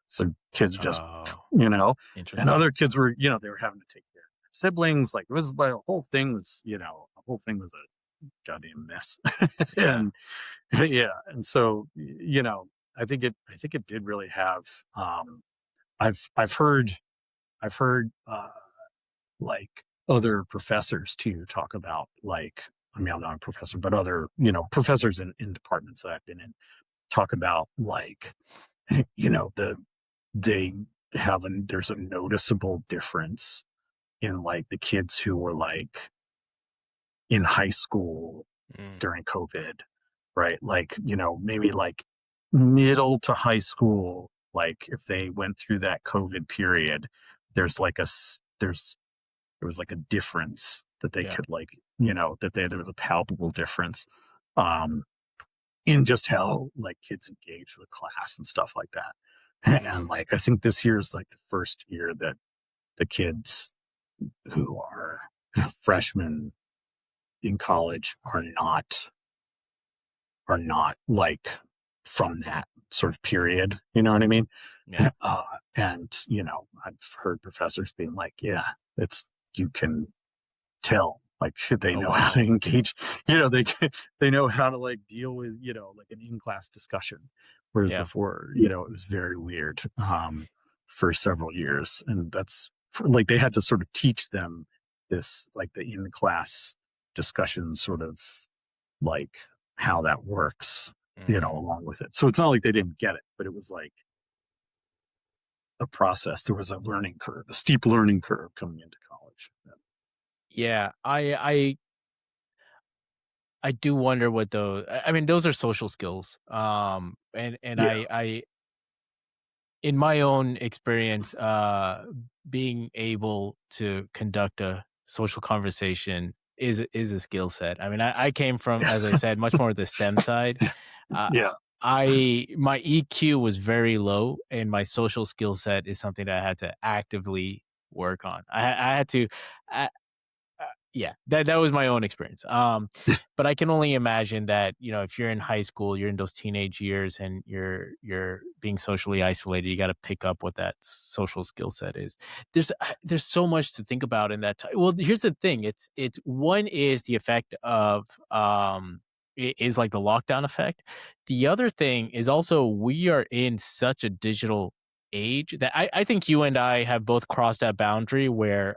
[SPEAKER 2] so kids are just,
[SPEAKER 1] Oh,
[SPEAKER 2] you know, and
[SPEAKER 1] interesting.
[SPEAKER 2] other kids were, they were having to take care of their siblings. Like it was like the whole thing was a goddamn mess.
[SPEAKER 1] Yeah.
[SPEAKER 2] And yeah, and so I think it did really have. I've heard like other professors too talk about like, I mean, I'm not a professor, but other professors in departments that I've been in talk about like, the they there's a noticeable difference in like the kids who were like in high school
[SPEAKER 1] Mm,
[SPEAKER 2] during COVID, right? Like, maybe like middle to high school, like if they went through that COVID period, there's like there was like a difference that they
[SPEAKER 1] yeah.
[SPEAKER 2] could like, there was a palpable difference um in just how like kids engage with class and stuff like that. And
[SPEAKER 1] Hmm.
[SPEAKER 2] like I think this year is like the first year that the kids who are freshmen in college are not like from that sort of period. You know what I mean?
[SPEAKER 1] Yeah.
[SPEAKER 2] And I've heard professors being like, "Yeah, it's you can tell like they
[SPEAKER 1] Oh
[SPEAKER 2] know how to
[SPEAKER 1] wow.
[SPEAKER 2] engage. They know how to like deal with like an in class discussion, whereas
[SPEAKER 1] Yeah.
[SPEAKER 2] before it was very weird for several years, and like they had to sort of teach them this like the in class discussion sort of like how that works,
[SPEAKER 1] Mm.
[SPEAKER 2] along with it. So it's not like they didn't get it, but it was like a process. There was a learning curve, a steep learning curve coming into college.
[SPEAKER 1] Yeah. I do wonder what those. I mean, those are social skills. And
[SPEAKER 2] Yeah.
[SPEAKER 1] I in my own experience, being able to conduct a social conversation is a skill set. I mean, I came from, as I said, much more the STEM side. Uh,
[SPEAKER 2] Yeah.
[SPEAKER 1] I my EQ was very low, and my social skill set is something that I had to actively work on. I had to. Yeah, that was my own experience. But I can only imagine that, if you're in high school, you're in those teenage years and you're being socially isolated, you got to pick up what that social skill set is. There's so much to think about in that time. Well, here's the thing. It's one is the effect of is like the lockdown effect. The other thing is also we are in such a digital age that I think you and I have both crossed that boundary where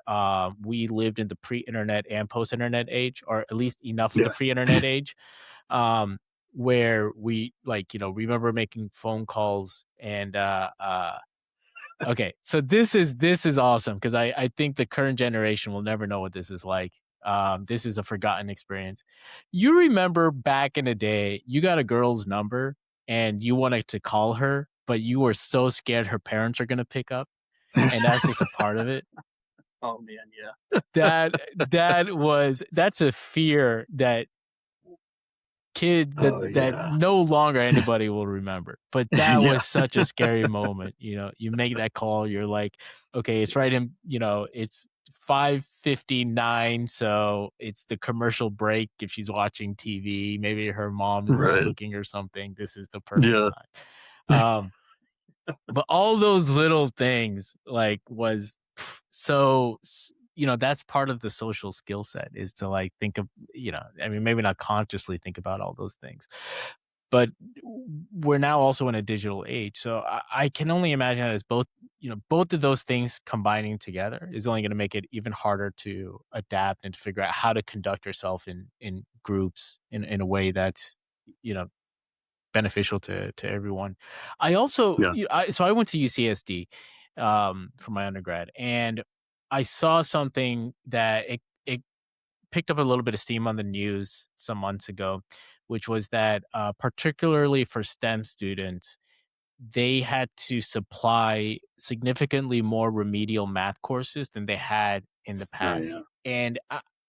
[SPEAKER 1] we lived in the pre-internet and post-internet age, or at least enough of the
[SPEAKER 2] Yeah.
[SPEAKER 1] pre-internet age, um, where we like, remember making phone calls and okay, so this is awesome because I think the current generation will never know what this is like. This is a forgotten experience. You remember back in the day, you got a girl's number and you wanted to call her, but you were so scared her parents are gonna pick up, and that's just a part of it.
[SPEAKER 2] Oh man, yeah.
[SPEAKER 1] That's a fear that kid
[SPEAKER 2] Oh
[SPEAKER 1] that
[SPEAKER 2] yeah.
[SPEAKER 1] no longer anybody will remember. But that
[SPEAKER 2] Yeah.
[SPEAKER 1] was such a scary moment. You make that call, you're like, okay, it's right in, it's 5:59, so it's the commercial break if she's watching TV. Maybe her mom is
[SPEAKER 2] Right.
[SPEAKER 1] cooking or something. This is the perfect
[SPEAKER 2] Yeah.
[SPEAKER 1] time. Um, but all those little things like was that's part of the social skill set is to like think of, I mean, maybe not consciously think about all those things, but we're now also in a digital age. So I can only imagine that as both of those things combining together is only going to make it even harder to adapt and to figure out how to conduct yourself in groups in a way that's, you know, beneficial to everyone. I also,
[SPEAKER 2] Yeah.
[SPEAKER 1] so I went to UCSD for my undergrad, and I saw something that it picked up a little bit of steam on the news some months ago, which was that particularly for STEM students, they had to supply significantly more remedial math courses than they had in the
[SPEAKER 2] Oh yeah.
[SPEAKER 1] past, and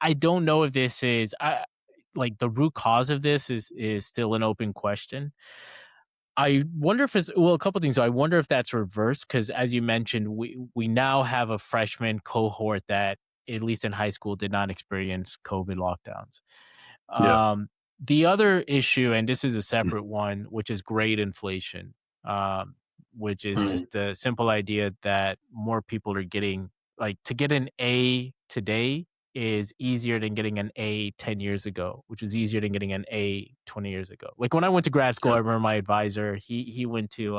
[SPEAKER 1] I don't know if this is. Like the root cause of this is still an open question. I wonder if it's well, a couple things. I wonder if that's reversed because, as you mentioned, we now have a freshman cohort that, at least in high school, did not experience COVID lockdowns.
[SPEAKER 2] Yeah.
[SPEAKER 1] Um, the other issue, and this is a separate one, which is grade inflation, which is
[SPEAKER 2] Right.
[SPEAKER 1] just the simple idea that more people are getting like to get an A today is easier than getting an A 10 years ago, which is easier than getting an A 20 years ago. Like when I went to grad school, I
[SPEAKER 2] Yeah.
[SPEAKER 1] remember my advisor, he went to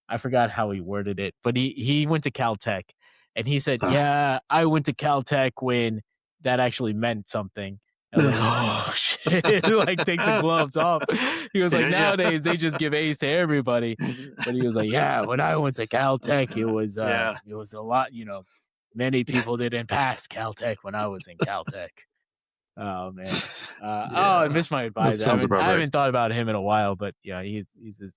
[SPEAKER 1] I forgot how he worded it, but he went to Caltech and he said,
[SPEAKER 2] Uh,
[SPEAKER 1] "Yeah, I went to Caltech when that actually meant something." I was like, "Oh shit!" Like, take the gloves off. He was like,
[SPEAKER 2] yeah.
[SPEAKER 1] "Nowadays they just give A's to everybody," but he was like, "Yeah, when I went to Caltech,
[SPEAKER 2] Yeah.
[SPEAKER 1] it was a lot. Many people didn't pass Caltech when I was in Caltech." Oh man. I
[SPEAKER 2] Yeah.
[SPEAKER 1] miss my
[SPEAKER 2] That
[SPEAKER 1] advisor. I
[SPEAKER 2] sounds
[SPEAKER 1] haven't
[SPEAKER 2] about
[SPEAKER 1] I
[SPEAKER 2] right.
[SPEAKER 1] haven't thought about him in a while, but yeah, he's this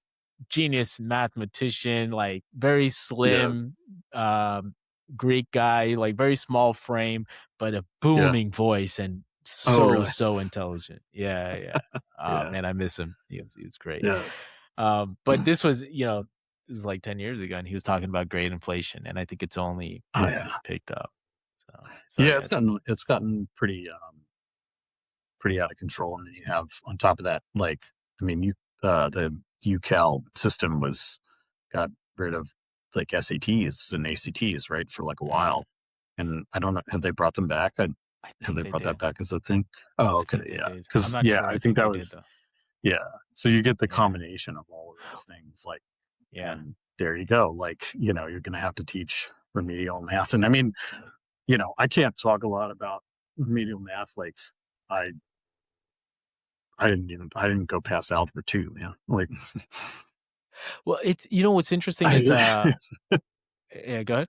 [SPEAKER 1] genius mathematician, like very
[SPEAKER 2] Yeah.
[SPEAKER 1] slim, um, Greek guy, like very small frame, but a
[SPEAKER 2] Yeah.
[SPEAKER 1] booming voice and
[SPEAKER 2] Oh
[SPEAKER 1] so,
[SPEAKER 2] really?
[SPEAKER 1] so intelligent. Yeah, yeah. Oh
[SPEAKER 2] Yeah.
[SPEAKER 1] man, I miss him. He was great.
[SPEAKER 2] Yeah.
[SPEAKER 1] But this was like 10 years ago and he was talking about grade inflation and I think it's only
[SPEAKER 2] Oh yeah.
[SPEAKER 1] picked up. So
[SPEAKER 2] Yeah,
[SPEAKER 1] yes.
[SPEAKER 2] it's gotten pretty out of control. And then you have on top of that, like, I mean, the UCal system got rid of like SATs and ACTs, right, for like a
[SPEAKER 1] Mm,
[SPEAKER 2] while. And I don't know, have they brought them back?
[SPEAKER 1] I
[SPEAKER 2] Have
[SPEAKER 1] think
[SPEAKER 2] they
[SPEAKER 1] they
[SPEAKER 2] brought that
[SPEAKER 1] do.
[SPEAKER 2] back as a thing? Oh,
[SPEAKER 1] I
[SPEAKER 2] okay,
[SPEAKER 1] think they
[SPEAKER 2] yeah.
[SPEAKER 1] did. I'm
[SPEAKER 2] Because
[SPEAKER 1] not
[SPEAKER 2] yeah,
[SPEAKER 1] sure.
[SPEAKER 2] I
[SPEAKER 1] I
[SPEAKER 2] think
[SPEAKER 1] think
[SPEAKER 2] that
[SPEAKER 1] they did
[SPEAKER 2] was
[SPEAKER 1] though.
[SPEAKER 2] yeah. So you get the
[SPEAKER 1] Yeah.
[SPEAKER 2] combination of all of those things, like,
[SPEAKER 1] Yeah.
[SPEAKER 2] and there you go. Like, you're going to have to teach remedial math. And I mean, I can't talk a lot about remedial math. Like, I I didn't go past algebra 2, man. Like,
[SPEAKER 1] Well, it's what's interesting is
[SPEAKER 2] I
[SPEAKER 1] yeah, go ahead.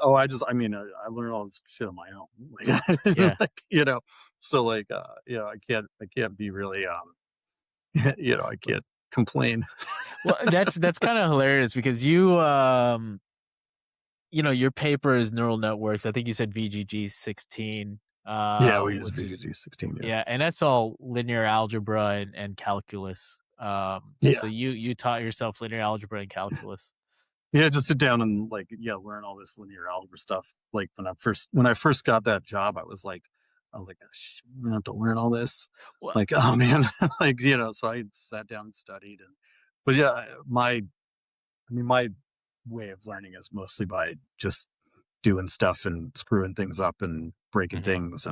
[SPEAKER 2] oh, I mean, I learned all this shit on my own.
[SPEAKER 1] Yeah.
[SPEAKER 2] Like, so like, I can't be really, I can't complain.
[SPEAKER 1] Well, that's kind of hilarious because your paper is neural networks. I think you said VGG 16,
[SPEAKER 2] Yeah, we use
[SPEAKER 1] which is
[SPEAKER 2] VGG 16. Yeah.
[SPEAKER 1] yeah, and that's all linear algebra and calculus. So
[SPEAKER 2] Yeah.
[SPEAKER 1] you taught yourself linear algebra and calculus.
[SPEAKER 2] Yeah. Just sit down and like, yeah, learn all this linear algebra stuff. Like when I first got that job, I was like, "Oh, I'm gonna have to learn all this.
[SPEAKER 1] Well,
[SPEAKER 2] Like, oh man, like, so I sat down and studied but yeah, my way of learning is mostly by just doing stuff and screwing things up and breaking
[SPEAKER 1] mhm,
[SPEAKER 2] things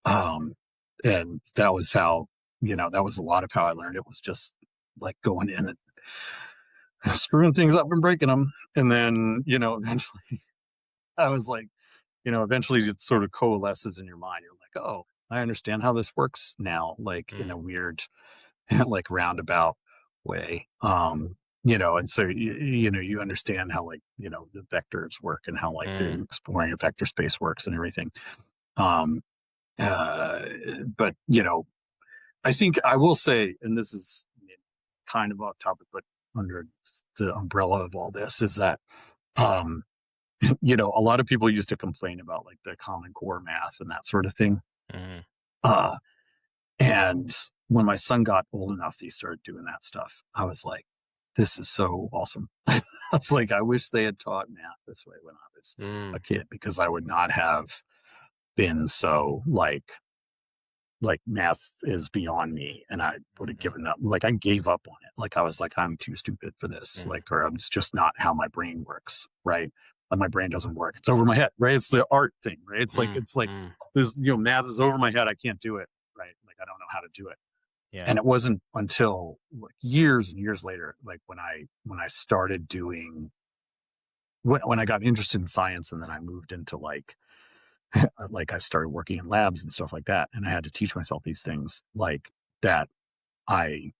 [SPEAKER 2] um and that was how that was a lot of how I learned. It was just like going in and screwing things up and breaking them, and then eventually I was like, eventually it sort of coalesces in your mind. You're like, oh, I understand how this works now, like in a
[SPEAKER 1] mm,
[SPEAKER 2] weird like roundabout way. And so you understand how, like, the vectors work and how, like,
[SPEAKER 1] mm,
[SPEAKER 2] the exploring a vector space works and everything. Um uh but I think I will say, and this is kind of off topic, but under the umbrella of all this, is that um a lot of people used to complain about like the common core math and that sort of thing.
[SPEAKER 1] mhm,
[SPEAKER 2] uh and when my son got old enough that he started doing that stuff, I was like, this is so awesome. I was like, I wish they had taught math this way when I was a
[SPEAKER 1] Mm,
[SPEAKER 2] kid, because I would not have been so like math is beyond me, and I would have
[SPEAKER 1] mhm,
[SPEAKER 2] given up. Like, I gave up on it. Like, I was like, I'm too stupid for this.
[SPEAKER 1] mhm,
[SPEAKER 2] Like, or it's just not how my brain works, right? Like, my brain doesn't work. It's over my head, right? It's the art thing, right?
[SPEAKER 1] mm,
[SPEAKER 2] It's like
[SPEAKER 1] mm.
[SPEAKER 2] there's math is over my head. I can't do it, right? Like, I don't know how to do it.
[SPEAKER 1] Yeah.
[SPEAKER 2] And it wasn't until like years and years later, like when I started doing when I got interested in science, and then I moved into like I started working in labs and stuff like that, and I had to teach myself these things like that. I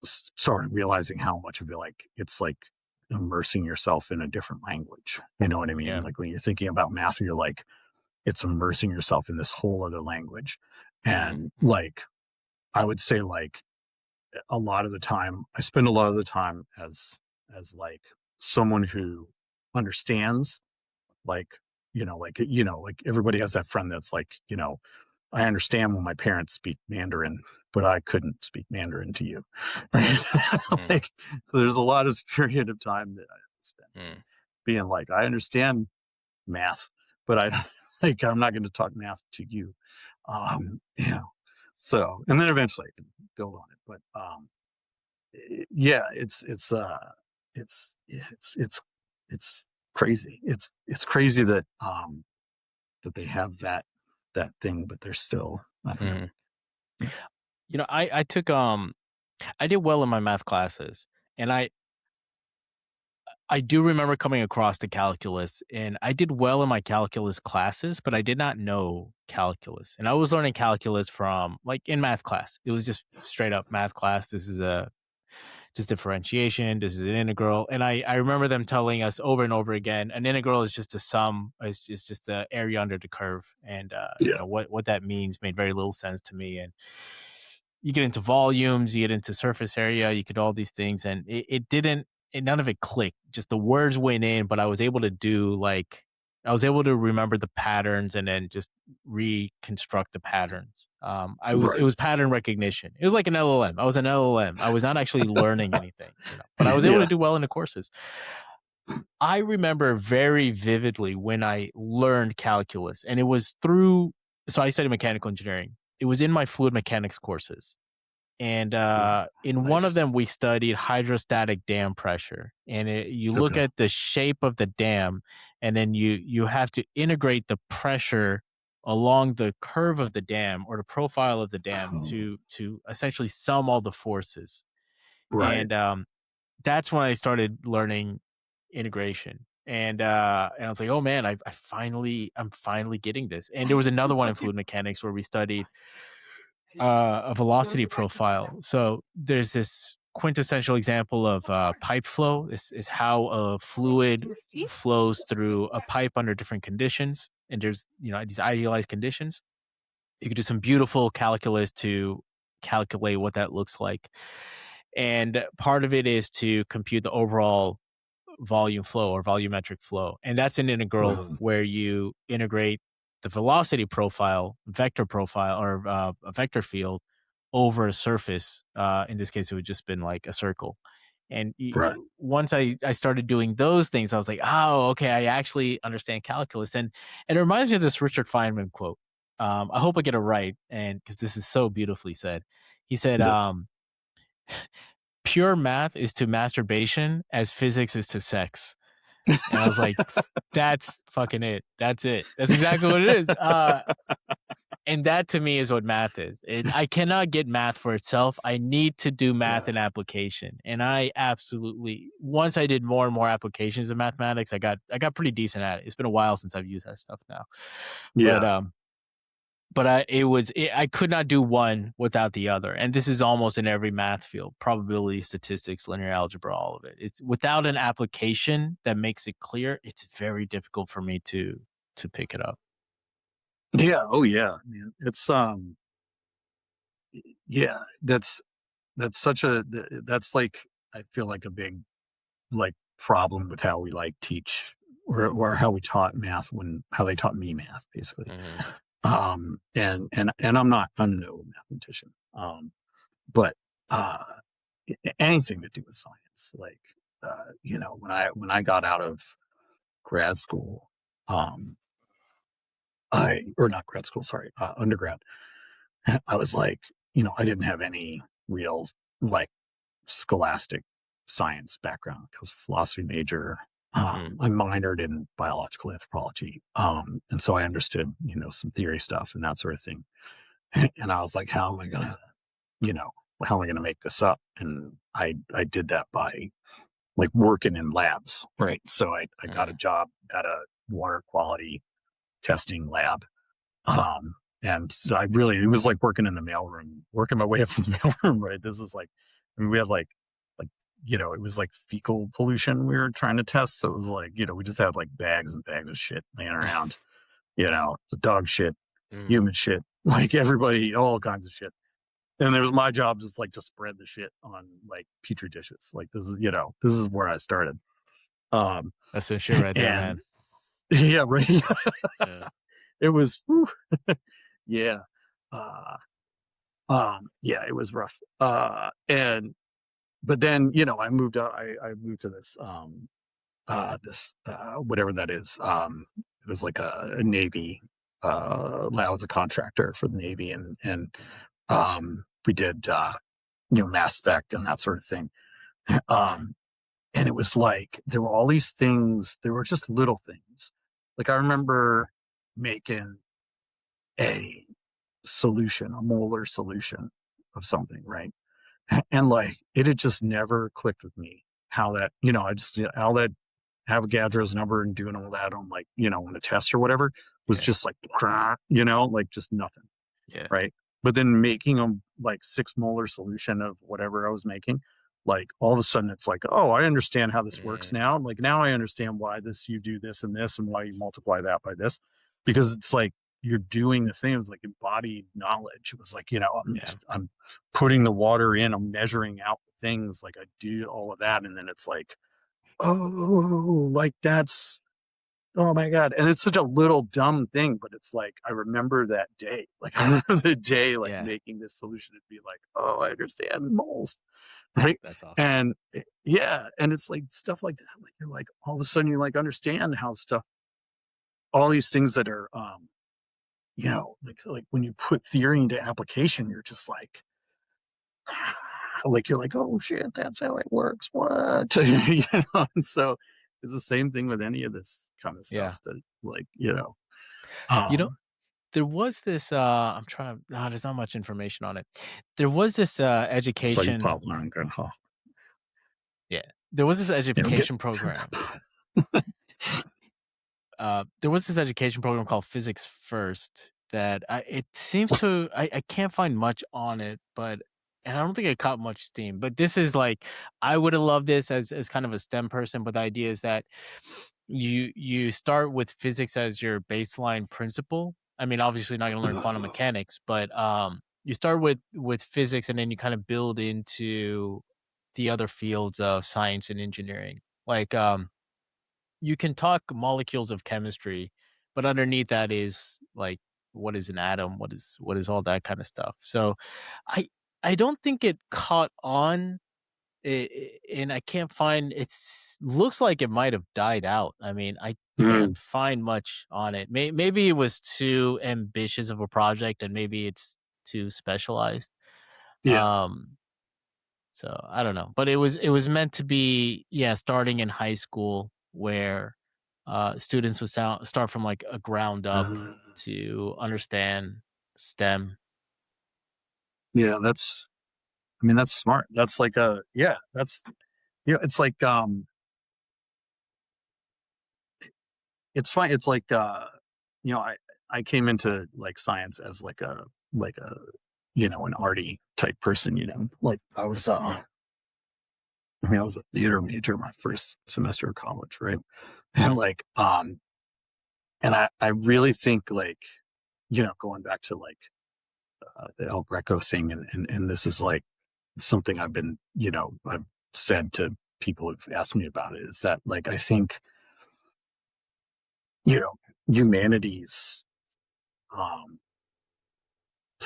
[SPEAKER 2] started realizing how much of it, like, it's like immersing yourself in a different language. You know what I mean?
[SPEAKER 1] Yeah.
[SPEAKER 2] Like, when you're thinking about math, you're like, it's immersing yourself in this whole other language.
[SPEAKER 1] Mhm,
[SPEAKER 2] And
[SPEAKER 1] mhm.
[SPEAKER 2] like, I would say, like, a lot of the time, I spend a lot of the time as like someone who understands, like, like everybody has that friend that's like, I understand when my parents speak Mandarin, but I couldn't speak Mandarin to you. Right?
[SPEAKER 1] Mm, mm,
[SPEAKER 2] Like, so there's a lot of period of time that I spent
[SPEAKER 1] mm,
[SPEAKER 2] being like, I understand math, but I like, I'm not going to talk math to you. Yeah. So, and then eventually I can build on it. But yeah, it's crazy. It's crazy that they have that thing, but they're still, I don't know.
[SPEAKER 1] mhm. I took I did well in my math classes, and I do remember coming across the calculus, and I did well in my calculus classes, but I did not know calculus. And I was learning calculus from like in math class. It was just straight up math class. This is a just differentiation. This is an integral. And I remember them telling us over and over again, an integral is just a sum, it's just the area under the curve. And
[SPEAKER 2] Yeah.
[SPEAKER 1] what that means made very little sense to me. And you get into volumes, you get into surface area, you could all these things, and it didn't, none of it clicked. Just the words went in, but I was able to do like I was able to remember the patterns and then just reconstruct the patterns. It
[SPEAKER 2] Right.
[SPEAKER 1] was pattern recognition. It was like an LLM. I was an LLM. I was not actually learning anything, but I was able to
[SPEAKER 2] Yeah.
[SPEAKER 1] do well in the courses. I remember very vividly when I learned calculus, and it was through. So I studied mechanical engineering. It was in my fluid mechanics courses, and
[SPEAKER 2] Ooh,
[SPEAKER 1] in one of
[SPEAKER 2] nice.
[SPEAKER 1] them we studied hydrostatic dam pressure, and you look
[SPEAKER 2] Okay.
[SPEAKER 1] at the shape of the dam, and then you have to integrate the pressure along the curve of the dam or the profile of the dam
[SPEAKER 2] Oh,
[SPEAKER 1] to essentially sum all the forces.
[SPEAKER 2] right.
[SPEAKER 1] And that's when I started learning integration. And I was like, oh man, I'm finally getting this. And there was another one in fluid mechanics where we studied a velocity profile. So there's this quintessential example of pipe flow. This is how a fluid flows through a pipe under different conditions. And there's, these idealized conditions. You could do some beautiful calculus to calculate what that looks like. And part of it is to compute the overall volume flow or volumetric flow. And that's an integral
[SPEAKER 2] Wow.
[SPEAKER 1] where you integrate the velocity profile, vector profile, or a vector field over a surface. In this case, it would just been like a circle. And
[SPEAKER 2] Right.
[SPEAKER 1] once I started doing those things, I was like, oh, okay, I actually understand calculus. And it reminds me of this Richard Feynman quote. I hope I get it right, and because this is so beautifully said. He said,
[SPEAKER 2] Yeah.
[SPEAKER 1] "Pure math is to masturbation as physics is to sex." And I was like, "That's fucking it. That's it. That's exactly what it is." And that to me is what math is. I cannot get math for itself. I need to do math
[SPEAKER 2] Yeah.
[SPEAKER 1] and application. And I absolutely, once I did more and more applications of mathematics, I got pretty decent at it. It's been a while since I've used that stuff now. But
[SPEAKER 2] Yeah.
[SPEAKER 1] I could not do one without the other. And this is almost in every math field, probability, statistics, linear algebra, all of it. It's without an application that makes it clear, it's very difficult for me to pick it up.
[SPEAKER 2] Yeah. Oh yeah, man. It's yeah, that's such a that's like, I feel like a big, like, problem with how we, like, teach, or how we taught math, when how they taught me math, basically.
[SPEAKER 1] Mhm.
[SPEAKER 2] And I'm no mathematician. but anything to do with science, like when I got out of grad school, um, I or not grad school, sorry, undergrad, I was like, I didn't have any real like scholastic science background. I was a philosophy major.
[SPEAKER 1] Mm,
[SPEAKER 2] I minored in biological anthropology, and so I understood, some theory stuff and that sort of thing. And I was like, you know, how am I gonna make this up? And I did that by like working in labs, right? So I got a
[SPEAKER 1] mm,
[SPEAKER 2] job at a water quality testing lab. And so it was like working in the mailroom, working my way up from the mailroom, right? This is like, I mean, we had like, it was like fecal pollution we were trying to test. So it was like, we just had like bags and bags of shit laying around, the dog shit,
[SPEAKER 1] mm.
[SPEAKER 2] human shit, like everybody, all kinds of shit. And it was my job just like to spread the shit on like petri dishes. Like this is where I started. Um,
[SPEAKER 1] That's some shit right there,
[SPEAKER 2] and
[SPEAKER 1] man.
[SPEAKER 2] yeah, right.
[SPEAKER 1] Yeah.
[SPEAKER 2] It was, yeah. Uh, yeah, it was rough. And but then, I moved out. I moved to this whatever that is. It was like a Navy. I was a contractor for the Navy, and we did mass spec and that sort of thing.
[SPEAKER 1] Mm,
[SPEAKER 2] Um, and it was like there were all these things. There were just little things. Like I remember making a solution, a molar solution of something, right? And like it had just never clicked with me how that, I just all that Avogadro's number and doing all that on like, on a test or whatever was
[SPEAKER 1] yeah.
[SPEAKER 2] just like, like just nothing.
[SPEAKER 1] Yeah.
[SPEAKER 2] Right. But then making a like 6 molar solution of whatever I was making, like all of a sudden it's like, oh, I understand how this works
[SPEAKER 1] Mm,
[SPEAKER 2] now. Like now I understand why you do this and why you multiply that by this. Because it's like you're doing the thing. It was like embodied knowledge. It was like,
[SPEAKER 1] yeah.
[SPEAKER 2] I'm putting the water in, I'm measuring out things, like I do all of that. And then it's like, oh, like that's oh my god, and it's such a little dumb thing, but it's like, I remember that day. Like, I remember the day, like,
[SPEAKER 1] Yeah.
[SPEAKER 2] making this solution and be like, "Oh, I understand moles." Right?
[SPEAKER 1] That's awesome.
[SPEAKER 2] And, yeah, and it's like stuff like that, like, you're like, all of a sudden, you, like, understand how stuff all these things that are, like, when you put theory into application, you're just like, you're like, "Oh, shit, that's how it works, what?" And so, it's the same thing with any of this kind of
[SPEAKER 1] Yeah.
[SPEAKER 2] stuff that, like,
[SPEAKER 1] You know,
[SPEAKER 2] um
[SPEAKER 1] there was this, I'm trying to there's not much information on it. There was this,
[SPEAKER 2] So you
[SPEAKER 1] education
[SPEAKER 2] pop and go, "Oh,
[SPEAKER 1] yeah. There was this
[SPEAKER 2] get"
[SPEAKER 1] education program. There was this education program called Physics First that it seems to I can't find much on it, but and I don't think it caught much steam. But this is like I would have loved this as kind of a STEM person, but the idea is that you start with physics as your baseline principle. I mean, obviously not gonna learn quantum mechanics, but you start with physics and then you kind of build into the other fields of science and engineering. Like you can talk molecules of chemistry, but underneath that is like what is an atom? What is all that kind of stuff. So I I don't think it caught on and I can't find it's looks like it might have died out. I mean, I
[SPEAKER 2] Mm,
[SPEAKER 1] can't find much on it. Maybe it was too ambitious of a project and maybe it's too specialized.
[SPEAKER 2] yeah,
[SPEAKER 1] Um so I don't know, but it was meant to be, yeah, starting in high school where students would start from like a ground up
[SPEAKER 2] uh,
[SPEAKER 1] to understand STEM.
[SPEAKER 2] yeah, I mean, that's smart. That's like a yeah, it's like, it's fine. It's like, I came into, like, science as like a, an arty type person, like, I was a theater major my first semester of college, right? And, like, and I really think, like, going back to, like, the El Greco thing, and this is like something I've said to people who've asked me about it, is that like I think you know humanity's um,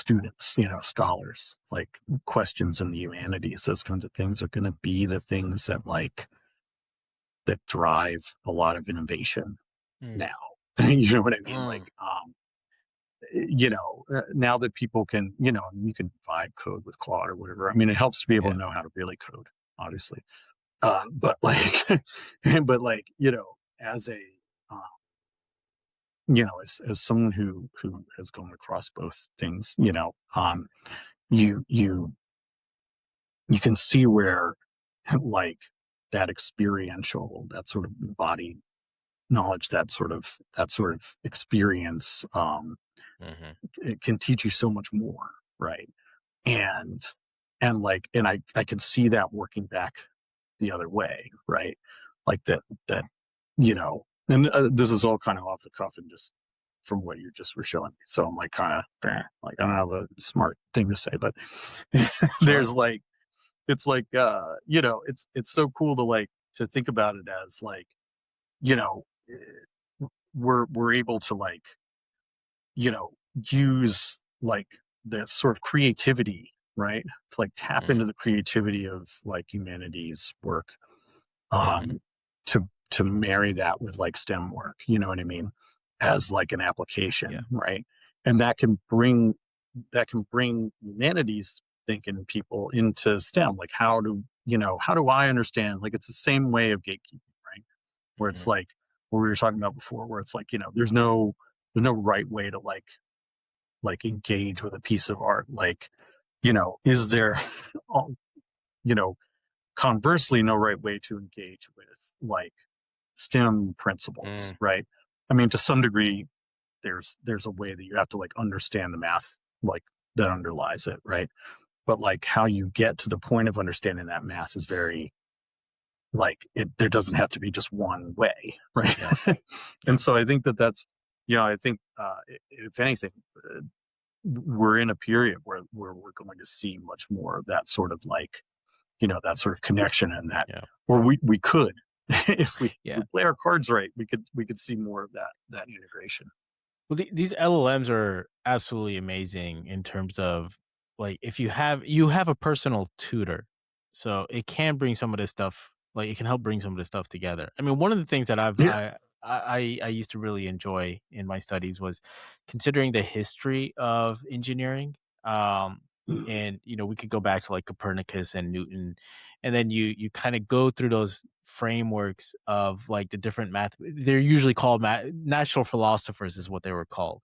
[SPEAKER 2] students, scholars, like questions in the humanities, those kinds of things are going to be the things that that drive a lot of innovation
[SPEAKER 1] Mm.
[SPEAKER 2] now. You know what I mean?
[SPEAKER 1] Mm.
[SPEAKER 2] Now that people can, you can vibe code with Claude or whatever. I mean, it helps to be able
[SPEAKER 1] Yeah.
[SPEAKER 2] to know how to really code, obviously. But like, but like, as a, uh, as someone who has gone across both things, you you you can see where like that experiential, that sort of body knowledge, that sort of experience,
[SPEAKER 1] Mhm.
[SPEAKER 2] it can teach you so much more, right? And I could see that working back the other way, right? Like that and this is all kind of off the cuff and just from what you just were showing me. So I'm like kind of like I don't have a smart thing to say, but there's
[SPEAKER 1] Sure.
[SPEAKER 2] like it's like it's so cool to to think about it as like you know we're able to you know use the sort of creativity, right, to tap
[SPEAKER 1] Mhm.
[SPEAKER 2] into the creativity of humanities work,
[SPEAKER 1] Mhm.
[SPEAKER 2] um to marry that with STEM work, you know what I mean, as an
[SPEAKER 1] Yeah.
[SPEAKER 2] application, right? And that can bring humanities thinking people into STEM. Like how do I understand, it's the same way of gatekeeping, right? Where it's
[SPEAKER 1] Mhm.
[SPEAKER 2] like what we were talking about before, where it's there's no right way to engage with a piece of art. Is there you know conversely no right way to engage with STEM principles,
[SPEAKER 1] Mm.
[SPEAKER 2] right? I mean, to some degree, there's a way that you have to understand the math that underlies it, right? But how you get to the point of understanding that math is very there doesn't have to be just one way, right?
[SPEAKER 1] Yeah.
[SPEAKER 2] And
[SPEAKER 1] Yeah.
[SPEAKER 2] so I think that's I think if anything, we're in a period where we're going to see much more of that sort of that sort of connection, and that,
[SPEAKER 1] Yeah.
[SPEAKER 2] or we could if we
[SPEAKER 1] Yeah.
[SPEAKER 2] play our cards right, we could see more of that integration.
[SPEAKER 1] Well, these LLMs are absolutely amazing in terms of if you have a personal tutor, so it can bring some of this stuff. It can help bring some of this stuff together. I mean, one of the things that
[SPEAKER 2] Yeah.
[SPEAKER 1] I used to really enjoy in my studies was considering the history of engineering. Um, and we could go back to Copernicus and Newton, and then you kind of go through those frameworks of the different math. They're usually called natural philosophers is what they were called.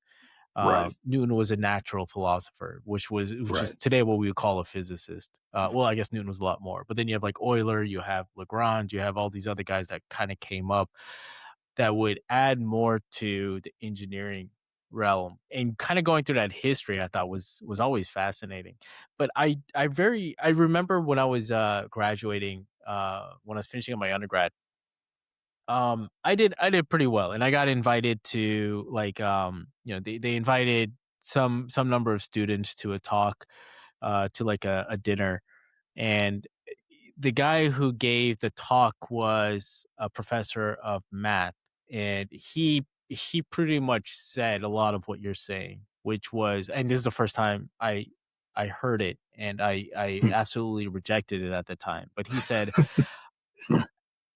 [SPEAKER 2] Right.
[SPEAKER 1] Newton was a natural philosopher, which
[SPEAKER 2] Right.
[SPEAKER 1] is today what we would call a physicist. Well, I guess Newton was a lot more, but then you have Euler, you have Lagrange, you have all these other guys that kind of came up that would add more to the engineering realm. And kind of going through that history I thought was always fascinating. But I remember when I was graduating, when I was finishing up my undergrad, I did pretty well, and I got invited to they invited some number of students to a talk, to a dinner, and the guy who gave the talk was a professor of math, and he pretty much said a lot of what you're saying, which was, and this is the first time I heard it, and I absolutely rejected it at the time. But he said,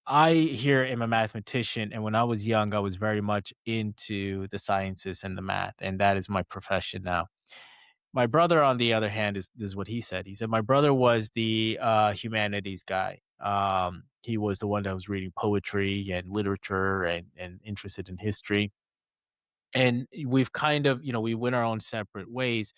[SPEAKER 1] I here am a mathematician, and when I was young, I was very much into the sciences and the math, and that is my profession now. My brother, on the other hand, is what he said. He said my brother was the humanities guy. He was the one that was reading poetry and literature and interested in history. And we've kind of, we went our own separate ways.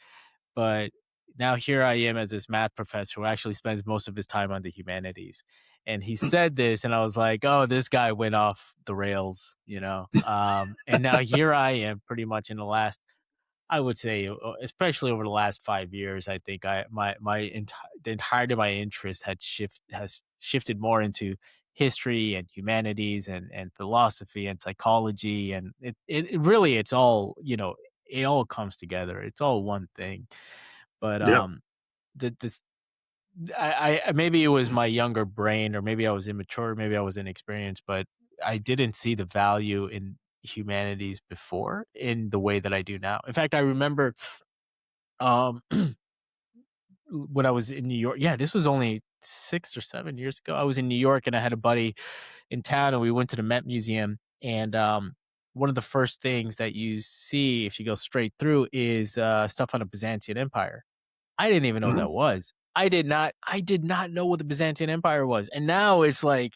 [SPEAKER 1] But now here I am as this math professor who actually spends most of his time on the humanities. And he said this, and I was like, "Oh, this guy went off the rails." And now here I am, pretty much in the last, I would say, especially over the last 5 years, I think the entirety of my interest has shifted more into history and humanities and philosophy and psychology, and it really it's all it all comes together. It's all one thing. But,
[SPEAKER 2] Yeah.
[SPEAKER 1] the this maybe it was my younger brain, or maybe I was immature, maybe I was inexperienced, but I didn't see the value in humanities before in the way that I do now. In fact, I remember Um, when I was in New York, yeah, this was only 6 or 7 years ago. I was in New York and I had a buddy in town, and we went to the Met Museum. And one of the first things that you see if you go straight through is stuff on the Byzantine Empire. I didn't even know what that was. I did not know what the Byzantine Empire was. And now it's like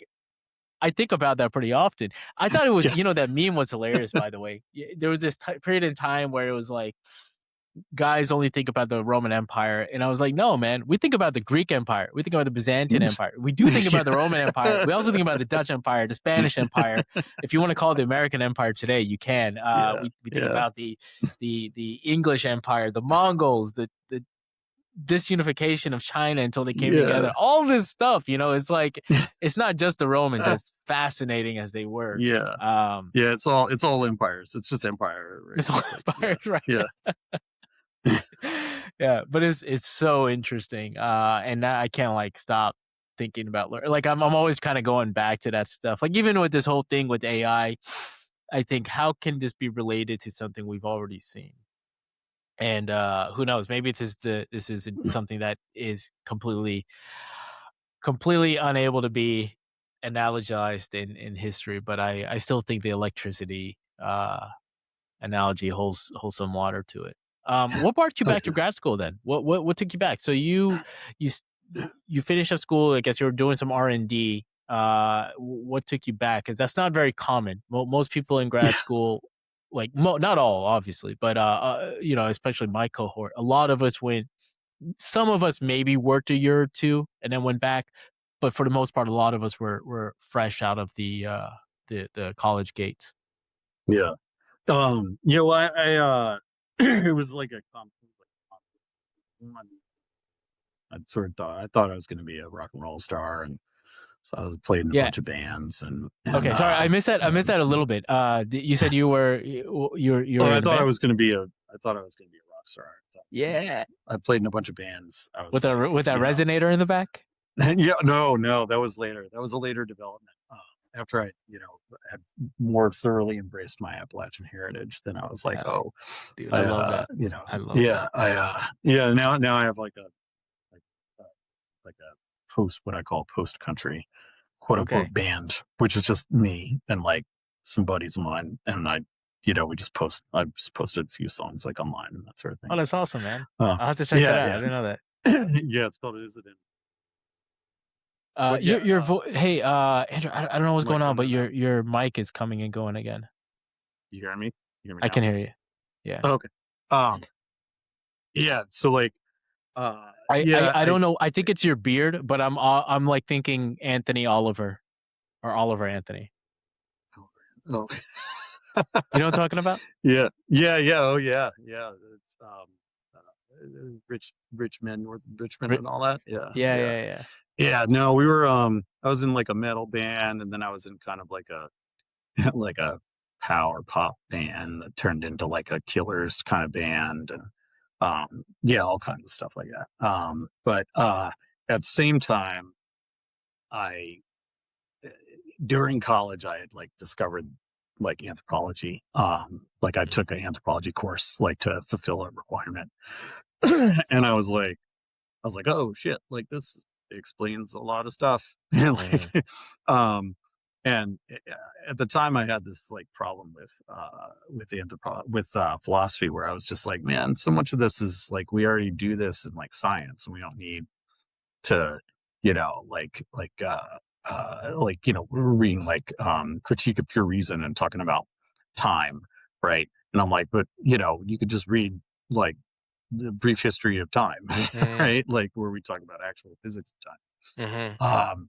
[SPEAKER 1] I think about that pretty often. I thought it was,
[SPEAKER 2] Yeah.
[SPEAKER 1] that meme was hilarious, by the way. There was this period in time where it was like guys only think about the Roman Empire. And I was like, no, man, we think about the Greek Empire. We think about the Byzantine Empire. We do think about the Roman Empire. We also think about the Dutch Empire, the Spanish Empire. If you want to call it the American Empire today, you can.
[SPEAKER 2] Yeah.
[SPEAKER 1] We think
[SPEAKER 2] Yeah.
[SPEAKER 1] about the English Empire, the Mongols, the disunification of China until they came
[SPEAKER 2] Yeah.
[SPEAKER 1] together. All this stuff, it's like it's not just the Romans, as fascinating as they were.
[SPEAKER 2] Yeah.
[SPEAKER 1] Um,
[SPEAKER 2] Yeah. It's all empires. It's just empire, right?
[SPEAKER 1] it's all
[SPEAKER 2] It's like, yeah.
[SPEAKER 1] empires, right?
[SPEAKER 2] Yeah.
[SPEAKER 1] Yeah, but it's so interesting, and I can't like stop thinking about like I'm always kind of going back to that stuff. Like even with this whole thing with AI, I think how can this be related to something we've already seen? And who knows? Maybe this is something that is completely unable to be analogized in history. But I still think the electricity analogy holds some water to it. What brought you
[SPEAKER 2] Oh,
[SPEAKER 1] back to
[SPEAKER 2] yeah.
[SPEAKER 1] grad school then? What took you back? So you s- you finished up school. I guess you were doing some R&D. What took you back? Because that's not very common. Most people in grad school, like not all, obviously, but especially my cohort, a lot of us went. Some of us maybe worked a year or two and then went back, but for the most part, a lot of us were fresh out of the college gates.
[SPEAKER 2] Yeah. Well, it was like I thought I was going to be a rock and roll star, and so I was playing in a
[SPEAKER 1] Yeah.
[SPEAKER 2] bunch of bands,
[SPEAKER 1] Okay, sorry, I missed that. I missed
[SPEAKER 2] um,
[SPEAKER 1] that a little bit. You said you were
[SPEAKER 2] oh,
[SPEAKER 1] in a band.
[SPEAKER 2] I thought I was going to be a rock star.
[SPEAKER 1] Yeah,
[SPEAKER 2] I played in a bunch of bands. I was like,
[SPEAKER 1] with that resonator in the back.
[SPEAKER 2] yeah, no, that was later. That was a later development. After I, had more thoroughly embraced my Appalachian heritage, then I was like,
[SPEAKER 1] Yeah,
[SPEAKER 2] oh,
[SPEAKER 1] dude, I love that. I love that.
[SPEAKER 2] yeah, yeah. Now I have like, uh, like a what I call post country, quote
[SPEAKER 1] Okay.
[SPEAKER 2] unquote band, which is just me and like some buddies of mine, and I just posted a few songs like online and that sort of
[SPEAKER 1] Oh,
[SPEAKER 2] thing.
[SPEAKER 1] that's awesome, man.
[SPEAKER 2] Uh,
[SPEAKER 1] I'll have to check that
[SPEAKER 2] yeah,
[SPEAKER 1] out. I
[SPEAKER 2] yeah,
[SPEAKER 1] didn't know that.
[SPEAKER 2] yeah. It's called Is It In? But yeah,
[SPEAKER 1] Hey, Andrew, I don't know what's
[SPEAKER 2] am I
[SPEAKER 1] going on, but
[SPEAKER 2] coming in now?
[SPEAKER 1] your mic is coming and going again.
[SPEAKER 2] You hear me? You hear me
[SPEAKER 1] I
[SPEAKER 2] now?
[SPEAKER 1] can hear you. Yeah.
[SPEAKER 2] Okay. Um, yeah. So like, yeah,
[SPEAKER 1] I don't know. I think it's your beard, but I'm like thinking Anthony Oliver or Oliver Anthony.
[SPEAKER 2] oh,
[SPEAKER 1] You know what I'm talking about?
[SPEAKER 2] yeah, yeah, yeah. Oh, yeah, yeah. It's, rich men, North Richmond,
[SPEAKER 1] Ri-
[SPEAKER 2] and all that. Yeah,
[SPEAKER 1] Yeah,
[SPEAKER 2] yeah,
[SPEAKER 1] yeah, yeah.
[SPEAKER 2] yeah. No, we were. I was in like a metal band, and then I was in kind of like a like a power pop band that turned into like a Killers kind of band, and yeah, all kinds of stuff like that. But at the same time, I during college I had like discovered like anthropology. Like I
[SPEAKER 1] Mm,
[SPEAKER 2] took an anthropology course like to fulfill a requirement, and I was like, oh shit, like this explains a lot of stuff. And
[SPEAKER 1] mhm,
[SPEAKER 2] like, um, and at the time I had this like problem with philosophy, where I was just like, man, so much of this is like we already do this in like science, and we don't need to, we're reading like Critique of Pure Reason and talking about time, right? And I'm like, but you could just read like the brief history of time,
[SPEAKER 1] mhm,
[SPEAKER 2] right? Like where we talk about actual physics of
[SPEAKER 1] mhm.
[SPEAKER 2] time.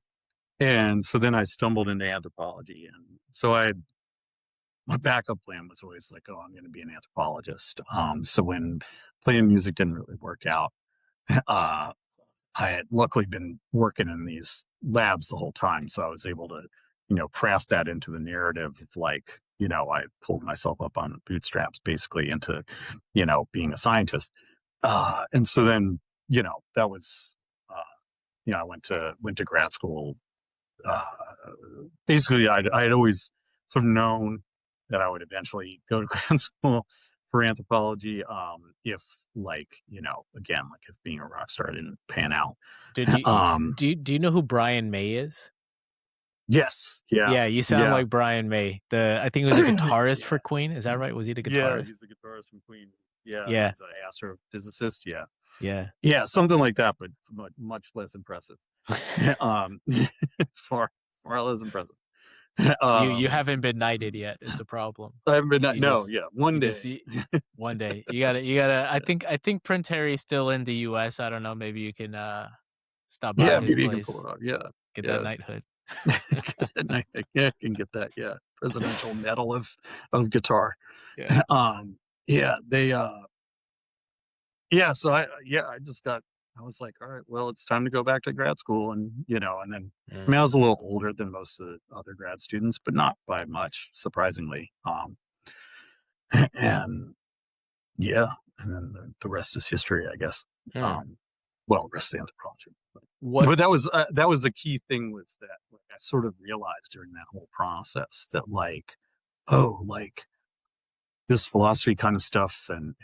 [SPEAKER 2] And so then I stumbled into anthropology, and so my backup plan was always like, oh, I'm going to be an anthropologist. So when playing music didn't really work out, uh, I had luckily been working in these labs the whole time, so I was able to, craft that into the narrative of like, I pulled myself up on bootstraps basically into, being a scientist. And so then, that was, uh, I went to grad school. Uh, Basically, I had always sort of known that I would eventually go to grad school for anthropology, if like, again, like if being a rock star didn't pan out.
[SPEAKER 1] Did you
[SPEAKER 2] Um,
[SPEAKER 1] do you know who Brian May is?
[SPEAKER 2] yes, yeah,
[SPEAKER 1] Yeah, you sound
[SPEAKER 2] yeah,
[SPEAKER 1] like Brian May. I think he was a guitarist for
[SPEAKER 2] yeah,
[SPEAKER 1] Queen. Is that right? Was he the
[SPEAKER 2] yeah.
[SPEAKER 1] guitarist?
[SPEAKER 2] He's the guitarist from Queen. Yeah,
[SPEAKER 1] Yeah,
[SPEAKER 2] he's an astrophysicist. Yeah,
[SPEAKER 1] yeah.
[SPEAKER 2] yeah, something like that, but much less impressive. um, far far less impressive.
[SPEAKER 1] You
[SPEAKER 2] um,
[SPEAKER 1] haven't been knighted yet is the problem.
[SPEAKER 2] I haven't been.
[SPEAKER 1] You
[SPEAKER 2] No,
[SPEAKER 1] just
[SPEAKER 2] yeah, one
[SPEAKER 1] you just
[SPEAKER 2] day.
[SPEAKER 1] see one day. You gotta
[SPEAKER 2] Yeah,
[SPEAKER 1] I think Prince Harry's still in the US. I don't know, maybe you can stop by
[SPEAKER 2] yeah,
[SPEAKER 1] his
[SPEAKER 2] maybe you can pull
[SPEAKER 1] place,
[SPEAKER 2] it off. Yeah,
[SPEAKER 1] get that
[SPEAKER 2] yeah.
[SPEAKER 1] knighthood.
[SPEAKER 2] Yeah, I can get that. Yeah, Presidential Medal of Guitar.
[SPEAKER 1] Yeah.
[SPEAKER 2] Um, yeah, yeah. So I just got. I was like, all right, well, it's time to go back to grad school, and and then I
[SPEAKER 1] Mm,
[SPEAKER 2] mean, I was a little older than most of the other grad students, but not by much, surprisingly. And yeah, and then the rest is history, I guess.
[SPEAKER 1] mm.
[SPEAKER 2] Um, well, the rest is anthropology.
[SPEAKER 1] What
[SPEAKER 2] But that was the key thing was that like, I sort of realized during that whole process that like, oh, like this philosophy kind of stuff and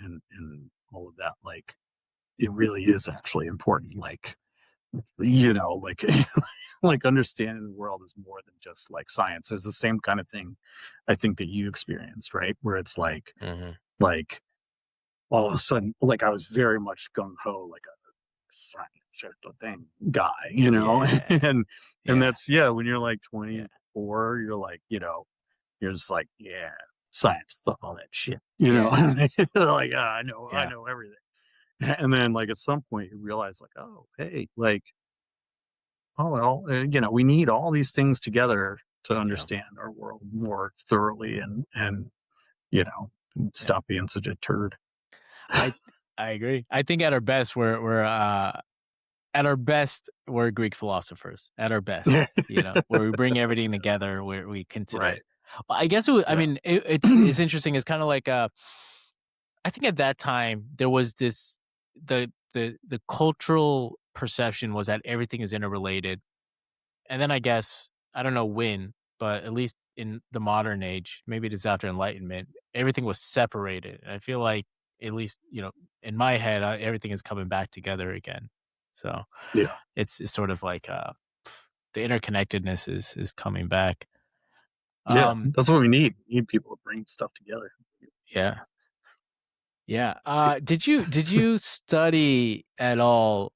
[SPEAKER 2] all of that, like it really is actually important. Like, like like understanding the world is more than just like science. There's the same kind of thing I think that you experienced, right? Where it's
[SPEAKER 1] Mhm.
[SPEAKER 2] like all of a sudden, like I was very much gung ho, like a science sort of thing guy,
[SPEAKER 1] Yeah,
[SPEAKER 2] and
[SPEAKER 1] yeah,
[SPEAKER 2] that's when you're like
[SPEAKER 1] yeah,
[SPEAKER 2] 24, you're like, you're just like, yeah, science, fuck all that shit,
[SPEAKER 1] yeah,
[SPEAKER 2] like I
[SPEAKER 1] yeah,
[SPEAKER 2] know everything. And then like at some point you realize like, oh, hey, like, oh well, we need all these things together to
[SPEAKER 1] yeah,
[SPEAKER 2] understand our world more thoroughly and you know
[SPEAKER 1] yeah.
[SPEAKER 2] stop being such a turd.
[SPEAKER 1] I I agree. I think at our best, we're Greek philosophers. At our best, where we bring everything together, where we consider.
[SPEAKER 2] Right.
[SPEAKER 1] Well, I guess I
[SPEAKER 2] Yeah.
[SPEAKER 1] mean, it's interesting. It's kind of like I think at that time there was this the cultural perception was that everything is interrelated, and then I guess I don't know when, but at least in the modern age, maybe it is after Enlightenment, everything was separated. And I feel like at least in my head, everything is coming back together again. So
[SPEAKER 2] Yeah.
[SPEAKER 1] it's sort of like the interconnectedness is coming back.
[SPEAKER 2] Yeah.
[SPEAKER 1] Um,
[SPEAKER 2] That's what we need. We need people to bring stuff together.
[SPEAKER 1] yeah. Yeah. Did you study at all?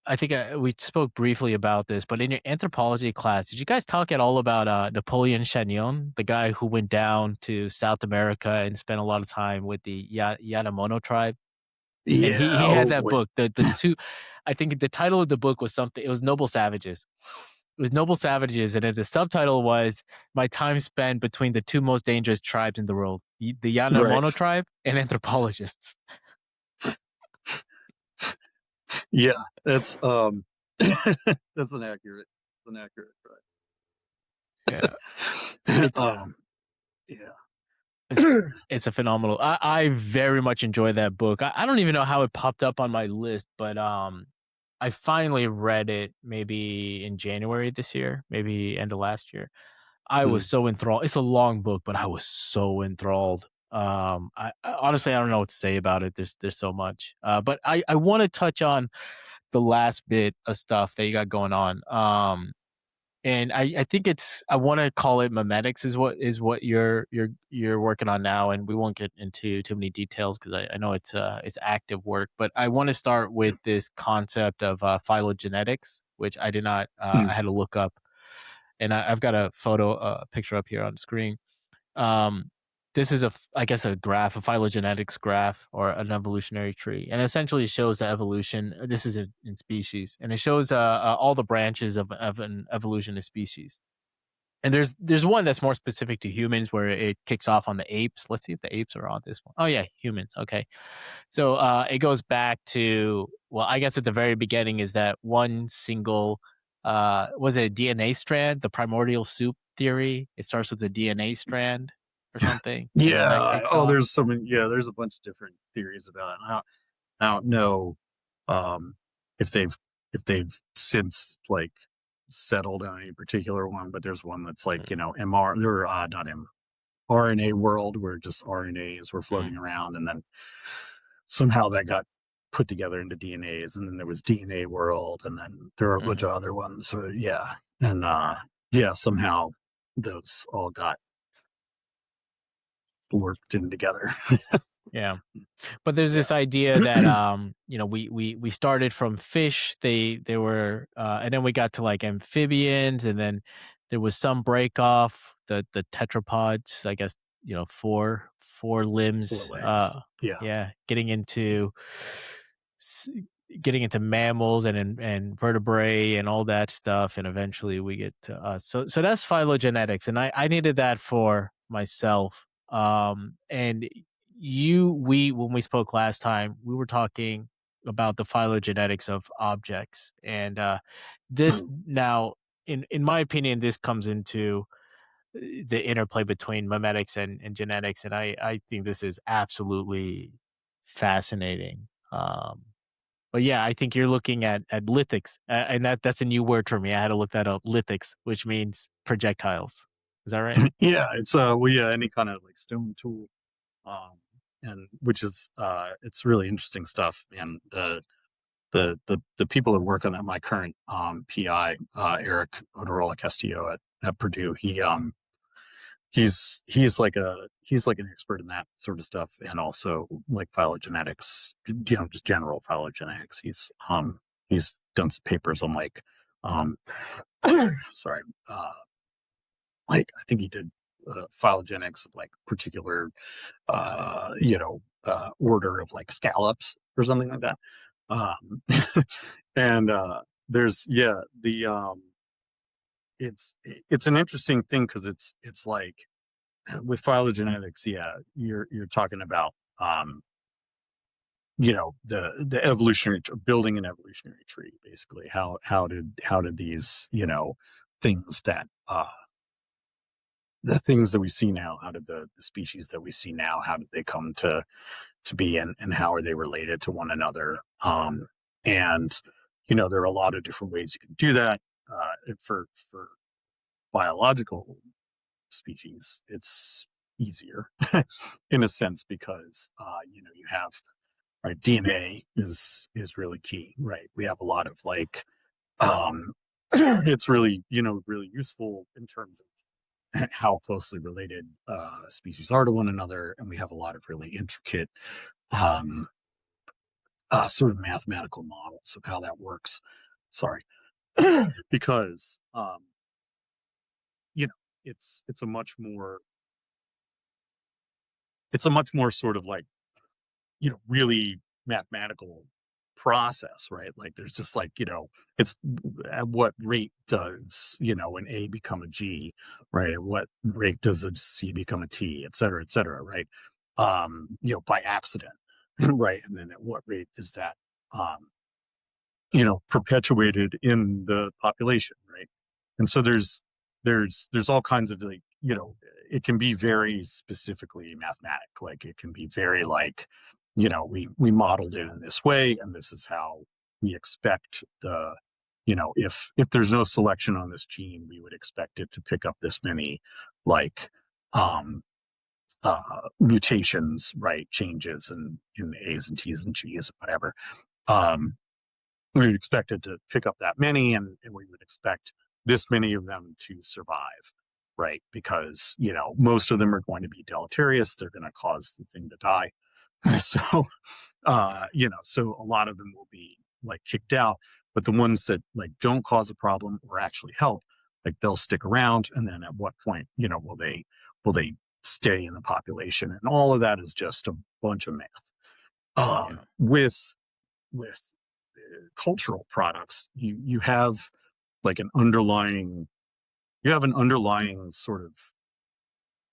[SPEAKER 1] I think we spoke briefly about this, but in your anthropology class, did you guys talk at all about Napoleon Chagnon, the guy who went down to South America and spent a lot of time with the Yanomono tribe? And he
[SPEAKER 2] Yeah.
[SPEAKER 1] had
[SPEAKER 2] Oh
[SPEAKER 1] that
[SPEAKER 2] boy.
[SPEAKER 1] book. The two, I think the title of the book was something. It was Noble Savages. It was Noble Savages, and then the subtitle was "My Time Spent Between the Two Most Dangerous Tribes in the World: the
[SPEAKER 2] Right.
[SPEAKER 1] Yanomono tribe and anthropologists."
[SPEAKER 2] Yeah. That's that's an accurate
[SPEAKER 1] Yeah,
[SPEAKER 2] right.
[SPEAKER 1] it's a
[SPEAKER 2] Yeah.
[SPEAKER 1] it's it's a phenomenal. I very much enjoy that book. I don't even know how it popped up on my list, but I finally read it maybe in January this year, maybe end of last year. I was
[SPEAKER 2] Mm.
[SPEAKER 1] so enthralled. It's a long book, but I was so enthralled. I honestly I don't know what to say about it. There's so much. But I want to touch on the last bit of stuff that you got going on. And I think I want to call it memetics is what you're working on now, and we won't get into too many details because I know it's active work, but I want to start with this concept of phylogenetics, which I did not I
[SPEAKER 2] Mm.
[SPEAKER 1] had to look up, and I've got a picture up here on the screen. Um, this is I guess a graph, a phylogenetics graph or an evolutionary tree, and essentially it shows the evolution. This is in species, and it shows all the branches of an evolution of species. And there's one that's more specific to humans where it kicks off on the apes. Let's see if the apes are on this one. Oh yeah, humans. Okay. So it goes back to, well, I guess at the very beginning is that one single was it a DNA strand, the primordial soup theory. It starts with the DNA strand or something, and then that
[SPEAKER 2] Yeah.
[SPEAKER 1] kicks
[SPEAKER 2] Oh,
[SPEAKER 1] off.
[SPEAKER 2] there's so many. Yeah, there's a bunch of different theories about it. I don't know if they've since like settled on any particular one, but there's one that's like
[SPEAKER 1] Mm,
[SPEAKER 2] MR or not M. RNA world where just RNAs were
[SPEAKER 1] Mm,
[SPEAKER 2] floating around, and then somehow that got put together into DNAs, and then there was DNA world, and then there were a bunch
[SPEAKER 1] mhm.
[SPEAKER 2] of other ones. So yeah, and yeah, somehow those all got worked in together.
[SPEAKER 1] Yeah. But there's
[SPEAKER 2] Yeah.
[SPEAKER 1] this idea that we started from fish. They were and then we got to like amphibians, and then there was some break off the tetrapods, I guess, four
[SPEAKER 2] Four
[SPEAKER 1] limbs.
[SPEAKER 2] legs. Yeah.
[SPEAKER 1] Yeah, s- getting into mammals and vertebrae and all that stuff, and eventually we get to us. So that's phylogenetics, and I needed that for myself. And we when we spoke last time, we were talking about the phylogenetics of objects, and this now, in my opinion, this comes into the interplay between memetics and genetics, and I think this is absolutely fascinating. But yeah, I think you're looking at lithics, and that's a new word for me. I had to look that up. Lithics, which means projectiles. Is that right?
[SPEAKER 2] Yeah, it's well, yeah, any kind of like stone tool, um, and which is it's really interesting stuff. And the people that work on that, my current PI, Eric Odorola Castillo at Purdue, he's like an expert in that sort of stuff, and also like phylogenetics, just general phylogenetics. He's done some papers on like um sorry, like I think he did phylogenetics of like particular order of like scallops or something like that. Um, and there's yeah the it's an interesting thing because it's like with phylogenetics, yeah, you're talking about the evolutionary building an evolutionary tree, basically. How did these things that the things that we see now, how did the species that we see now, how did they come to be, and how are they related to one another? And there are a lot of different ways you can do that. For biological species, it's easier in a sense because you have right DNA is really key, right? We have a lot of like it's really really useful in terms of how closely related species are to one another, and we have a lot of really intricate um, sort of mathematical models of how that works. Sorry, because you know it's a much more sort of like really mathematical process, right? Like there's just like it's at what rate does an A become a G, right? At what rate does a C become a T, et cetera, right? By accident, right? And then at what rate is that um perpetuated in the population, right? And so there's all kinds of like it can be very specifically mathematic, like it can be very like we modeled it in this way, and this is how we expect the if there's no selection on this gene, we would expect it to pick up this many like um mutations, right? Changes in A's and T's and G's, whatever. um we would expect it to pick up that many, and we would expect this many of them to survive, right? Because most of them are going to be deleterious, they're going to cause the thing to die. So so a lot of them will be like kicked out, but the ones that like don't cause a problem or actually help, like they'll stick around. And then at what point will they stay in the population? And all of that is just a bunch of math.
[SPEAKER 1] Yeah.
[SPEAKER 2] With cultural products, you have like an underlying sort of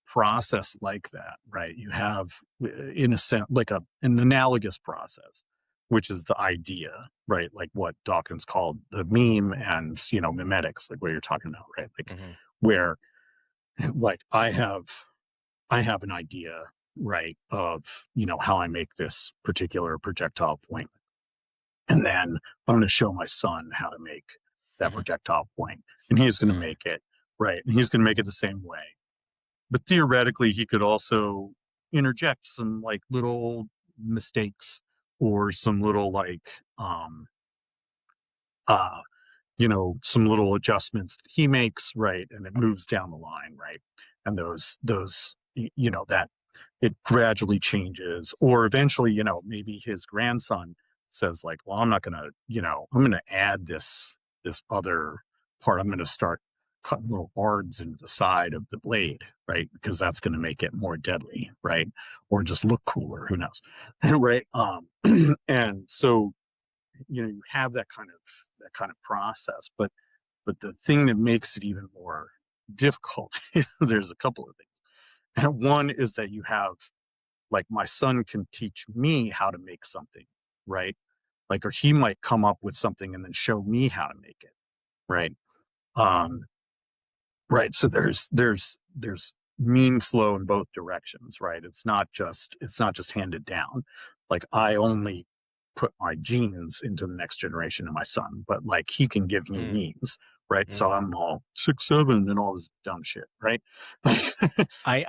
[SPEAKER 2] process like that, right? You have in a sense like an analogous process, which is the idea, right? Like what Dawkins called the meme, and memetics, like what you're talking about, right? Like
[SPEAKER 1] Mhm.
[SPEAKER 2] where like I have an idea, right, of how I make this particular projectile point. And then I'm going to show my son how to make that
[SPEAKER 1] Mhm.
[SPEAKER 2] projectile point, and he's going to
[SPEAKER 1] Mm.
[SPEAKER 2] make it right, and he's going to make it the same way. but theoretically he could also interject some like little mistakes or some little like uh some little adjustments that he makes, right? And it moves down the line, right? And that it gradually changes, or eventually, maybe his grandson says like, well, I'm not gonna, I'm gonna add this other part. I'm gonna start cutting little barbs into the side of the blade, right? Because that's gonna make it more deadly, right? Or just look cooler, who knows? Right. And so you have that kind of process, but the thing that makes it even more difficult, there's a couple of things. And one is that you have, like, my son can teach me how to make something, right? Like, or he might come up with something and then show me how to make it, right? um Right. So there's mean flow in both directions, right? It's not just handed down. Like, I only put my genes into the next generation of my son, but like he can give me
[SPEAKER 1] Mm,
[SPEAKER 2] means, right? So
[SPEAKER 1] mm.
[SPEAKER 2] I'm all 6'7" and all this dumb shit, right?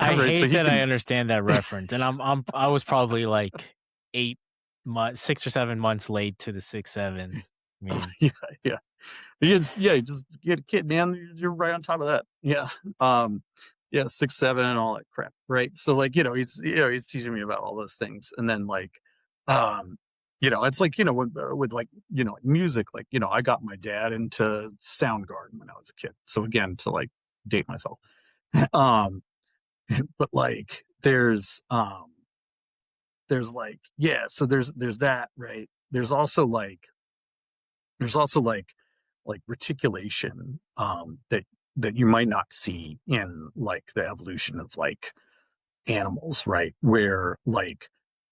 [SPEAKER 1] I
[SPEAKER 2] Right. So
[SPEAKER 1] hate
[SPEAKER 2] he
[SPEAKER 1] that I
[SPEAKER 2] can.
[SPEAKER 1] understand that reference, and I was probably like 8 months, 6 or 7 months late to the 6, 7. I mean,
[SPEAKER 2] Yeah, yeah. You just get a kid, man. You're right on top of that. Yeah. Um, yeah, 6'7" and all that crap. Right. So like, he's teaching me about all those things. And then like, um, it's like, with like, like music, like, I got my dad into Soundgarden when I was a kid. So again, to like date myself. um, but like there's like, yeah, so there's that, right? There's also like reticulation, that you might not see in like the evolution of like animals, right? Where like,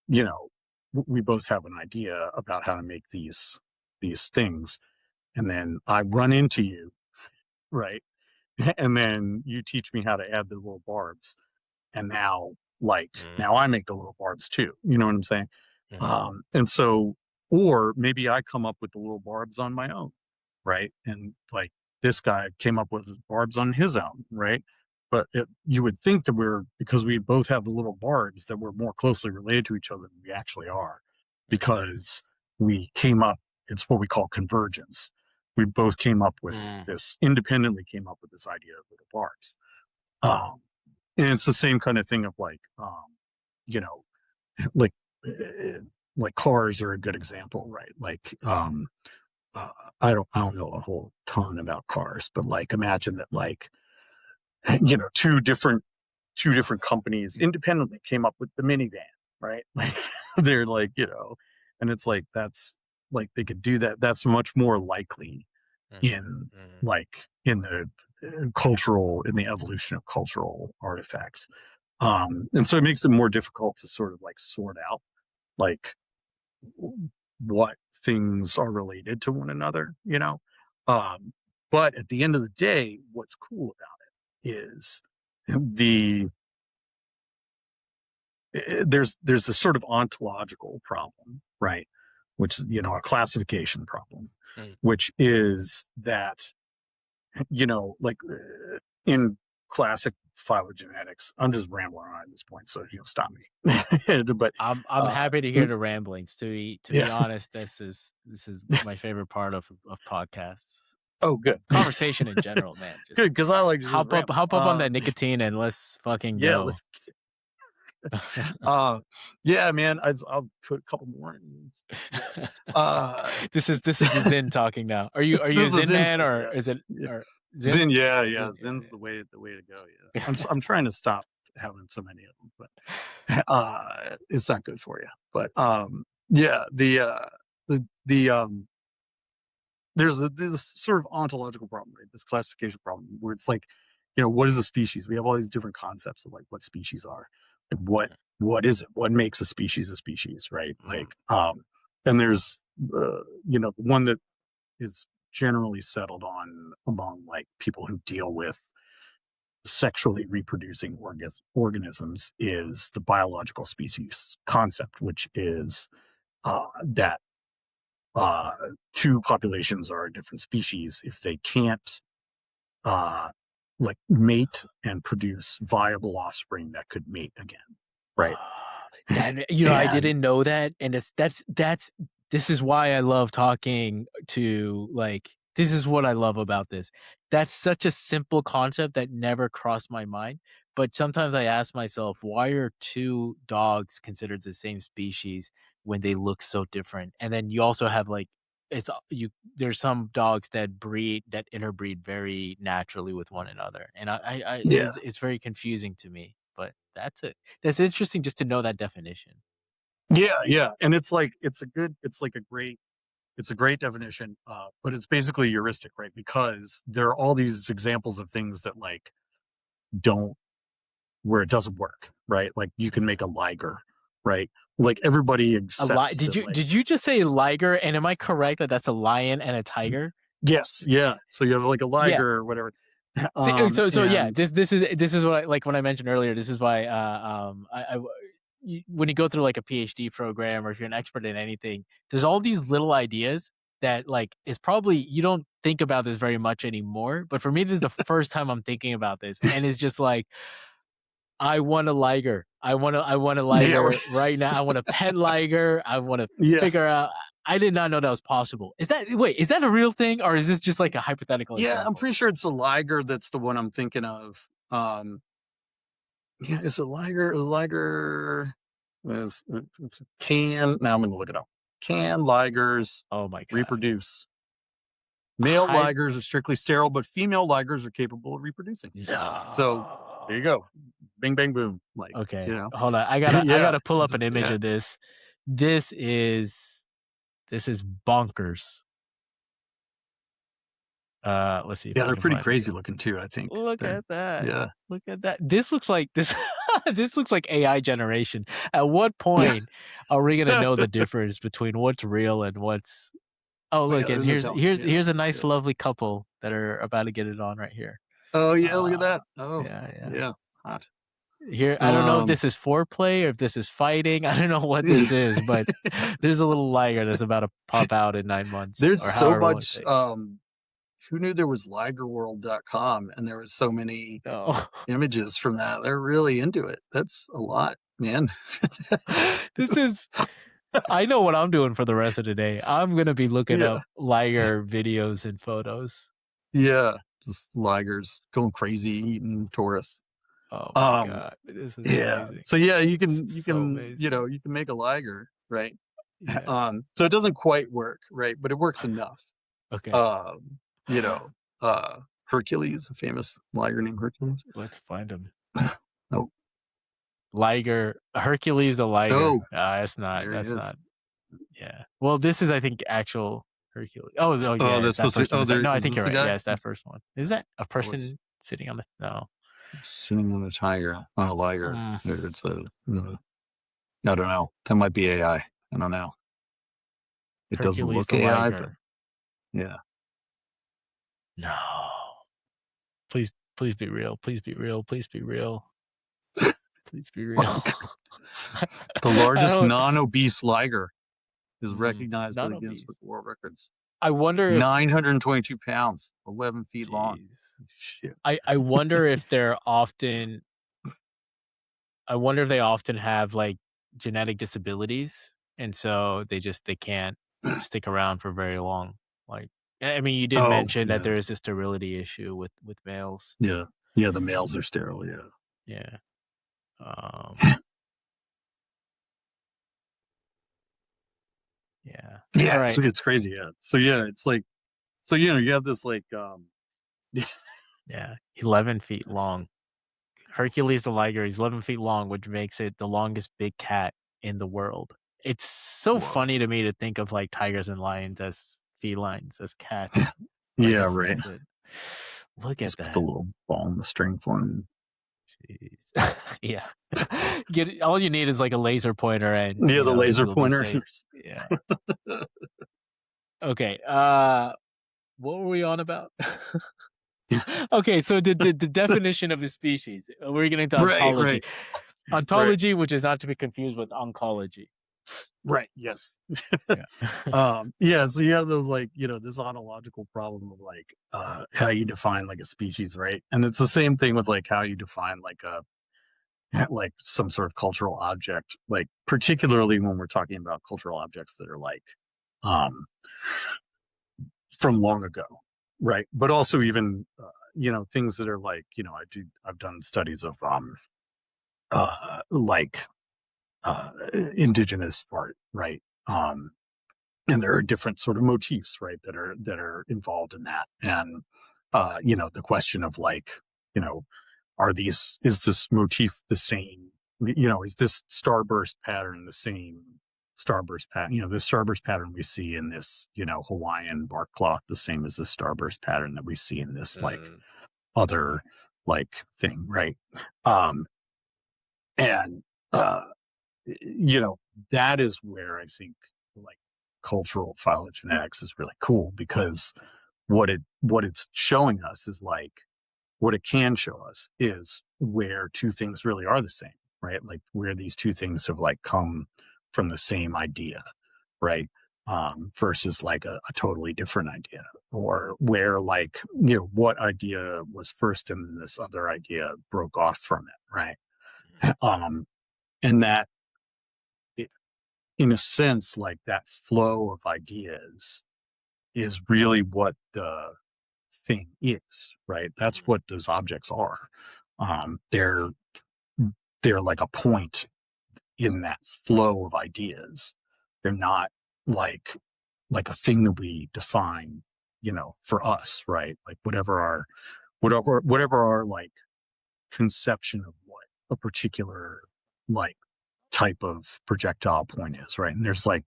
[SPEAKER 2] you know, we both have an idea about how to make these things, and then I run into you, right? And then you teach me how to add the little barbs, and now
[SPEAKER 1] mm,
[SPEAKER 2] I make the little barbs too. You know what I'm saying?
[SPEAKER 1] mhm,
[SPEAKER 2] And so, or maybe I come up with the little barbs on my own, right? And like this guy came up with barbs on his own, right? But you would think that because we both have the little barbs, that we're more closely related to each other than we actually are, because we came up. It's what we call convergence. We both
[SPEAKER 1] mm.
[SPEAKER 2] independently came up with this idea of little barbs. Um, and it's the same kind of thing of like, you know, like, uh, like cars are a good example, right? Like, uh, I don't know a whole ton about cars, but like imagine that like two different companies independently came up with the minivan, right? Like they're like, and it's like that's like they could do that. That's much more likely
[SPEAKER 1] Mhm,
[SPEAKER 2] in
[SPEAKER 1] mhm,
[SPEAKER 2] like in the in the evolution of cultural artifacts. And so it makes it more difficult to sort of like sort out like what things are related to one another, um but at the end of the day, what's cool about it is the there's a sort of ontological problem, right? Which is, a classification problem,
[SPEAKER 1] mm.
[SPEAKER 2] which is that, like, in classic phylogenetics, I'm just rambling on at this point, so stop me. But
[SPEAKER 1] I'm
[SPEAKER 2] uh
[SPEAKER 1] happy to hear the ramblings. To be
[SPEAKER 2] yeah.
[SPEAKER 1] honest, this is my favorite part of podcasts.
[SPEAKER 2] Oh, good.
[SPEAKER 1] Conversation in general, man. Just
[SPEAKER 2] Good, because I like to just
[SPEAKER 1] hop up
[SPEAKER 2] ramble.
[SPEAKER 1] hop up on that nicotine and let's fucking
[SPEAKER 2] Yeah,
[SPEAKER 1] go.
[SPEAKER 2] let's. uh yeah, man, I'll put a couple more in. Yeah. uh
[SPEAKER 1] This is the Zen talking now. Are you a
[SPEAKER 2] this is
[SPEAKER 1] Zen man,
[SPEAKER 2] intro,
[SPEAKER 1] or
[SPEAKER 2] yeah.
[SPEAKER 1] is it
[SPEAKER 2] Yeah.
[SPEAKER 1] or
[SPEAKER 2] Zen,
[SPEAKER 1] Zen?
[SPEAKER 2] yeah, yeah.
[SPEAKER 1] Zen,
[SPEAKER 2] Zen's the way to go. Yeah,
[SPEAKER 1] yeah,
[SPEAKER 2] I'm trying to stop having so many of them, but it's not good for you. But yeah, there's this sort of ontological problem, right? This classification problem where it's like, what is a species? We have all these different concepts of like what species are, and what is it? What makes a species, right?
[SPEAKER 1] mm,
[SPEAKER 2] Like, and there's the one that is generally settled on among like people who deal with sexually reproducing organisms is the biological species concept, which is that uh, two populations are a different species if they can't like mate and produce viable offspring that could mate again, right?
[SPEAKER 1] That I
[SPEAKER 2] And
[SPEAKER 1] didn't know that, and that's this is why I love talking to this is what I love about this. That's such a simple concept that never crossed my mind. But sometimes I ask myself, why are two dogs considered the same species when they look so different? And then you also have it's you there's some dogs that interbreed very naturally with one another, and
[SPEAKER 2] yeah,
[SPEAKER 1] it's very confusing to me. But that's it. That's interesting just to know that definition.
[SPEAKER 2] yeah, and it's a great definition, but it's basically heuristic, right? Because there are all these examples of things that don't where it doesn't work, right? Like you can make a liger, right? Like everybody
[SPEAKER 1] A li-
[SPEAKER 2] accepts
[SPEAKER 1] did
[SPEAKER 2] that,
[SPEAKER 1] you
[SPEAKER 2] like
[SPEAKER 1] did you just say liger? And am I correct that that's a lion and a tiger?
[SPEAKER 2] yes, yeah. So you have like a
[SPEAKER 1] Yeah.
[SPEAKER 2] liger or whatever,
[SPEAKER 1] So yeah.
[SPEAKER 2] and
[SPEAKER 1] This is what when I mentioned earlier. This is why when you go through like a PhD program or if you're an expert in anything, there's all these little ideas that is probably you don't think about this very much anymore. But for me, this is the first time I'm thinking about this, and it's just like I want a liger. I want a
[SPEAKER 2] yeah,
[SPEAKER 1] liger right now. I want a pet liger. I want to
[SPEAKER 2] yeah,
[SPEAKER 1] figure out. I did not know that was possible. Is that a real thing or is this just like a hypothetical
[SPEAKER 2] yeah. I'm
[SPEAKER 1] example?
[SPEAKER 2] pretty sure it's a liger that's the one I'm thinking of. Yeah, is it liger? Is liger? Is can now I'm going to look it up. Can ligers
[SPEAKER 1] Oh my god.
[SPEAKER 2] reproduce? Male
[SPEAKER 1] Hy-
[SPEAKER 2] ligers are strictly sterile, but female ligers are capable of reproducing. So there you
[SPEAKER 1] no.
[SPEAKER 2] go. Bing, bang, boom.
[SPEAKER 1] Okay. Hold on. I
[SPEAKER 2] Yeah,
[SPEAKER 1] gotta pull up an image
[SPEAKER 2] yeah,
[SPEAKER 1] of this. This is this is bonkers. Let's see if
[SPEAKER 2] yeah.
[SPEAKER 1] I
[SPEAKER 2] They're
[SPEAKER 1] can
[SPEAKER 2] pretty
[SPEAKER 1] find it.
[SPEAKER 2] crazy looking too. I think
[SPEAKER 1] Look
[SPEAKER 2] they're,
[SPEAKER 1] at that.
[SPEAKER 2] yeah,
[SPEAKER 1] Look at that. This looks like this this looks like AI generation. At what
[SPEAKER 2] yeah.
[SPEAKER 1] point are we gonna know the
[SPEAKER 2] Oh
[SPEAKER 1] difference between what's real and what's Oh
[SPEAKER 2] yeah,
[SPEAKER 1] look, and
[SPEAKER 2] there's no
[SPEAKER 1] here's
[SPEAKER 2] telling.
[SPEAKER 1] here's
[SPEAKER 2] Yeah,
[SPEAKER 1] here's a nice
[SPEAKER 2] yeah.
[SPEAKER 1] lovely couple that are about to get it on right here.
[SPEAKER 2] Oh yeah, look at
[SPEAKER 1] Uh
[SPEAKER 2] that. Oh
[SPEAKER 1] yeah, yeah.
[SPEAKER 2] yeah, hot.
[SPEAKER 1] Here I don't know if
[SPEAKER 2] Um,
[SPEAKER 1] this is foreplay or if this is fighting. I don't know what this is, but there's a little liger that's about to pop out in 9 months
[SPEAKER 2] there's
[SPEAKER 1] or
[SPEAKER 2] so
[SPEAKER 1] however long it
[SPEAKER 2] much.
[SPEAKER 1] takes.
[SPEAKER 2] Who knew there was ligerworld.com and there was so many
[SPEAKER 1] No.
[SPEAKER 2] images from that? They're really into it. That's a lot, man.
[SPEAKER 1] This is I know what I'm doing for the rest of the day. I'm gonna be looking
[SPEAKER 2] Yeah,
[SPEAKER 1] up liger videos and photos.
[SPEAKER 2] yeah. Just ligers going crazy eating tourists.
[SPEAKER 1] Oh my
[SPEAKER 2] Um,
[SPEAKER 1] god, this is
[SPEAKER 2] yeah.
[SPEAKER 1] amazing.
[SPEAKER 2] So yeah,
[SPEAKER 1] This is so amazing.
[SPEAKER 2] you can make a liger, right?
[SPEAKER 1] Yeah.
[SPEAKER 2] So it doesn't quite work, right? But it works enough.
[SPEAKER 1] Okay.
[SPEAKER 2] Um, you know, Hercules, a famous liger named Hercules.
[SPEAKER 1] Let's find him.
[SPEAKER 2] Oh,
[SPEAKER 1] Liger, Hercules the liger.
[SPEAKER 2] oh,
[SPEAKER 1] That's not.
[SPEAKER 2] there he
[SPEAKER 1] That's
[SPEAKER 2] is.
[SPEAKER 1] not. Yeah. Well, this is I think actual Hercules. Oh
[SPEAKER 2] Oh,
[SPEAKER 1] yeah,
[SPEAKER 2] that's
[SPEAKER 1] it's that
[SPEAKER 2] supposed to.
[SPEAKER 1] first one.
[SPEAKER 2] Oh,
[SPEAKER 1] Is that?
[SPEAKER 2] there
[SPEAKER 1] No, I
[SPEAKER 2] is
[SPEAKER 1] think
[SPEAKER 2] this
[SPEAKER 1] you're
[SPEAKER 2] the
[SPEAKER 1] right.
[SPEAKER 2] guy?
[SPEAKER 1] Yeah, it's that first one. Is that a
[SPEAKER 2] Oh, it's
[SPEAKER 1] person sitting on the? No.
[SPEAKER 2] sitting on a tiger on a liger.
[SPEAKER 1] Mm,
[SPEAKER 2] It's a. I don't know. That might be AI. I don't know. It doesn't
[SPEAKER 1] Hercules
[SPEAKER 2] look
[SPEAKER 1] the
[SPEAKER 2] AI, but
[SPEAKER 1] liger.
[SPEAKER 2] yeah.
[SPEAKER 1] No. Please be real. Please be real. Please be real. Please be real.
[SPEAKER 2] Like, the
[SPEAKER 1] I
[SPEAKER 2] largest
[SPEAKER 1] don't.
[SPEAKER 2] non-obese liger is recognized by
[SPEAKER 1] Not
[SPEAKER 2] the Guinness
[SPEAKER 1] obese.
[SPEAKER 2] Book of World Records.
[SPEAKER 1] I wonder if.
[SPEAKER 2] 922 pounds, 11 feet long.
[SPEAKER 1] Jeez.
[SPEAKER 2] Shit.
[SPEAKER 1] I wonder if they're often. I wonder if they often have genetic disabilities, and so they can't stick around for very long. Like, I mean, you did
[SPEAKER 2] Oh,
[SPEAKER 1] mention that
[SPEAKER 2] yeah.
[SPEAKER 1] there is a sterility issue with males.
[SPEAKER 2] Yeah. Yeah, the males are sterile, yeah.
[SPEAKER 1] Yeah. Um. Yeah. All
[SPEAKER 2] Yeah,
[SPEAKER 1] right.
[SPEAKER 2] it's crazy, yeah. So yeah, it's like so you have this
[SPEAKER 1] Yeah. 11 feet
[SPEAKER 2] it's
[SPEAKER 1] long. Hercules the liger is 11 feet long, which makes it the longest big cat in the world. It's so
[SPEAKER 2] whoa.
[SPEAKER 1] funny to me to think of tigers and lions as felines, as cats.
[SPEAKER 2] Yeah, right.
[SPEAKER 1] That's it. Look at
[SPEAKER 2] Just put the
[SPEAKER 1] that.
[SPEAKER 2] little ball in the string for him.
[SPEAKER 1] Jeez. Yeah. Get all you need is a laser pointer and
[SPEAKER 2] Yeah, the laser
[SPEAKER 1] you'll be
[SPEAKER 2] pointer.
[SPEAKER 1] safe. Yeah. Okay. What were we on about?
[SPEAKER 2] Yeah.
[SPEAKER 1] Okay, so the definition of a species. We're getting into
[SPEAKER 2] Right,
[SPEAKER 1] ontology.
[SPEAKER 2] right, right.
[SPEAKER 1] Ontology, which is not to be confused with oncology.
[SPEAKER 2] Right. Yes.
[SPEAKER 1] Yeah.
[SPEAKER 2] Yeah. So you have those like, this ontological problem of like how you define like a species, right? And it's the same thing with like how you define like a like some sort of cultural object, like particularly when we're talking about cultural objects that are like um from long ago, right? But also even things that are like, I've done studies of like indigenous art, right? And there are different sort of motifs, right, that are involved in that. And the question of like, you know is this motif the same, is this starburst pattern the same starburst pattern, this starburst pattern we see in this, Hawaiian bark cloth the same as the starburst pattern that we see in this like
[SPEAKER 1] Mm,
[SPEAKER 2] other like thing, right? Um and uh you know that is where I think like cultural phylogenetics is really cool, because what it's showing us is like, what it can show us is where two things really are the same, right? Like where these two things have like come from the same idea, right? Versus like a totally different idea, or where like, what idea was first and then this other idea broke off from it, right? Um, and that it, in a sense, like that flow of ideas is really what the thing is, right? That's
[SPEAKER 1] mm,
[SPEAKER 2] what those objects are. Um, they're they're like a point in that flow of ideas. They're not like like a thing that we define, for us, right? Like whatever our like conception of what a particular like type of projectile point is, right? And there's like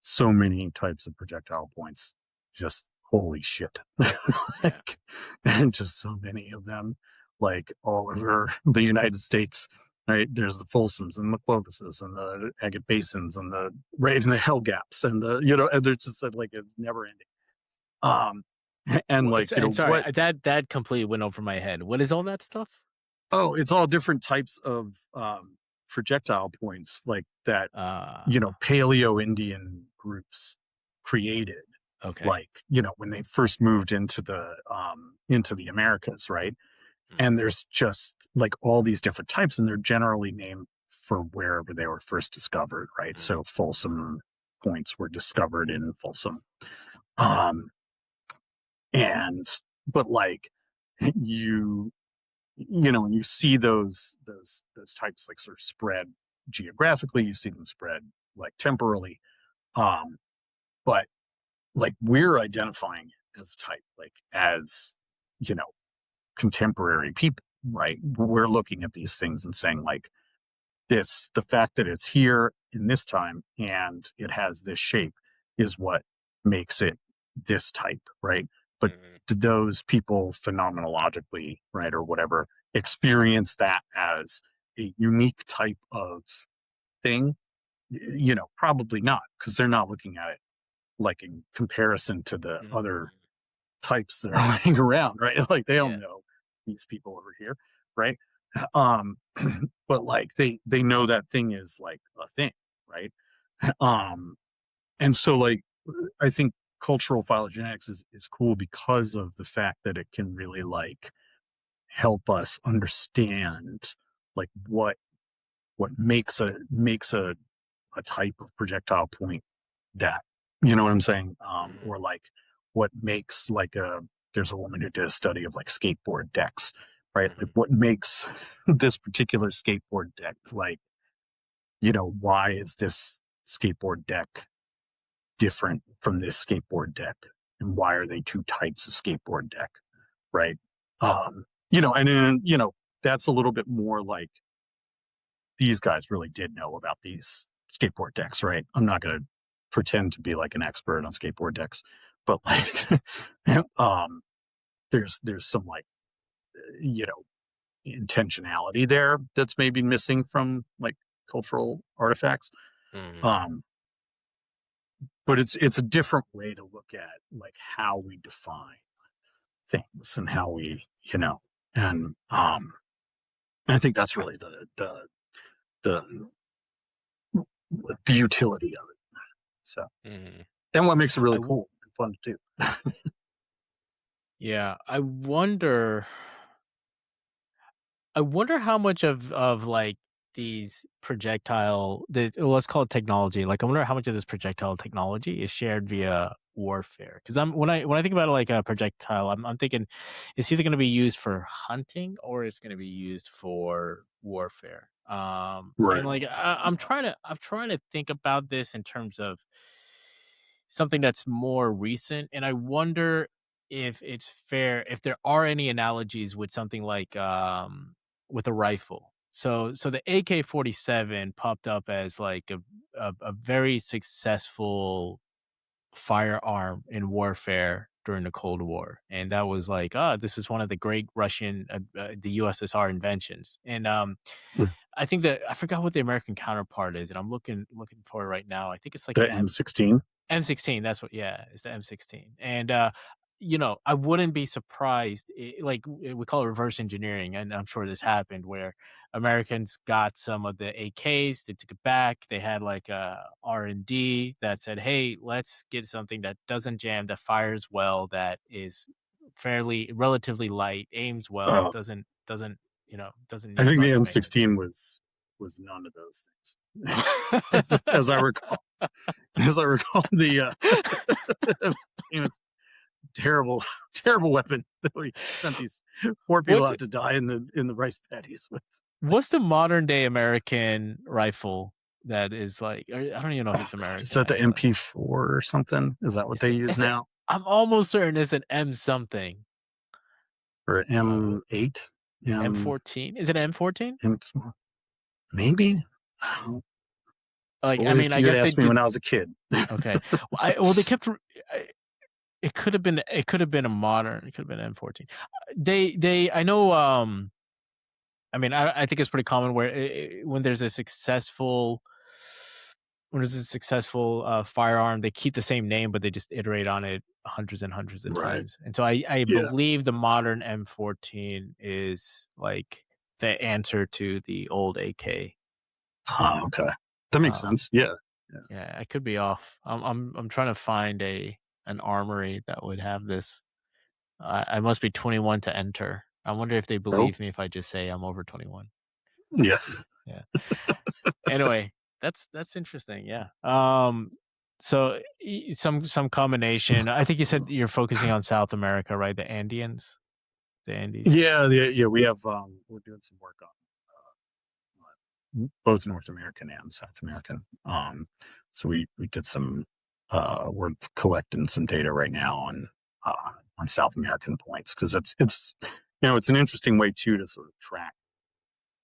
[SPEAKER 2] so many types of projectile points. Just holy shit.
[SPEAKER 1] yeah.
[SPEAKER 2] Like, and just so many of them, like all over the United States. Right. There's the Folsoms and the Clovises and the agate basins and the right and the hell gaps and and there's just like it's never ending. Um and
[SPEAKER 1] Well,
[SPEAKER 2] like,
[SPEAKER 1] and sorry,
[SPEAKER 2] what
[SPEAKER 1] that completely went over my head. What is all that stuff?
[SPEAKER 2] oh, it's all different types of projectile points like that,
[SPEAKER 1] Uh,
[SPEAKER 2] Paleo Indian groups created,
[SPEAKER 1] okay.
[SPEAKER 2] like, when they first moved into the Americas, right?
[SPEAKER 1] Mm,
[SPEAKER 2] And there's just like all these different types, and they're generally named for wherever they were first discovered, right?
[SPEAKER 1] mm,
[SPEAKER 2] So Folsom points were discovered in Folsom. Um, and but like you when you see those types like sort of spread geographically, you see them spread like temporally. Um, but like we're identifying it as a type, like as you know, contemporary people, right? We're looking at these things and saying like the fact that it's here in this time and it has this shape is what makes it this type, right? But
[SPEAKER 1] mm,
[SPEAKER 2] do those people phenomenologically, right, or whatever, experience that as a unique type of thing? Probably not, because they're not looking at it like in comparison to the
[SPEAKER 1] mm,
[SPEAKER 2] other types that are laying around, right? Like they don't
[SPEAKER 1] yeah.
[SPEAKER 2] know these people over here, right? Um, but like they know that thing is like a thing, right? Um, and so like I think cultural phylogenetics is cool because of the fact that it can really like help us understand like what makes a type of projectile point that, you know what I'm saying?
[SPEAKER 1] Mm,
[SPEAKER 2] Or like what makes like there's a woman who did a study of like skateboard decks, right? Like
[SPEAKER 1] mm,
[SPEAKER 2] what makes this particular skateboard deck, like, why is this skateboard deck different from this skateboard deck? And why are they two types of skateboard deck? Right. And then, that's a little bit more like these guys really did know about these skateboard decks, right? I'm not going to pretend to be like an expert on skateboard decks, but like, um, there's some like, you know, intentionality there that's maybe missing from like cultural artifacts.
[SPEAKER 1] mm,
[SPEAKER 2] Um, but it's a different way to look at like how we define things and how we, and I think that's really the the utility of it. So,
[SPEAKER 1] Mhm.
[SPEAKER 2] and what makes it
[SPEAKER 1] I
[SPEAKER 2] really
[SPEAKER 1] w
[SPEAKER 2] cool and fun to do.
[SPEAKER 1] Yeah, I wonder how much of, like, these let's call it technology, like, I wonder how much of this projectile technology is shared via warfare. Because 'Cause I'm when I think about it like a projectile, I'm thinking it's either gonna be used for hunting or it's gonna be used for warfare. And,
[SPEAKER 2] Right.
[SPEAKER 1] like, I'm trying to think about this in terms of something that's more recent, and I wonder if it's fair if there are any analogies with something like, with a rifle. So the AK-47 popped up as like a very successful firearm in warfare during the Cold War, and that was like, this is one of the great the USSR inventions, and I think that I forgot what the American counterpart is, and I'm looking for it right now. I think it's like
[SPEAKER 2] The
[SPEAKER 1] an
[SPEAKER 2] M16.
[SPEAKER 1] M16, that's what, yeah, it's the M16. And, I wouldn't be surprised, we call it reverse engineering, and I'm sure this happened where Americans got some of the AKs, they took it back, they had like a R&D that said, "Hey, let's get something that doesn't jam, that fires well, that is fairly relatively light, aims well,
[SPEAKER 2] Uh,
[SPEAKER 1] doesn't
[SPEAKER 2] I
[SPEAKER 1] need
[SPEAKER 2] think the
[SPEAKER 1] much maintenance."
[SPEAKER 2] M16 was none of those things, as I recall. As I recall, the M16 was terrible, terrible weapon that we sent these poor people
[SPEAKER 1] What's
[SPEAKER 2] out to die in the rice paddies with.
[SPEAKER 1] What's the modern day American rifle that is like, or I don't even know if
[SPEAKER 2] Oh
[SPEAKER 1] it's
[SPEAKER 2] god, is
[SPEAKER 1] American
[SPEAKER 2] that the
[SPEAKER 1] actually.
[SPEAKER 2] MP4 or something? Is that what they use
[SPEAKER 1] It's a
[SPEAKER 2] now?
[SPEAKER 1] I'm almost certain it's an M something.
[SPEAKER 2] Or M8? M
[SPEAKER 1] M14? Is it M14?
[SPEAKER 2] M maybe?
[SPEAKER 1] Like, I
[SPEAKER 2] Only
[SPEAKER 1] mean,
[SPEAKER 2] if
[SPEAKER 1] I
[SPEAKER 2] you had
[SPEAKER 1] guess they
[SPEAKER 2] asked me
[SPEAKER 1] did.
[SPEAKER 2] when I was a kid.
[SPEAKER 1] Okay. Well, they kept I it could have been a modern, it could have been M14. I know, I mean, I think it's pretty common where when there's a successful, firearm, they keep the same name, but they just iterate on it hundreds and hundreds of
[SPEAKER 2] Right.
[SPEAKER 1] times. And so I
[SPEAKER 2] Yeah.
[SPEAKER 1] believe the modern M14 is like the answer to the old AK.
[SPEAKER 2] Okay. That makes
[SPEAKER 1] Um,
[SPEAKER 2] sense. Yeah. Yeah.
[SPEAKER 1] yeah, I could be off. I'm trying to find an armory that would have this. I must be 21 to enter. I wonder if they
[SPEAKER 2] Oh,
[SPEAKER 1] believe me if I just say I'm over 21.
[SPEAKER 2] yeah.
[SPEAKER 1] Yeah. Anyway, that's interesting, yeah. So some combination. I think you said you're focusing on South America, right? The Andeans, the Andes.
[SPEAKER 2] Yeah, yeah, yeah. We're doing some work on both North American and South American. So we did some we're collecting some data right now on South American points because it's an interesting way too to sort of track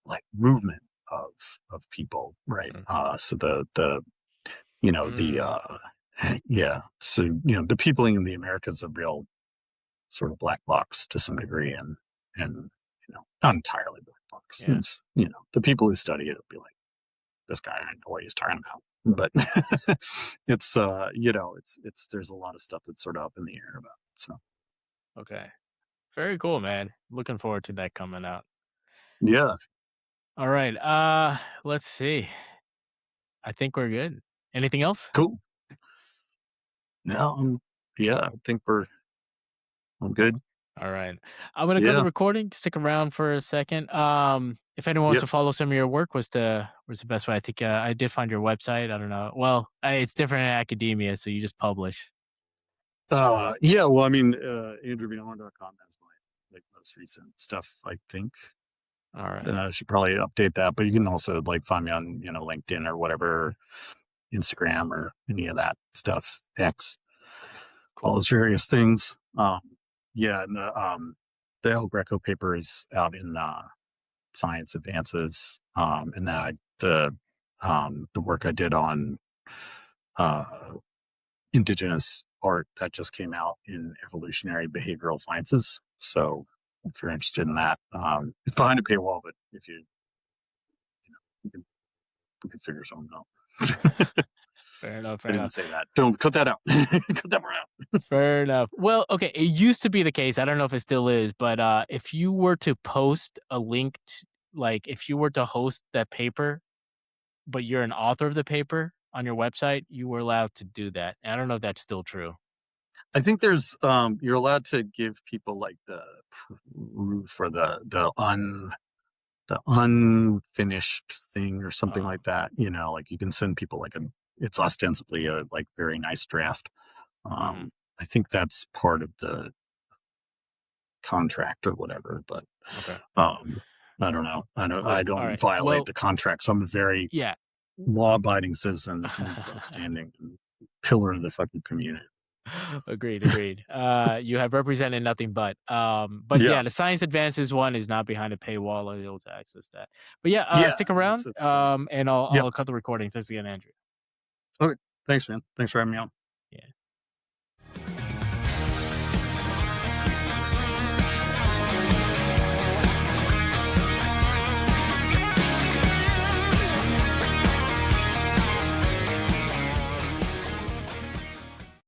[SPEAKER 2] like movement of people, right?
[SPEAKER 1] Mm,
[SPEAKER 2] So the you know the
[SPEAKER 1] mm,
[SPEAKER 2] yeah, so the peopling in the Americas a real sort of black box to some degree, and not entirely black box.
[SPEAKER 1] yeah.
[SPEAKER 2] The people who study it will be like, this guy, I don't know what he's talking about. But it's there's a lot of stuff that's sort of up in the air about it. So
[SPEAKER 1] Okay. Very cool, man. Looking forward to that coming out.
[SPEAKER 2] yeah,
[SPEAKER 1] All right. Let's see. I think we're good. Anything else?
[SPEAKER 2] cool. No, yeah, I think I'm good.
[SPEAKER 1] All right. I'm gonna go to the
[SPEAKER 2] Yeah,
[SPEAKER 1] recording. Stick around for a second. If anyone wants
[SPEAKER 2] yep.
[SPEAKER 1] to follow some of your work, was the best way? I think I did find your website. I don't know. Well, it's different in academia, so you just publish.
[SPEAKER 2] Yeah, well, I mean, andrewbeyond.com has my like most recent stuff, I think.
[SPEAKER 1] All right.
[SPEAKER 2] I should probably update that, but you can also like find me on, LinkedIn or whatever, Instagram or any of that stuff, X, all
[SPEAKER 1] Cool.
[SPEAKER 2] those various things. Yeah, and the El Greco paper is out in Science Advances, and then the work I did on uh, indigenous art that just came out in evolutionary behavioral sciences. So if you're interested in that, it's behind a paywall, but if you can, we can figure something out.
[SPEAKER 1] Fair enough.
[SPEAKER 2] I
[SPEAKER 1] Fair
[SPEAKER 2] didn't
[SPEAKER 1] enough.
[SPEAKER 2] say that. Don't cut that out. Cut that part out.
[SPEAKER 1] Fair enough. Well, okay. It used to be the case. I don't know if it still is, but if you were to post a link, like if you were to host that paper, but you're an author of the paper on your website, you were allowed to do that. And I don't know if that's still true.
[SPEAKER 2] I think there's you're allowed to give people like the proof or the unfinished thing or something
[SPEAKER 1] Uh,
[SPEAKER 2] like that. Like you can send people like it's ostensibly a like very nice draft.
[SPEAKER 1] mhm.
[SPEAKER 2] I think that's part of the contract or whatever, but
[SPEAKER 1] Okay.
[SPEAKER 2] um, I don't know. I
[SPEAKER 1] Cool. All
[SPEAKER 2] don't
[SPEAKER 1] right.
[SPEAKER 2] violate
[SPEAKER 1] Well,
[SPEAKER 2] the contract. So I'm a very
[SPEAKER 1] yeah.
[SPEAKER 2] law-abiding citizen that needs the upstanding and pillar of the fucking community.
[SPEAKER 1] Agreed, agreed. You have represented nothing but
[SPEAKER 2] Yeah,
[SPEAKER 1] yeah, the science advances one is not behind a paywall or able to access that. But yeah,
[SPEAKER 2] yeah,
[SPEAKER 1] stick
[SPEAKER 2] it's
[SPEAKER 1] around,
[SPEAKER 2] it's fine.
[SPEAKER 1] and I'll
[SPEAKER 2] Yeah.
[SPEAKER 1] I'll cut the recording. Thanks again, Andrew.
[SPEAKER 2] Okay. Thanks, man. Thanks for having me on.
[SPEAKER 1] Yeah.